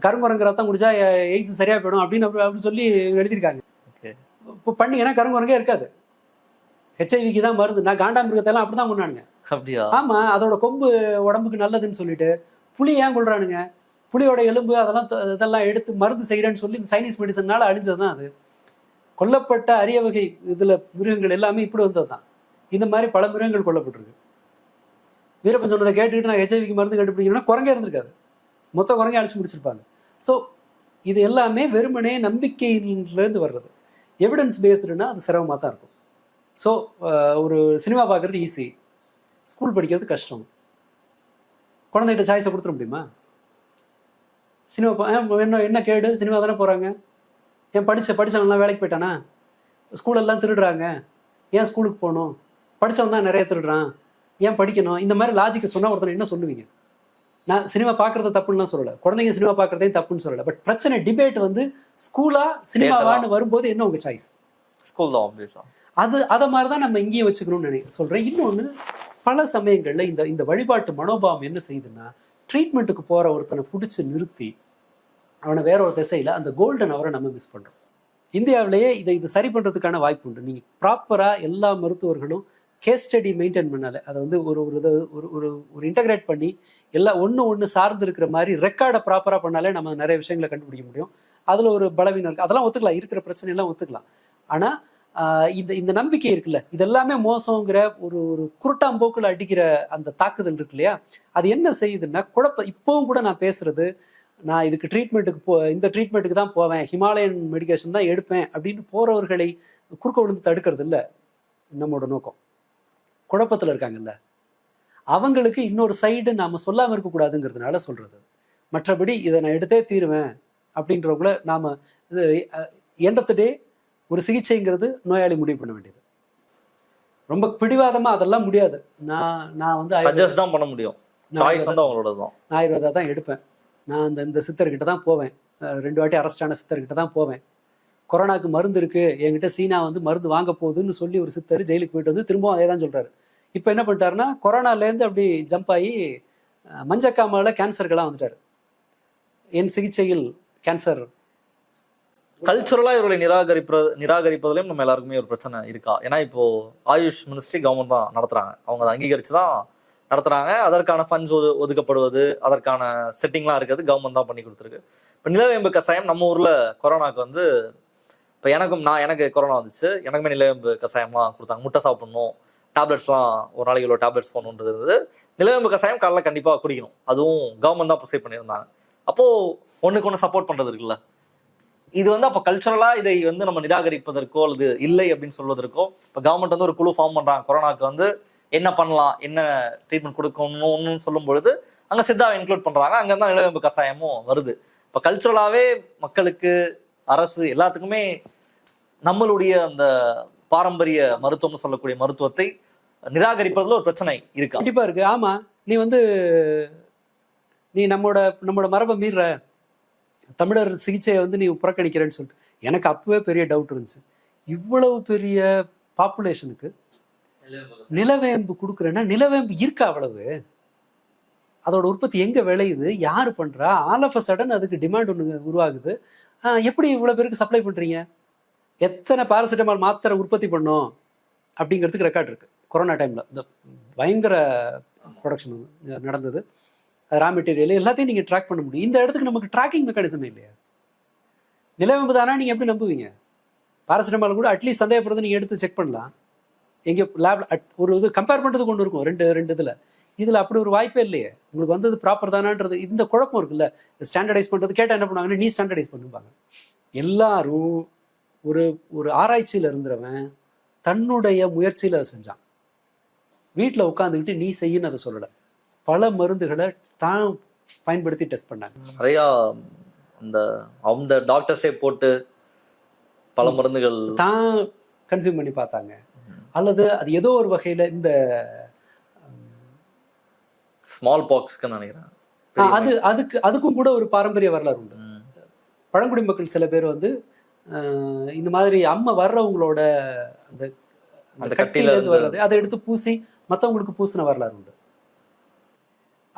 கருங்குரங்கு ரத்தம் குடிச்சா எய்ட்ஸ் சரியா போயிடும் அப்படின்னு சொல்லி எழுதியிருக்காங்க. இப்போ பண்ணீங்கன்னா கருங்குரங்கே இருக்காது, ஹெச்ஐவிக்கு தான் மருந்து. நான் காண்டாமிருகத்தெல்லாம் அப்படிதான் கொண்டானுங்க. அப்படியா? ஆமா, அதோட கொம்பு உடம்புக்கு நல்லதுன்னு சொல்லிட்டு புளி ஏன் கொள்றானுங்க, புளியோட எலும்பு இதெல்லாம் எடுத்து மருந்து செய்கிறேன்னு சொல்லி இந்த சைனீஸ் மெடிசன்னால அழிஞ்சது தான் அது. கொல்லப்பட்ட அரிய வகை இதுல மிருகங்கள் எல்லாமே இப்படி வந்தது தான். இந்த மாதிரி பல மிருகங்கள் கொல்லப்பட்டிருக்கு. வீரப்பன் சொன்னதை கேட்டுக்கிட்டு நான் ஹெச்ஐவிக்கு மருந்து கண்டுபிடிக்கணும்னா குரங்கே இருந்திருக்காது, மொத்த குரங்கே அழிச்சு முடிச்சிருப்பாங்க. ஸோ இது எல்லாமே வெறுமனே நம்பிக்கையிலேருந்து வர்றது. எவிடன்ஸ் பேஸ்டுன்னா அது சிரமமாக தான் இருக்கும். ஸோ ஒரு சினிமா பார்க்குறது ஈஸி, ஸ்கூல் படிக்கிறது கஷ்டம். குழந்தைகிட்ட சாய்ஸை கொடுத்துட முடியுமா? சினிமா என்ன கேடு, சினிமா தானே போகிறாங்க. ஏன் படித்தவங்களாம் வேலைக்கு போயிட்டானா? ஸ்கூலெல்லாம் திருடுறாங்க, ஏன் ஸ்கூலுக்கு போகணும்? படித்தவன் தான் நிறைய திருடுறான், ஏன் படிக்கணும்? இந்த மாதிரி லாஜிக்கை சொன்னால் ஒருத்தனை என்ன சொல்லுவீங்க? நான் சினிமா பார்க்குறத தப்புன்னு சொல்லலை, குழந்தைங்க சினிமா பார்க்குறதையும் தப்புன்னு சொல்லலை. பட் பிரச்சனை டிபேட் வந்து ஸ்கூலா சினிமாவான்னு வரும்போது என்ன உங்கள் சாய்ஸ்? ஸ்கூல் தான் ஆப்வியஸா. அதை மாதிரி தான் நம்ம இங்கேயும் வச்சுக்கணும்னு சொல்கிறேன். இன்னொன்று, பல சமயங்களில் இந்த வழிபாட்டு மனோபாவம் என்ன செய்யுதுன்னா, ட்ரீட்மெண்ட்டுக்கு போகிற ஒருத்தனை பிடிச்சி நிறுத்தி அவனை வேற ஒரு திசையில் அந்த கோல்டன் அவரை நம்ம மிஸ் பண்ணுறோம். இந்தியாவிலேயே இது சரி பண்ணுறதுக்கான வாய்ப்பு உண்டு. நீங்கள் ப்ராப்பராக எல்லா மருத்துவர்களும் கேஸ் ஸ்டடி மெயின்டைன் பண்ணாலே, அதை வந்து ஒரு இன்டகிரேட் பண்ணி எல்லாம் ஒன்று சார்ந்து இருக்கிற மாதிரி ரெக்கார்டை ப்ராப்பராக பண்ணாலே நம்ம நிறைய விஷயங்களை கண்டுபிடிக்க முடியும். அதில் ஒரு பலவீனம் இருக்குது, அதெல்லாம் ஒத்துக்கலாம், இருக்கிற பிரச்சனையெல்லாம் ஒத்துக்கலாம். ஆனால் இந்த நம்பிக்கை இருக்குல்ல, இதெல்லாமே மோசங்கிற ஒரு குருட்டாம்போக்கில் அடிக்கிற அந்த தாக்குதல் இருக்கு இல்லையா, அது என்ன செய்யுதுன்னா இப்போவும் கூட நான் பேசுறது, நான் இதுக்கு இந்த ட்ரீட்மெண்ட்டுக்கு தான் போவேன், ஹிமாலயன் மெடிக்கேஷன் தான் எடுப்பேன் அப்படின்னு போறவர்களை குறுக்க விழுந்து தடுக்கிறது இல்லை நம்மளோட நோக்கம். குழப்பத்தில் இருக்காங்கல்ல, அவங்களுக்கு இன்னொரு சைடு நாம சொல்லாமல் இருக்கக்கூடாதுங்கிறதுனால சொல்றது. மற்றபடி இதை நான் எடுத்தே தீருவேன் அப்படின்றவங்கள நாம எண்ட் ஆஃப் த டே ஒரு சிகிச்சைங்கிறது நோயாளி முடிவு பண்ண வேண்டியது. ரொம்ப பிடிவாதமா அதெல்லாம் முடியாது. நான் வந்து சஜஸ்ட் தான் பண்ண முடியும், சாய்ஸ் வந்து அவங்களோட தான். நான் ஆயுர்வேதா தான் எடுப்பேன், நான் இந்த சித்தர்கிட்ட தான் போவேன், 2 வாட்டி அரெஸ்டான சித்தர்கிட்ட தான் போவேன், கொரோனாக்கு மருந்து இருக்கு என்கிட்ட, சீனா வந்து மருந்து வாங்க போகுதுன்னு சொல்லி ஒரு சித்தர் ஜெயிலுக்கு போயிட்டு வந்து திரும்பவும் அதே தான் சொல்றாரு. இப்போ என்ன பண்ணிட்டாருன்னா, கொரோனாலேருந்து அப்படி ஜம்ப் ஆகி மஞ்சக்காமால கேன்சருக்கெல்லாம் வந்துட்டாரு. என் சிகிச்சையில் கேன்சர். கல்ச்சுரலா இவர்களை நிராகரிப்பதிலும் நம்ம எல்லாருக்குமே ஒரு பிரச்சனை இருக்கா? ஏன்னா இப்போ ஆயுஷ் மினிஸ்ட்ரி கவர்மெண்ட் தான் நடத்துறாங்க, அவங்க அதை அங்கீகரிச்சு தான் நடத்துறாங்க. அதற்கான ஃபண்ட்ஸ் ஒதுக்கப்படுவது, அதற்கான செட்டிங்லாம் இருக்கிறது கவர்மெண்ட் தான் பண்ணி கொடுத்துருக்கு. இப்போ நிலவேம்பு கஷாயம் நம்ம ஊர்ல கொரோனாக்கு வந்து, இப்போ எனக்கு கொரோனா வந்துச்சு, எனக்குமே நிலவேம்பு கஷாயம்லாம் கொடுத்தாங்க. முட்டை சாப்பிடணும், டேப்லெட்ஸ்லாம் ஒரு நாளைக்கு இவ்வளோ டேப்லெட்ஸ் போடணுன்றது இருந்தது. நிலவேம்பு கஷாயம் காலைல கண்டிப்பாக குடிக்கணும், அதுவும் கவர்மெண்ட் தான் ப்ரொசைட் பண்ணியிருந்தாங்க. அப்போ ஒன்றுக்கு ஒன்று சப்போர்ட் பண்றது இருக்குல்ல, இது வந்து அப்போ கல்ச்சுரலா இதை வந்து நம்ம நிராகரிப்பதற்கோ அல்லது இல்லை அப்படின்னு சொல்வதற்கோ, இப்போ கவர்மெண்ட் வந்து ஒரு குழு ஃபார்ம் பண்றாங்க, கொரோனாக்கு வந்து என்ன பண்ணலாம், என்ன ட்ரீட்மெண்ட் கொடுக்கணும்னு சொல்லும் பொழுது அங்கே சித்தாவை இன்க்ளூட் பண்றாங்க, அங்கே தான் நிலவேம்பு கஷாயமும் வருது. இப்போ கல்ச்சுரலாவே மக்களுக்கு, அரசு எல்லாத்துக்குமே நம்மளுடைய அந்த பாரம்பரிய மருத்துவம்னு சொல்லக்கூடிய மருத்துவத்தை நிராகரிப்பதுல ஒரு பிரச்சனை இருக்கா? கண்டிப்பா இருக்கு. ஆமா, நீ நம்மளோட மரபை மீற, தமிழர் சிகிச்சையை வந்து நீ புறக்கணிக்கிறேன்னு சொல்லிட்டு எனக்கு அப்பவே பெரிய டவுட் இருந்துச்சு. இவ்வளவு பெரிய பாப்புலேஷனுக்கு நிலவேம்பு கொடுக்குறேன்னா நிலவேம்பு இருக்கா? அவ்வளவு அதோட உற்பத்தி எங்க விளையுது, யாரு பண்றா? ஆல் ஆஃப் அ சடன் அதுக்கு டிமாண்ட் ஒன்று உருவாகுது. எப்படி இவ்வளவு பேருக்கு சப்ளை பண்றீங்க? எத்தனை பாராசிட்டமால் மாத்திரை உற்பத்தி பண்ணோம் அப்படிங்கிறதுக்கு ரெக்கார்ட் இருக்கு. கொரோனா டைம்ல இந்த பயங்கர ப்ரொடக்ஷன் நடந்தது, ரா மெட்டீரியல் எல்லாத்தையும் நீங்கள் ட்ராக் பண்ண முடியும். இந்த இடத்துக்கு நமக்கு ட்ராக்கிங் மெக்கானிசம் இல்லையா? நிலவேம்பு தானா நீங்கள் எப்படி நம்புவீங்க? பாராசிட்டமால் கூட அட்லீஸ்ட் சந்தேகப்படுறது நீங்கள் எடுத்து செக் பண்ணலாம், எங்கே லேப்ல ஒரு இது கம்பேர் பண்ணுறது கொண்டு இருக்கும் ரெண்டு இதில் அப்படி ஒரு வாய்ப்பே இல்லையே. உங்களுக்கு வந்தது ப்ராப்பர் தானான்றது இந்த குழப்பம் இருக்குல்ல. ஸ்டாண்டர்டைஸ் பண்ணுறது கேட்டால் என்ன பண்ணுவாங்கன்னா, நீ ஸ்டாண்டர்டைஸ் பண்ணுவாங்க. எல்லாரும் ஒரு ஆராய்ச்சியில் இருந்தவன் தன்னுடைய முயற்சியில் அதை செஞ்சான். வீட்டில் உட்காந்துக்கிட்டு நீ செய்யன்னு அதை சொல்லலை, பல மருந்துகளை தான் பயன்படுத்தி டெஸ்ட் பண்ணாங்க. நிறையா அந்த டாக்டர்ஸே போட்டு பல மருந்துகள் தான் கன்சியூம் பண்ணி பார்த்தாங்க. அல்லது அது ஏதோ ஒரு வகையில் இந்த ஸ்மால் பாக்ஸ்க்கு நினைக்கிறேன், அதுக்கும் கூட ஒரு பாரம்பரிய வரலாறு உண்டு. பழங்குடி மக்கள் சில பேர் வந்து இந்த மாதிரி அம்மா வர்றவங்களோட அந்த கட்டில இருந்து வர்றது அதை எடுத்து பூசி மற்றவங்களுக்கு பூசின வரலாறு உண்டு.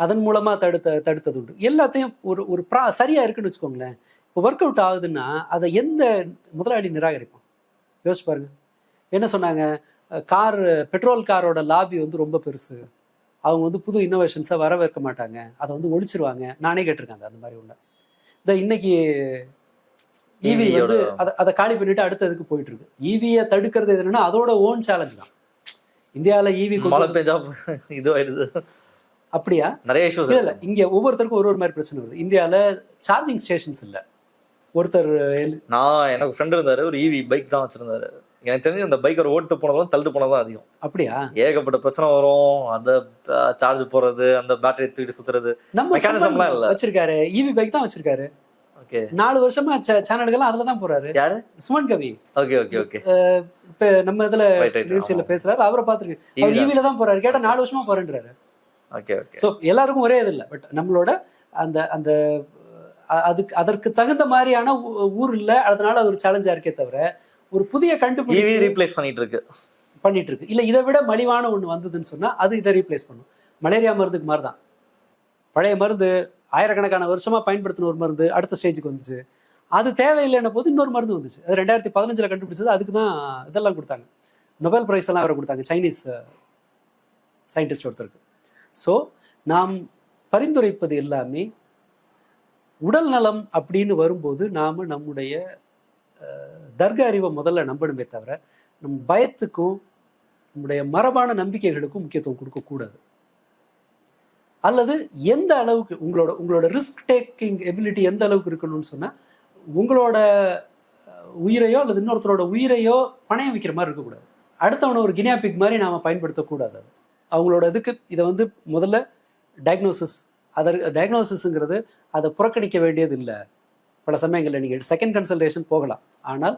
அதன் மூலமா தடுத்தது உண்டு. எல்லாத்தையும் ஒரு சரியா இருக்குன்னு வச்சுக்கோங்களேன். இப்போ ஒர்க் அவுட் ஆகுதுன்னா அதை எந்த முதலாளி நிராகரிப்பான்? யோசிச்சு பாருங்க. என்ன சொன்னாங்க, பெட்ரோல் காரோட லாபி வந்து ரொம்ப பெருசு, அவங்க வந்து புது இன்னோவேஷன்ஸை வரவேற்க மாட்டாங்க, அதை வந்து ஒழிச்சிருவாங்க. நானே கேட்டிருக்கேன் அந்த மாதிரி ஒன்று. இந்த இன்னைக்கு ஈவி வந்து அதை காலி பண்ணிட்டு அடுத்ததுக்கு போயிட்டு இருக்கு. ஈவியை தடுக்கிறது என்னன்னா அதோட ஓன் சேலஞ்ச் தான். இந்தியாவில் ஈவி இதுவாயிடுது. அப்படியா? நிறைய இஷ்யூஸ் இல்லை, இங்கே ஒவ்வொருத்தருக்கும் ஒரு மாதிரி பிரச்சனை வருது. இந்தியாவில் சார்ஜிங் ஸ்டேஷன்ஸ் இல்லை. ஒருத்தர் எனக்கு ஃப்ரெண்ட் இருந்தாரு, ஒரு ஈவி பைக் தான் வச்சிருந்தாரு. எனக்கு தெரிஞ்சு அந்த பைக்கர் ஓட்டு போனதும் தள்ளிட்டு போனதும் அதிகம். அப்படியா? ஏகப்பட்ட பிரச்சனை வரும். அந்த சார்ஜ் போறது, அந்த பேட்டரி தூக்கிட்டு சுத்துறது, நம்ம மெக்கானிசம்லாம் இல்ல. வச்சிருக்காரு, ஈவி பைக் தான் வச்சிருக்காரு. ஓகே, 4 வருஷமா சேனல்கள்லாம் அதுல தான் போறாரு. யாரு? Suman Kavi. Okay okay okay. இப்ப நம்ம இதுல நிகழ்ச்சியில பேசுறாரு, அவரை பாத்துருக்கேன். அவர் ஈவில தான் போறாரு. கேட்டா 4 வருஷமா போறேன்றாரு. Okay okay. சோ எல்லாருக்கும் ஒரே இது இல்ல. பட் நம்மளோட அந்த அந்த அதற்கு தகுந்த மாதிரியான ஊர் இல்ல, அதனால அது ஒரு சேலஞ்சா இருக்கே தவிர ஒரு புதிய கண்டுபிடிப்பு ரீப்ளேஸ் பண்ணிட்டு இருக்கு இல்ல. இதை விட மலிவான ஒண்ணு வந்ததுன்னு சொன்னா அது இதை ரீப்ளேஸ் பண்ணும். மலேரியா மருந்துக்கு மாதிரிதான். பழைய மருந்து ஆயிரக்கணக்கான வருஷமா பயன்படுத்தின ஒரு மருந்து அடுத்த ஸ்டேஜுக்கு வந்துச்சு. அது தேவையில்லைன்ன போது இன்னொரு மருந்து வந்துச்சு. அது 2015 கண்டுபிடிச்சது. அதுக்கு தான் இதெல்லாம் கொடுத்தாங்க, நொபேல் பிரைஸ் எல்லாம் வேற கொடுத்தாங்க சைனீஸ் சயின்டிஸ்ட் ஒருத்தருக்கு. ஸோ நாம் பரிந்துரைப்பது எல்லாமே உடல் நலம் அப்படின்னு வரும்போது நாம நம்முடைய தர்க்க அறிவை முதல்ல நம்பணுமே தவிர நம் பயத்துக்கும் நம்முடைய மரபான நம்பிக்கைகளுக்கும் முக்கியத்துவம் கொடுக்கக்கூடாது. அல்லது எந்த அளவுக்கு உங்களோட ரிஸ்க் டேக்கிங் எபிலிட்டி எந்த அளவுக்கு இருக்கணும்னு சொன்னா உங்களோட உயிரையோ அல்லது இன்னொருத்தரோட உயிரையோ பணையம் வைக்கிற மாதிரி இருக்கக்கூடாது. அடுத்தவனை ஒரு கினியாபிக் மாதிரி நாம பயன்படுத்தக்கூடாது. அது அவங்களோட இதுக்கு இதை வந்து முதல்ல டயக்னோசிஸ்ங்கிறது அதை புறக்கணிக்க வேண்டியது இல்லை. பல சமயங்களில் நீங்கள் செகண்ட் கன்சல்டேஷன் போகலாம். ஆனால்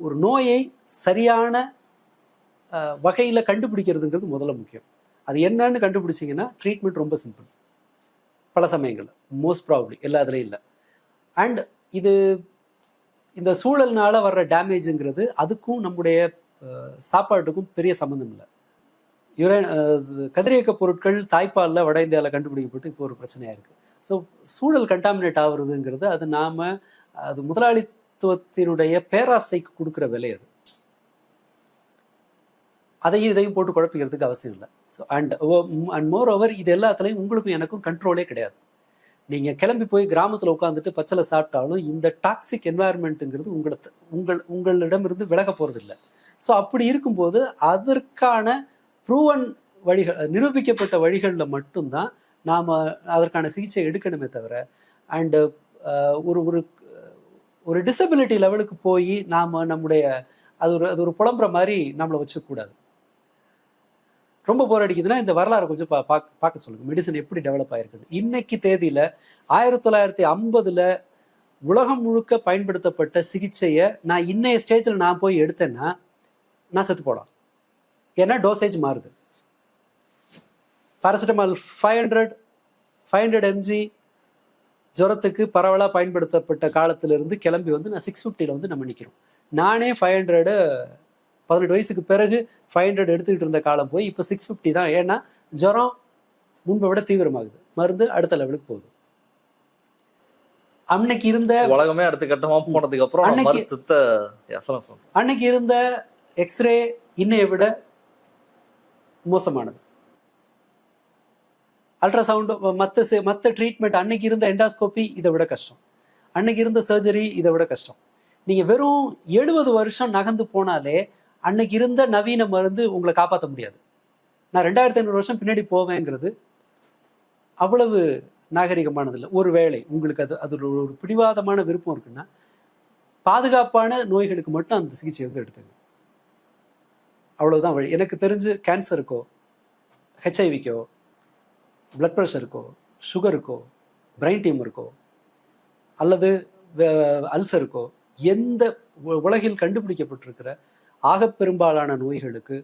ஒரு நோயை சரியான வகையில் கண்டுபிடிக்கிறதுங்கிறது முதல்ல முக்கியம். அது என்னன்னு கண்டுபிடிச்சிங்கன்னா ட்ரீட்மெண்ட் ரொம்ப சிம்பிள். பல சமயங்கள் மோஸ்ட் ப்ராபப்ளி எல்லா இதுலையும் இல்லை. அண்ட் இந்த சூழல்னால வர்ற டேமேஜுங்கிறது அதுக்கும் நம்முடைய சாப்பாட்டுக்கும் பெரிய சம்மந்தம் இல்லை. கதிரியக்க பொருட்கள் தாய்ப்பாலில் வட இந்தியாவில் கண்டுபிடிக்கப்பட்டு இப்போ ஒரு பிரச்சனையாக இருக்குது. ஸோ சூழல் கண்டாமினேட் ஆகுறதுங்கிறது அது முதலாளித்துவத்தினுடைய பேராசைக்கு கொடுக்குற விலை. அதையும் இதையும் போட்டு குழப்பிக்கிறதுக்கு அவசியம் இல்லை. ஸோ அண்ட் மோர் ஓவர் இது எல்லாத்துலேயும் உங்களுக்கும் எனக்கும் கண்ட்ரோலே கிடையாது. நீங்கள் கிளம்பி போய் கிராமத்தில் உட்காந்துட்டு பச்சளை சாப்பிட்டாலும் இந்த டாக்ஸிக் என்வாயர்மெண்ட்டுங்கிறது உங்களிடமிருந்து விலக போகிறது இல்லை. ஸோ அப்படி இருக்கும்போது அதற்கான ப்ரூவன் வழிகள், நிரூபிக்கப்பட்ட வழிகளில் மட்டும்தான் நாம் அதற்கான சிகிச்சை எடுக்கணுமே தவிர அண்டு ஒரு டிசபிலிட்டி லெவலுக்கு போய் நாம் நம்முடைய அது ஒரு புலம்புற மாதிரி நம்மளை வச்சுக்கூடாது. ரொம்ப போர் அடிக்குதுன்னா இந்த வரலாறு கொஞ்சம் பார்க்க சொல்லுங்க. மெடிசன் எப்படி டெவலப் ஆயிருக்குன்னு. இன்னைக்கு தேதியில 1950 உலகம் முழுக்க பயன்படுத்தப்பட்ட சிகிச்சையை நான் இன்னைய ஸ்டேஜில் நான் போய் எடுத்தேன்னா நான் செத்து போடலாம். ஏன்னா டோசேஜ் மாறுது. பாராசிட்டமால் 500 mg ஜுரத்துக்கு பரவலாக பயன்படுத்தப்பட்ட காலத்திலிருந்து கிளம்பி வந்து நான் 650 வந்து நம்ம நிற்கிறோம். நானே 500 18 வயசுக்கு பிறகு 500 எடுத்துக்கிட்டு இருந்த காலம் போய் இப்போ 650 தான். ஏன்னா ஜுரம் முன்பை விட தீவிரமாகுது, மருந்து அடுத்த லெவலுக்கு போகுது. அன்னைக்கு இருந்த உலகமே அடுத்த கட்டமா போனதுக்கு அப்புறம் அன்னைக்கு இருந்த எக்ஸ்ரே இன்னைய விட மோசமானது. அல்ட்ராசவுண்ட் மற்ற ட்ரீட்மெண்ட், அன்னைக்கு இருந்த எண்டாஸ்கோபி இதை விட கஷ்டம், அன்னைக்கு இருந்த சர்ஜரி இதை விட கஷ்டம். நீங்க வெறும் 70 வருஷம் நகர்ந்து போனாலே அன்னைக்கு இருந்த நவீன மருந்து உங்களை காப்பாற்ற முடியாது. நான் 2500 வருஷம் பின்னாடி போவேங்கிறது அவ்வளவு நாகரிகமானது இல்லை. ஒருவேளை உங்களுக்கு அது ஒரு பிடிவாதமான விருப்பம் இருக்குன்னா பாதுகாப்பான நோய்களுக்கு மட்டும் அந்த சிகிச்சை வந்து எடுத்துங்க. அவ்வளவுதான் வழி. எனக்கு தெரிஞ்சு கேன்சருக்கோ, ஹெச்ஐவிக்கோ, பிளட் ப்ரெஷருக்கோ, சுகருக்கோ, பிரெயின் டியூமருக்கோ அல்லது அல்சருக்கோ எந்த உலகில் கண்டுபிடிக்கப்பட்டிருக்கிற பெரும்பாலான நோய்களுக்கு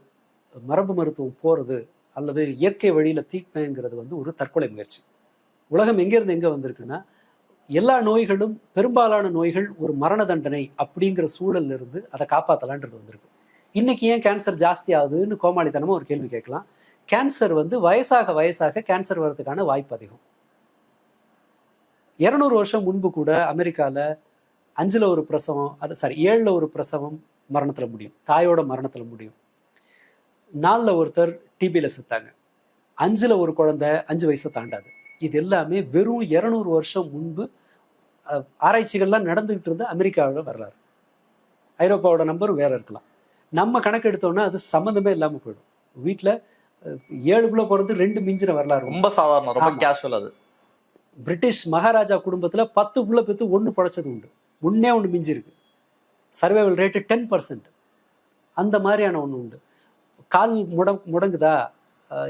மரபு மருத்துவம் போறது அல்லது இயற்கை வழியில தீர்ப்பேங்கிறது வந்து ஒரு தற்கொலை முயற்சி. உலகம் எங்கேருந்து எங்க வந்திருக்குன்னா எல்லா நோய்களும், பெரும்பாலான நோய்கள் ஒரு மரண தண்டனை அப்படிங்கிற சூழல்ல இருந்து அதை காப்பாற்றலான்றது வந்திருக்கு. இன்னைக்கு ஏன் கேன்சர் ஜாஸ்தி ஆகுதுன்னு கோமாளித்தனமா ஒரு கேள்வி கேட்கலாம். கேன்சர் வந்து வயசாக கேன்சர் வர்றதுக்கான வாய்ப்பு அதிகம். 200 வருஷம் முன்பு கூட அமெரிக்கால 5ல் ஒரு பிரசவம், 7ல் ஒரு பிரசவம் மரணத்துல முடியும், தாயோட மரணத்துல முடியும். 4ல் ஒருத்தர் டிபியில செத்தாங்க. 5ல் ஒரு குழந்தை 5 வயசை தாண்டாது. இது எல்லாமே வெறும் 200 வருஷம் முன்பு ஆராய்ச்சிகள்லாம் நடந்துகிட்டு இருந்த அமெரிக்காவோட வரலாறு. ஐரோப்பாவோட நம்பரும் வேற இருக்கலாம். நம்ம கணக்கு எடுத்தோம்னா அது சம்மந்தமே இல்லாம போயிடும். வீட்டுல 7 பிறந்து 2 மிஞ்சின வரலாறு ரொம்ப சாதாரணம், ரொம்ப கேஷுவல். அது பிரிட்டிஷ் மகாராஜா குடும்பத்துல 10 புள்ள பெத்து 1 படைச்சது உண்டு, 1 மிஞ்சி இருக்கு. Survival rate 10%. அந்த மாதிரியான ஒன்று உண்டு. கால் முடங்குதா,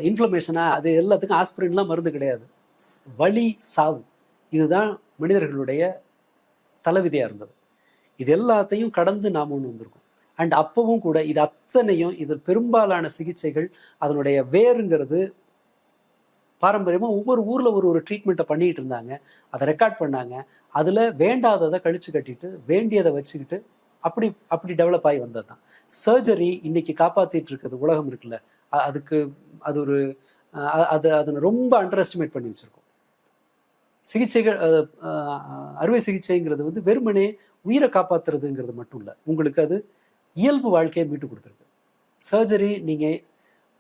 இன்ஃப்ளமேஷனா, அது எல்லாத்துக்கும் ஆஸ்பிரின்லாம் மருந்து கிடையாது. வலி, சாவு, இதுதான் மனிதர்களுடைய தலைவிதியாக இருந்தது. இது எல்லாத்தையும் கடந்து நாம் ஒன்று வந்திருக்கோம். அண்ட் அப்பவும் கூட இது அத்தனையும், இது பெரும்பாலான சிகிச்சைகள் அதனுடைய வேறுங்கிறது பாரம்பரியமாக ஒவ்வொரு ஊரில் ஒரு ட்ரீட்மெண்ட்டை பண்ணிகிட்டு இருந்தாங்க. அதை ரெக்கார்ட் பண்ணாங்க. அதில் வேண்டாததை கழிச்சு கட்டிட்டு வேண்டியதை வச்சுக்கிட்டு அப்படி டெவலப் ஆகி வந்தது தான். சர்ஜரி இன்னைக்கு காப்பாற்றிட்டு இருக்கிறது உலகம் இருக்குல்ல, அதுக்கு அது ஒரு அதை ரொம்ப அண்டர் எஸ்டிமேட் பண்ணி வச்சுருக்கோம். சிகிச்சைகள், அறுவை சிகிச்சைங்கிறது வந்து வெறுமனே உயிரை காப்பாற்றுறதுங்கிறது மட்டும் இல்லை, உங்களுக்கு அது இயல்பு வாழ்க்கையை மீட்டு கொடுத்துருக்கு. சர்ஜரி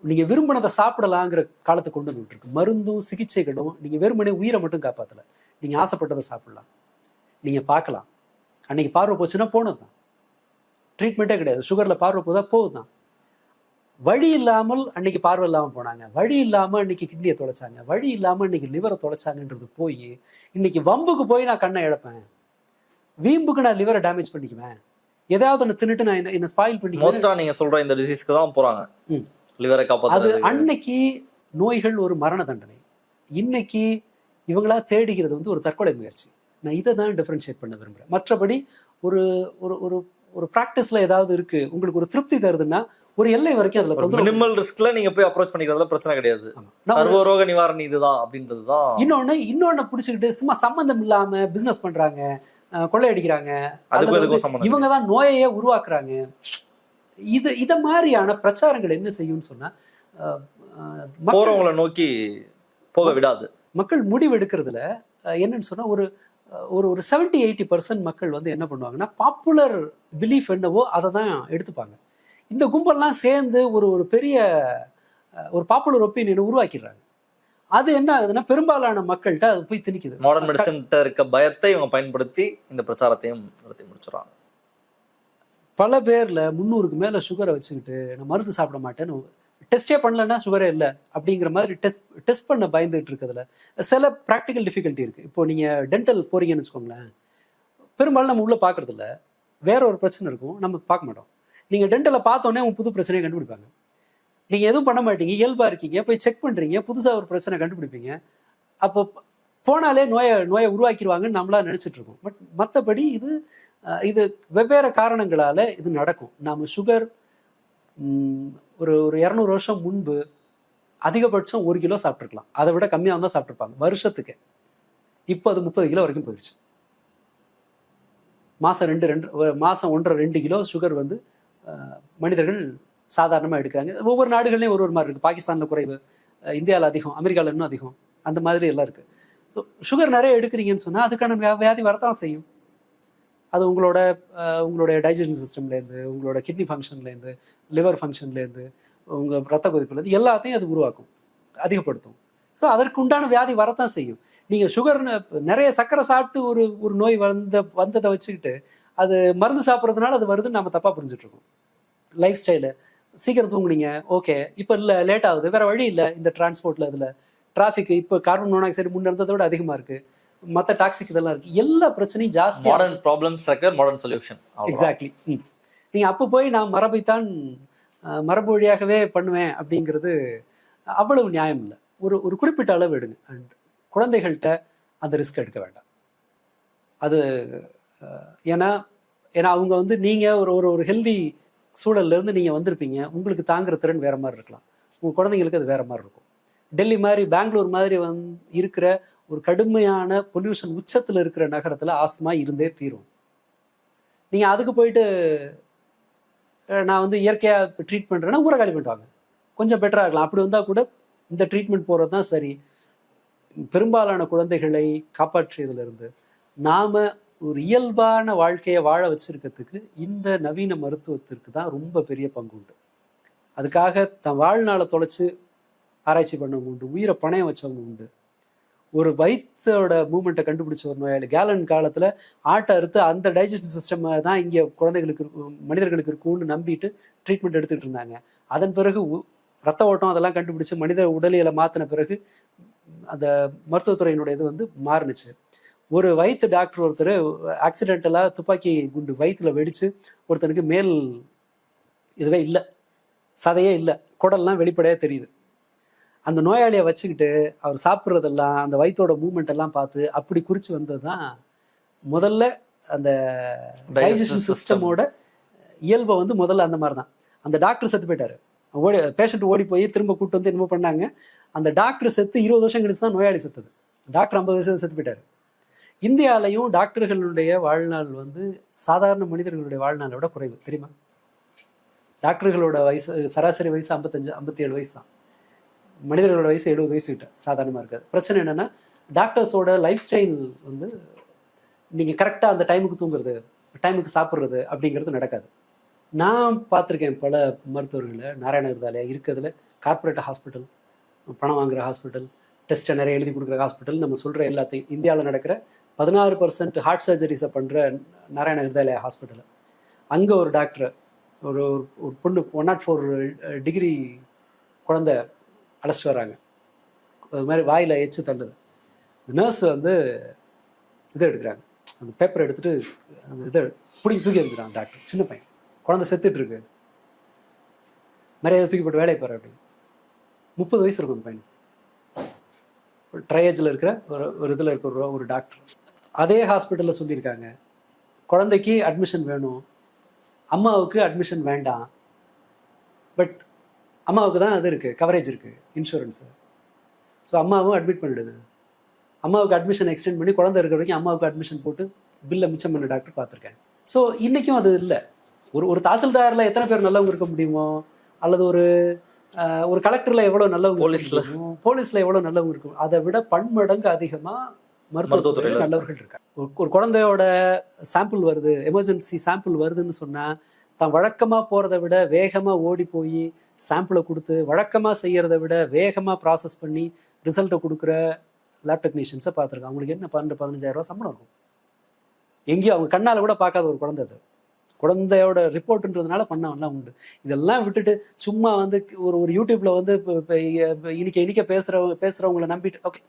நீங்கள் விரும்பினதை சாப்பிடலாங்கிற காலத்தை கொண்டு வந்துருக்கு. மருந்தும் சிகிச்சைகளும் நீங்கள் வெறுமனே உயிரை மட்டும் காப்பாற்றலை, நீங்கள் ஆசைப்பட்டதை சாப்பிடலாம், நீங்கள் பார்க்கலாம். அன்னைக்கு பார்வை போச்சுன்னா போனது தான், ட்ரீட்மெண்ட்டே கிடையாது. சுகரில் பார்வை போதா போகுது தான். வழி இல்லாமல் அன்னைக்கு பார்வை இல்லாமல் போனாங்க, வழி இல்லாமல் அன்னைக்கு கிட்னியை தொலைச்சாங்க, வழி இல்லாமல் அன்னைக்கு லிவரை தொலைச்சாங்கன்றது போய் இன்னைக்கு வம்புக்கு போய் நான் கண்ணை இழப்பேன், வீம்புக்கு நான் லிவரை டேமேஜ் பண்ணிக்குவேன், ஏதாவது ஒன்று தின்னுட்டு நான் என்ன ஸ்பாயில் பண்ணிக்குவேன். நீங்க சொல்ற இந்த டிசீஸ்க்கு தான் போறாங்க, லிவரை காப்பாற்ற. அது அன்னைக்கு நோய்கள் ஒரு மரண தண்டனை, இன்னைக்கு இவங்களா தேடிக்கிறது வந்து ஒரு தற்கொலை முயற்சி. நான் இதை தான் டிஃபரன்ஷியேட் பண்ண விரும்புகிறேன். மற்றபடி ஒரு ஒரு ஒரு ப்ராக்டிஸ்ல ஏதாவது இருக்கு, உங்களுக்கு ஒரு திருப்தி தருதுன்னா ஒரு எல்லை வரைக்கும் அதுல மினிமல் ரிஸ்க்ல நீங்க போய் அப்ரோச் பண்ணிக்கிறதுல பிரச்சனை கிடையாது. சர்வரோக நிவாரணி இதுதான் அப்படின்றதுதான். இன்னொன்னு பிடிச்சிக்கிட்டு சும்மா சம்பந்தம் இல்லாம பிசினஸ் பண்றாங்க, கொள்ளையடிக்கிறாங்க, இவங்க தான் நோயையே உருவாக்குறாங்க. இத மாதிரியான பிரச்சாரங்கள் என்ன செய்யும்னு சொன்னா போறவங்களை நோக்கி போக விடாது. மக்கள் முடிவு எடுக்கிறதுல என்னன்னு சொன்னா ஒரு ஒரு 70-80% மக்கள் வந்து என்ன பண்ணுவாங்கன்னா பாப்புலர் பிலீஃப் என்னவோ அதை தான் எடுத்துப்பாங்க. இந்த கும்பல்லாம் சேர்ந்து ஒரு பெரிய ஒரு பாப்புலர் ஒப்பீனியனை உருவாக்கிடுறாங்க. அது என்ன ஆகுதுன்னா பெரும்பாலான மக்கள்கிட்ட அது போய் திணிக்குது. மாடர்ன் மெடிசன்ட்ட இருக்க பயத்தை இவங்க பயன்படுத்தி இந்த பிரச்சாரத்தையும் நடத்தி முடிச்சுறாங்க. பல பேர்ல 300க்கு மேல சுகரை வச்சுக்கிட்டு நான் மருந்து சாப்பிட மாட்டேன்னு டெஸ்டே பண்ணலன்னா சுகரே இல்லை அப்படிங்கிற மாதிரி டெஸ்ட் பண்ண பயந்துட்டு இருக்கிறதுல சில ப்ராக்டிக்கல் டிஃபிகல்ட்டி இருக்கு. இப்போ நீங்க டென்டல் போறீங்கன்னு வச்சுக்கோங்களேன், பெரும்பாலும் நம்ம உள்ள பாக்குறது இல்லை, வேற ஒரு பிரச்சனை இருக்கும், நம்ம பார்க்க மாட்டோம். நீங்க டென்டலை பார்த்தோன்னே அவங்க புது பிரச்சனையை கண்டுபிடிப்பாங்க. நீங்க எதுவும் பண்ண மாட்டீங்க, இயல்பா இருக்கீங்க, போய் செக் பண்றீங்க, புதுசா ஒரு பிரச்சனை கண்டுபிடிப்பீங்க. அப்போ போனாலே நோயை உருவாக்கிடுவாங்கன்னு நம்மளா நினைச்சிட்டு இருக்கோம். பட் மற்றபடி இது வெவ்வேறு காரணங்களால இது நடக்கும். நாம சுகர் ஒரு 200 வருஷம் முன்பு அதிகபட்சம் 1 கிலோ சாப்பிட்ருக்கலாம், அதை விட கம்மியாக தான் சாப்பிட்ருப்பாங்க வருஷத்துக்கு. இப்போ அது 30 கிலோ வரைக்கும் போயிடுச்சு. மாதம் 1.5-2 கிலோ சுகர் வந்து மனிதர்கள் சாதாரணமாக எடுக்கிறாங்க. ஒவ்வொரு நாடுகள்லையும் ஒரு மாதிரி இருக்குது. பாகிஸ்தானில் குறைவு, இந்தியாவில் அதிகம், அமெரிக்காவில் இன்னும் அதிகம், அந்த மாதிரி எல்லாம் இருக்குது. ஸோ சுகர் நிறைய எடுக்கிறீங்கன்னு சொன்னால் அதுக்கான வியாதி வரத்தான் செய்யும். அது உங்களுடைய டைஜஷன் சிஸ்டம்லேருந்து, உங்களோட கிட்னி ஃபங்க்ஷன்லேருந்து, லிவர் ஃபங்க்ஷன்லேருந்து, உங்கள் ரத்த கொதிப்புலேருந்து எல்லாத்தையும் அது உருவாக்கும், அதிகப்படுத்தும். ஸோ அதற்கு உண்டான வியாதி வரத்தான் செய்யும். நீங்கள் நிறைய சர்க்கரை சாப்பிட்டு ஒரு நோய் வந்ததை வச்சுக்கிட்டு அது மருந்து சாப்பிட்றதுனால அது வருதுன்னு நம்ம தப்பாக புரிஞ்சுட்ருக்கோம். லைஃப் ஸ்டைலு, சீக்கிரம் தூங்குனீங்க, ஓகே, இப்போ இல்லை லேட் ஆகுது, வேறு வழி இல்லை, இந்த டிரான்ஸ்போர்ட்டில் இதில் டிராஃபிக் இப்போ கார்பன் மோனாக்சைடு முன்ன இருந்ததை விட அதிகமாக இருக்குது, மற்ற டாக்ஸிக் இதெல்லாம் இருக்கு, எல்லா பிரச்சனையும் ஜாஸ்தி. Modern problems modern solution. Exactly. நீங்க அப்போ போய் நான் மரபு வழியாகவே பண்ணுவேன் அப்படிங்கிறது அவ்வளவு நியாயம் இல்லை. ஒரு குறிப்பிட்ட அளவு எடுங்க. அண்ட் குழந்தைகள்கிட்ட அந்த ரிஸ்க் எடுக்க வேண்டாம். அது ஏன்னா அவங்க வந்து நீங்க ஒரு ஹெல்தி சூழல்ல இருந்து நீங்க வந்திருப்பீங்க, உங்களுக்கு தாங்குற திறன் வேற மாதிரி இருக்கலாம், உங்க குழந்தைங்களுக்கு அது வேற மாதிரி இருக்கும். டெல்லி மாதிரி, பெங்களூர் மாதிரி இருக்கிற ஒரு கடுமையான பொல்யூஷன் உச்சத்தில் இருக்கிற நகரத்தில் ஆஸ்மா இருந்தே தீரும். நீங்கள் அதுக்கு போயிட்டு நான் வந்து இயற்கையாக ட்ரீட் பண்ணுறேன்னா ஊரை காலி பண்ணுவாங்க, கொஞ்சம் பெட்டராக இருக்கலாம். அப்படி வந்தால் கூட இந்த ட்ரீட்மெண்ட் போகிறது தான் சரி. பெரும்பாலான குழந்தைகளை காப்பாற்றியதுலேருந்து நாம் ஒரு இயல்பான வாழ்க்கையை வாழ வச்சிருக்கிறதுக்கு இந்த நவீன மருத்துவத்திற்கு தான் ரொம்ப பெரிய பங்கு உண்டு. அதுக்காக தன் வாழ்நாளை தொலைச்சு ஆராய்ச்சி பண்ணவங்க உண்டு, உயிரை பணையம் வச்சவங்க உண்டு. ஒரு வயிற்றோட மூமெண்ட்டை கண்டுபிடிச்ச ஒரு நோயாளி கேலன் காலத்தில் ஆட்டை அறுத்து அந்த டைஜஷன் சிஸ்டம் தான் இங்கே மனிதர்களுக்கு இருக்கும்னு நம்பிட்டு ட்ரீட்மெண்ட் எடுத்துகிட்டு இருந்தாங்க. அதன் பிறகு ரத்த ஓட்டம் அதெல்லாம் கண்டுபிடிச்சு மனித உடலியலை மாற்றின பிறகு அந்த மருத்துவத்துறையினுடைய இது வந்து மாறுனுச்சு. ஒரு வயிற்று டாக்டர் ஒருத்தர் ஆக்சிடென்டலாக துப்பாக்கி குண்டு வயிற்றுல வெடித்து ஒருத்தனுக்கு மேல் இதுவே இல்லை, சதையே இல்லை, குடல்லாம் வெளிப்படையாக தெரியுது. அந்த நோயாளியை வச்சுக்கிட்டு அவர் சாப்பிட்றதெல்லாம் அந்த வயிற்றோட மூமெண்ட் எல்லாம் பார்த்து அப்படி குறித்து வந்தது தான் முதல்ல அந்த டைஜஷன் சிஸ்டமோட இயல்பை வந்து முதல்ல அந்த மாதிரி தான். அந்த டாக்டர் செத்து போயிட்டாரு, பேஷண்ட் ஓடி போய் திரும்ப கூப்பிட்டு வந்து என்னமோ பண்ணாங்க. அந்த டாக்டர் செத்து 20 வருஷம் கழிச்சு தான் நோயாளி செத்துது. டாக்டர் 50 வருஷம் செத்து போயிட்டாரு. இந்தியாலையும் டாக்டர்களுடைய வாழ்நாள் வந்து சாதாரண மனிதர்களுடைய வாழ்நாளை விட குறைவு, தெரியுமா? டாக்டர்களோட வயசு சராசரி வயசு 57 வயசு தான். மனிதர்களோட வயசு 70 வயசு கிட்ட சாதாரணமாக இருக்காது. பிரச்சனை என்னன்னா, டாக்டர்ஸோட லைஃப் ஸ்டைல் வந்து நீங்கள் கரெக்டாக அந்த டைமுக்கு தூங்குறது, டைமுக்கு சாப்பிட்றது அப்படிங்கிறது நடக்காது. நான் பார்த்துருக்கேன் பல மருத்துவர்களை நாராயண ஹிருதயாலயா இருக்கிறதுல, கார்பரேட் ஹாஸ்பிட்டல், பணம் வாங்குகிற ஹாஸ்பிட்டல், டெஸ்ட்டை நிறைய எழுதி கொடுக்குற ஹாஸ்பிட்டல், நம்ம சொல்கிற எல்லாத்தையும் இந்தியாவில் நடக்கிற 16% ஹார்ட் சர்ஜரிஸை பண்ணுற நாராயண ஹிருதயாலயா ஹாஸ்பிட்டல், அங்கே ஒரு டாக்டர் ஒரு ஒரு பொண்ணு 104 டிகிரி குழந்தை அழைச்சிட்டு வராங்க. அது மாதிரி வாயில் எச்சு தள்ளுது. நர்ஸ் வந்து இதை எடுக்கிறாங்க, அந்த பேப்பரை எடுத்துகிட்டு அந்த இதை பிடிக்கி தூக்கி எடுத்துக்கிறாங்க. டாக்டர் சின்ன பையன், குழந்தை செத்துட்ருக்கு, மரியாதை தூக்கி போட்டு வேலையை போகிற அப்படின்னு. 30 வயசு இருக்கும் அந்த பையன். ட்ரையேஜில் இருக்கிற ஒரு இதில் இருக்கிற ஒரு டாக்டர். அதே ஹாஸ்பிட்டலில் சொல்லியிருக்காங்க, குழந்தைக்கு அட்மிஷன் வேணும், அம்மாவுக்கு அட்மிஷன் வேண்டாம், பட் அம்மாவுக்கு தான் அது இருக்குது, கவரேஜ் இருக்குது, இன்சூரன்ஸு. ஸோ அம்மாவும் அட்மிட் பண்ணிவிடுங்க. அம்மாவுக்கு அட்மிஷன் எக்ஸ்டெண்ட் பண்ணி குழந்தை இருக்கிற வரைக்கும் அம்மாவுக்கு அட்மிஷன் போட்டு பில்லை மிச்சம் பண்ண டாக்டர் பார்த்துருக்கேன். ஸோ இன்றைக்கும் அது இல்லை. ஒரு தாசில்தாரில் எத்தனை பேர் நல்லவங்க இருக்க முடியுமோ, அல்லது ஒரு கலெக்டரில் எவ்வளோ நல்லவங்க, போலீஸில் எவ்வளோ நல்லவங்க இருக்கும், அதை விட பன்மடங்கு அதிகமாக மருத்துவத்துறையில் நல்லவர்கள் இருக்காங்க. ஒரு குழந்தையோட சாம்பிள் வருது, எமர்ஜென்சி சாம்பிள் வருதுன்னு சொன்னால் தான் வழக்கமாக போகிறத விட வேகமாக ஓடி போய் சாம்பிளை கொடுத்து வழக்கமாக செய்கிறத விட வேகமாக ப்ராசஸ் பண்ணி ரிசல்ட்டை கொடுக்குற லேப் டெக்னீஷியன்ஸை பார்த்துருக்காங்க. அவங்களுக்கு என்ன 12-15,000 ரூபா சம்பளம் இருக்கும். எங்கேயும் அவங்க கண்ணால் கூட பார்க்காத ஒரு குழந்தை, அது குழந்தையோட ரிப்போர்ட்டுன்றதுனால பண்ணவெல்லாம் உண்டு. இதெல்லாம் விட்டுட்டு சும்மா வந்து ஒரு யூடியூப்பில் வந்து இன்னைக்கு பேசுகிறவங்களை நம்பிட்டு ஓகே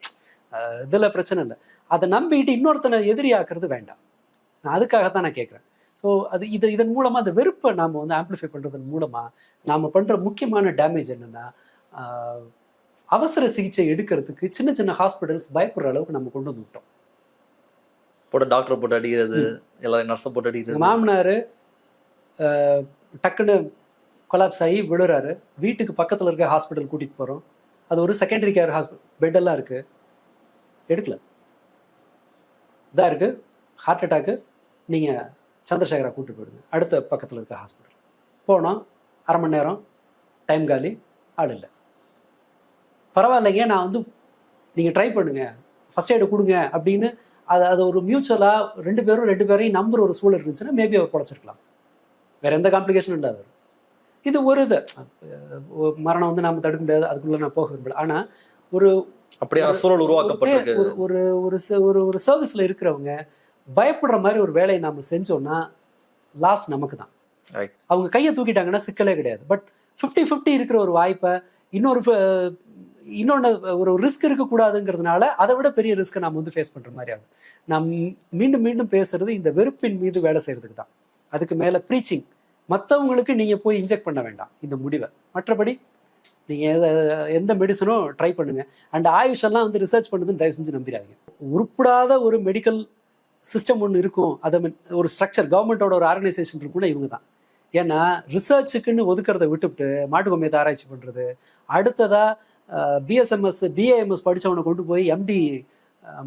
இதில் பிரச்சனை இல்லை, அதை நம்பிட்டு இன்னொருத்தனை எதிரியாக்குறது வேண்டாம். நான் அதுக்காகத்தான் நான் கேட்குறேன். ஸோ இதன் மூலமாக அந்த வெறுப்பை நாம் வந்து ஆம்பிளிஃபை பண்ணுறதன் மூலமாக நாம் பண்ணுற முக்கியமான டேமேஜ் என்னென்னா, அவசர சிகிச்சை எடுக்கிறதுக்கு சின்ன சின்ன ஹாஸ்பிட்டல்ஸ் பயப்படுற அளவுக்கு நம்ம கொண்டு வந்து விட்டோம். போட்டு டாக்டர் போட்டு அடிக்கிறது, எல்லாரும் நர்ஸை போட்டு அடிக்கிறது. மாமனார் டக்குன்னு கொலாப்ஸ் ஆகி விழுறாரு, வீட்டுக்கு பக்கத்தில் இருக்க ஹாஸ்பிட்டல் கூட்டிகிட்டு போகிறோம். அது ஒரு செகண்டரி கேர் ஹாஸ்பிட்டல், பெட்டெல்லாம் இருக்குது, எடுக்கல, இதாக இருக்குது, ஹார்ட் அட்டாக்கு, நீங்கள் சந்திரசேகரா கூப்பிட்டு போயிடுங்க, அடுத்த பக்கத்தில் இருக்க ஹாஸ்பிட்டல் போனோம். 1/2 மணி நேரம், டைம் காலி, ஆள் இல்லை. பரவாயில்லைங்க, நான் வந்து நீங்கள் ட்ரை பண்ணுங்க, ஃபர்ஸ்ட் எய்டு கொடுங்க அப்படின்னு அது ஒரு மியூச்சுவலாக ரெண்டு பேரையும் நம்புற ஒரு சூழல் இருந்துச்சுன்னா மேபி அவர் பொழைச்சிருக்கலாம், வேறு எந்த காம்ப்ளிகேஷனும் இல்லாத. இது ஒரு இது மரணம் வந்து நம்ம தடுக்க முடியாது, அதுக்குள்ளே நான் போக விரும்பல. ஆனால் ஒரு அப்படியான சூழல் உருவாக்கப்பட்டிருக்கு. ஒரு சர்வீஸில் இருக்கிறவங்க பயப்படுற மாதிரி ஒரு வேலையை நம்ம செஞ்சோம்னா லாஸ் நமக்கு தான். அவங்க கையை தூக்கிட்டாங்கன்னா சிக்கலே கிடையாது. பட் 50-50 இருக்கிற ஒரு வாய்ப்பை இன்னொன்று ஒரு ரிஸ்க் இருக்கக்கூடாதுங்கிறதுனால அதை விட பெரிய ரிஸ்க்கை நம்ம வந்து ஃபேஸ் பண்ணுற மாதிரி ஆகுது. நாம் மீண்டும் பேசுறது இந்த வெறுப்பின் மீது வேலை செய்யறதுக்கு தான். அதுக்கு மேலே ப்ரீச்சிங், மற்றவங்களுக்கு நீங்கள் போய் இன்ஜெக்ட் பண்ண வேண்டாம் இந்த முடிவை. மற்றபடி நீங்கள் எந்த மெடிசனும் ட்ரை பண்ணுங்க. அண்ட் ஆயுஷெல்லாம் வந்து ரிசர்ச் பண்ணுதுன்னு தயவு செஞ்சு நம்பிடாதீங்க. உருப்படாத ஒரு மெடிக்கல் சிஸ்டம் ஒன்று இருக்கும், அதை ஒரு ஸ்ட்ரக்சர், கவர்மெண்ட்டோட ஒரு ஆர்கனைசேஷன் இருக்குன்னா இவங்க தான். ஏன்னா ரிசர்ச்சுக்குன்னு ஒதுக்கிறத விட்டுவிட்டு மாட்டு கொம்மியத்தை ஆராய்ச்சி பண்ணுறது, அடுத்ததாக பிஎஸ்எம்எஸ் பிஏஎம்எஸ் படித்தவனை கொண்டு போய் எம்டி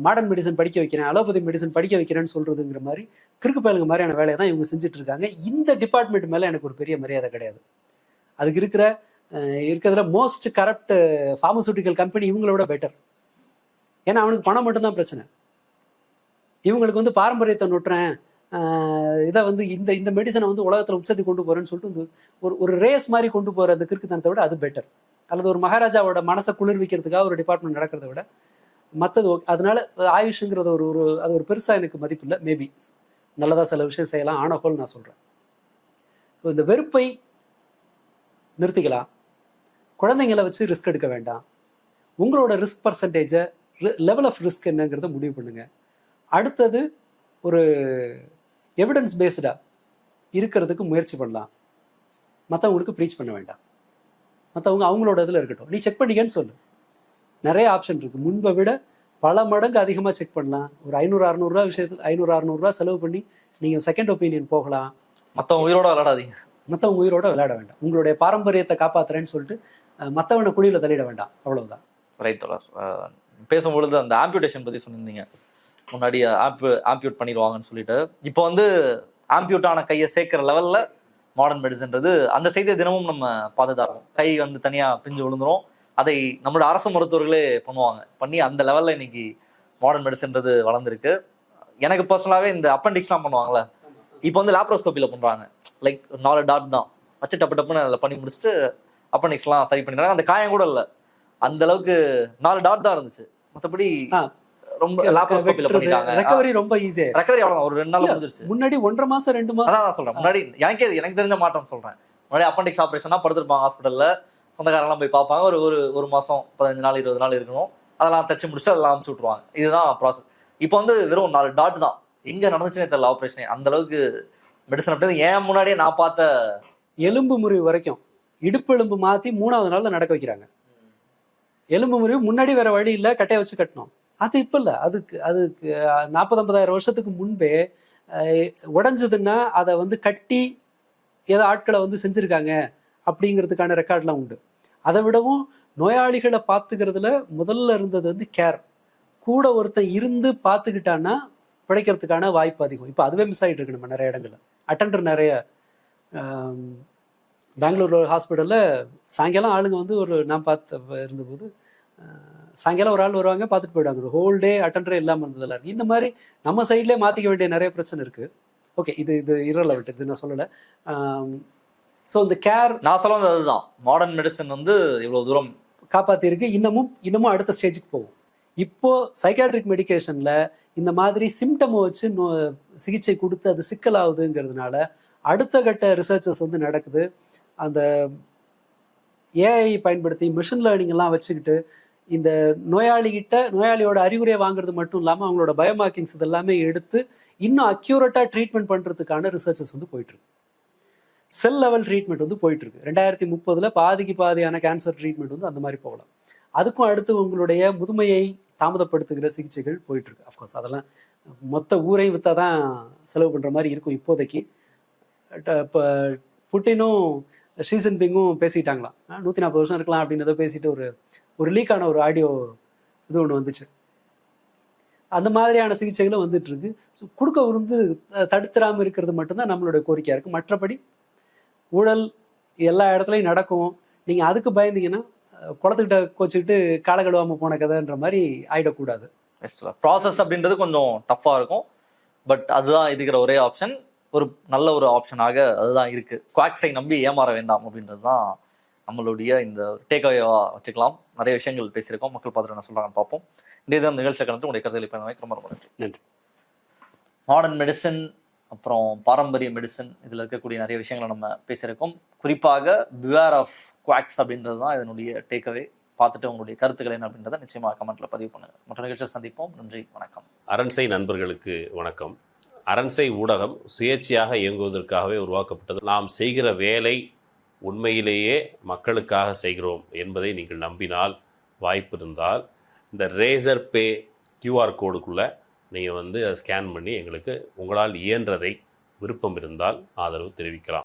மாடர்ன் மெடிசன் படிக்க வைக்கிறேன், அலோபதி மெடிசன் படிக்க வைக்கிறேன்னு சொல்கிறதுங்கிற மாதிரி கிறுக்கு பயலுங்க மாதிரியான வேலையை தான் இவங்க செஞ்சுட்டு இருக்காங்க. இந்த டிபார்ட்மெண்ட் மேலே எனக்கு ஒரு பெரிய மரியாதை கிடையாது. அதுக்கு இருக்கிறதுல மோஸ்ட் கரப்ட் ஃபார்மசூட்டிக்கல் கம்பெனி இவங்களோட பெட்டர். ஏன்னா அவனுக்கு பணம் மட்டும்தான் பிரச்சனை. இவங்களுக்கு வந்து பாரம்பரியத்தை நொட்டுறேன், இதை வந்து இந்த மெடிசனை வந்து உலகத்தில் உச்சத்தி கொண்டு போகிறேன்னு சொல்லிட்டு ஒரு ரேஸ் மாதிரி கொண்டு போகிற அந்த கிறுக்குத்தனத்தை விட அது பெட்டர். அல்லது ஒரு மகாராஜாவோட மனசை குளிர்விக்கிறதுக்காக ஒரு டிபார்ட்மெண்ட் நடக்கிறத விட மற்றது அதனால ஆயுஷுங்கிறது அது ஒரு பெருசாக எனக்கு மதிப்பு இல்லை. மேபி நல்லதாக சில விஷயம் செய்யலாம், ஆனகோல் நான் சொல்கிறேன். ஸோ இந்த வெறுப்பை நிறுத்திக்கலாம், குழந்தைங்களை வச்சு ரிஸ்க் எடுக்க வேண்டாம், உங்களோட ரிஸ்க் பர்சன்டேஜை லெவல் ஆஃப் ரிஸ்க் என்னங்கிறத முடிவு பண்ணுங்க. அடுத்தது ஒரு எவிடன்ஸ் பேஸ்டாக இருக்கிறதுக்கு முயற்சி பண்ணலாம். மற்றவங்களுக்கு ப்ரீச் பண்ண வேண்டாம், மற்றவங்க அவங்களோட இதில் இருக்கட்டும், நீ செக் பண்ணிக்கன்னு சொல்லு. நிறைய ஆப்ஷன் இருக்குது, முன்பை விட பல மடங்கு அதிகமாக செக் பண்ணலாம். ஒரு 500-600 விஷயத்துக்கு 500-600 செலவு பண்ணி நீங்கள் செகண்ட் ஒப்பீனியன் போகலாம். மற்றவங்க உயிரோட விளையாடாதீங்க, மற்றவங்க உயிரோட விளையாட வேண்டாம். உங்களுடைய பாரம்பரியத்தை காப்பாற்றுறேன்னு சொல்லிட்டு மற்றவனை குழியில் தள்ளிட வேண்டாம், அவ்வளவுதான். ரைட் தோழர். பேசும்பொழுது அந்த ஆம்பியூட்டேஷன் பற்றி சொல்லியிருந்தீங்க, முன்னாடி ஆம்பியூட் பண்ணிடுவாங்கன்னு சொல்லிட்டு. இப்போ வந்து ஆம்பியூட்டான கையை சேர்க்கிற லெவலில் மாடர்ன் மெடிசன்றது, அந்த செய்தியை தினமும் நம்ம பார்த்துதான். கை வந்து தனியாக பிஞ்சு விழுந்துரும், அதை நம்மளோட அரசு மருத்துவர்களே பண்ணுவாங்க, பண்ணி அந்த லெவலில் இன்னைக்கு மாடர்ன் மெடிசன்றது வளர்ந்துருக்கு. எனக்கு பர்சனலாகவே இந்த அப்பெண்டிக்ஸ்லாம் பண்ணுவாங்கள்ல, இப்போ வந்து லேப்ரோஸ்கோப்பியில் பண்ணுறாங்க. லைக் 4 டாட் தான் வச்சு டப்புன்னு அதில் பண்ணி முடிச்சுட்டு அப்பெண்டிக்ஸ்லாம் சரி பண்ணிடுறாங்க. அந்த காயம் கூட இல்லை, அந்த அளவுக்கு 4 டாட் தான் இருந்துச்சு. மற்றபடி ரொம்ப லேப்ரோஸ்கோப்பியில் பண்ணிட்டாங்க. ரெக்கவரி ரொம்ப ஈஸியா, ரெக்கவரி அவ்வளோ ஒரு 2 நாள் முடிஞ்சிருச்சு. முன்னாடி 1.5 மாசம் 2 மாசம் அதான் சொல்றேன். முன்னாடி எனக்கு தெரிஞ்ச மாற்றம் சொல்றேன். முன்னாடி அப்பெண்டிக்ஸ் ஆப்ரேஷனா படுத்திருப்பாங்க ஹாஸ்பிட்டல்ல, சொந்தக்காரெல்லாம் போய் பார்ப்பாங்க, ஒரு மாசம் 15 நாள் 20 நாள் இருக்கணும், அதெல்லாம் தச்சு முடிச்சு அதெல்லாம் அமுச்சு விட்டுருவாங்க. இதுதான் ப்ராசஸ். இப்போ வந்து வெறும் 4 டாட் தான். எங்க நடந்துச்சுன்னே தெரியல ஆப்ரேஷனே. அந்த அளவுக்கு மெடிசன் அப்படி ஏன் முன்னாடியே நான் பார்த்த எலும்பு முறிவு வரைக்கும் இடுப்பு எலும்பு மாத்தி 3ஆவது நாள்ல நடக்க வைக்கிறாங்க. எலும்பு முறிவு முன்னாடி வேற வழி இல்லை, கட்டையை வச்சு கட்டணும். அது இப்ப இல்லை, அதுக்கு 40-50,000 வருஷத்துக்கு முன்பே உடைஞ்சதுன்னா அதை வந்து கட்டி ஏதோ ஆட்களை வந்து செஞ்சிருக்காங்க அப்படிங்கிறதுக்கான ரெக்கார்ட்லாம் உண்டு. அதை விடவும் நோயாளிகளை பார்த்துக்கிறதுல முதல்ல இருந்தது வந்து கேர். கூட ஒருத்தன் இருந்து பார்த்துக்கிட்டான்னா பிழைக்கிறதுக்கான வாய்ப்பு அதிகம். இப்போ அதுவே மிஸ் ஆகிட்டு இருக்கு நம்ம நிறைய இடங்கள்ல. அட்டெண்டர் நிறைய பெங்களூர் ஹாஸ்பிட்டலில் சாயங்காலம் ஆளுங்க வந்து நான் பார்த்து இருந்தபோது சாயங்காலம் ஒரு ஆள் வருவாங்க, பார்த்துட்டு போயிடுவாங்க. ஹோல் டே அட்டெண்டரே இல்லாமல் இருந்ததில்ல இருக்கு. இந்த மாதிரி நம்ம சைட்லேயே மாற்றிக்க வேண்டிய நிறைய பிரச்சனை இருக்குது. ஓகே, இது இரலவெண்ட், இது நான் சொல்லலை. ஸோ இந்த கேர் நான் சொல்ல வந்தது அதுதான். மாடர்ன் மெடிசன் வந்து இவ்வளோ தூரம் காப்பாற்றிருக்கு. இன்னமும் அடுத்த ஸ்டேஜுக்கு போகும். இப்போ சைக்காட்ரிக் மெடிகேஷனில் இந்த மாதிரி சிம்டமை வச்சு சிகிச்சை கொடுத்து அது சிக்கலாகுதுங்கிறதுனால அடுத்த கட்ட ரிசர்ச்சஸ் வந்து நடக்குது. அந்த ஏஐ பயன்படுத்தி மிஷின் லேர்னிங் எல்லாம் வச்சுக்கிட்டு இந்த நோயாளியோட அறிகுறியை வாங்குறது மட்டும் இல்லாமல் அவங்களோட பயோமார்க்கிங்ஸ் இதெல்லாமே எடுத்து இன்னும் அக்யூரேட்டாக ட்ரீட்மெண்ட் பண்ணுறதுக்கான ரிசர்ச்சஸ் வந்து போயிட்டுருக்கு. செல் லெவல் ட்ரீட்மெண்ட் வந்து போயிட்டுருக்கு. 2030 பாதிக்கு பாதியான கேன்சர் ட்ரீட்மெண்ட் வந்து அந்த மாதிரி போகலாம். அதுக்கும் அடுத்து உங்களுடைய முதுமையை தாமதப்படுத்துகிற சிகிச்சைகள் போயிட்டுருக்கு. அஃப்கோர்ஸ் அதெல்லாம் மொத்த ஊரையும் விற்றா தான் செலவு பண்ணுற மாதிரி இருக்கும் இப்போதைக்கு. இப்போ புட்டினும் ஷி ஜின்பிங்கும் பேசிட்டாங்களாம், 140 வருஷம் இருக்கலாம் அப்படின்றத பேசிட்டு ஒரு லீக்கான ஒரு ஆடியோ இது ஒன்று வந்துச்சு. அந்த மாதிரியான சிகிச்சைகளும் வந்துட்டு இருக்கு. ஸோ கொடுக்க விருந்து தடுத்துடாமல் இருக்கிறது மட்டும்தான் நம்மளுடைய கோரிக்கையாக இருக்குது. மற்றபடி ஊழல் எல்லா இடத்துலையும் நடக்கும். நீங்கள் அதுக்கு பயந்தீங்கன்னா குளத்துக்கிட்ட கோச்சிக்கிட்டு காலை கழுவாமல் போன கதைன்ற மாதிரி ஆயிடக்கூடாது. ப்ராசஸ் அப்படின்றது கொஞ்சம் டஃப்பாக இருக்கும். பட் அதுதான் இருக்கிற ஒரே ஆப்ஷன், ஒரு நல்ல ஒரு ஆப்ஷனாக அதுதான் இருக்கு. குவாக்ஸை நம்பி ஏமாற வேண்டாம் அப்படின்றது தான் நம்மளுடைய இந்த டேக்அவேவா வச்சுக்கலாம். நிறைய விஷயங்கள் பேசியிருக்கோம், மக்கள் பார்த்துட்டு என்ன சொல்றாங்கன்னு பார்ப்போம். இந்த இதை நிகழ்ச்சியை கலந்து உங்களுடைய கருத்துக்களை பயணம் ரொம்ப ரொம்ப நன்றி. நன்றி. மாடர்ன் மெடிசன் அப்புறம் பாரம்பரிய மெடிசன் இதில் இருக்கக்கூடிய நிறைய விஷயங்களை நம்ம பேசியிருக்கோம். குறிப்பாக பிவேர் ஆஃப் குவாக்ஸ் அப்படின்றது தான் இதனுடைய டேக்அவே. பார்த்துட்டு உங்களுடைய கருத்துக்கள் என்ன அப்படின்றத நிச்சயமாக கமெண்ட்ல பதிவு பண்ணுங்க. மற்ற நிகழ்ச்சியை சந்திப்போம். நன்றி, வணக்கம். அரண்சை நண்பர்களுக்கு வணக்கம். அரண்சை ஊடகம் சுயேட்சையாக இயங்குவதற்காகவே உருவாக்கப்பட்டது. நாம் செய்கிற வேலை உண்மையிலேயே மக்களுக்காக செய்கிறோம் என்பதை நீங்கள் நம்பினால், வாய்ப்பு இருந்தால் இந்த ரேசர் பே QR கோடுக்குள்ளே நீங்கள் வந்து அதை ஸ்கேன் பண்ணி எங்களுக்கு உங்களால் இயன்றதை விருப்பம் இருந்தால் ஆதரவு தெரிவிக்கலாம்.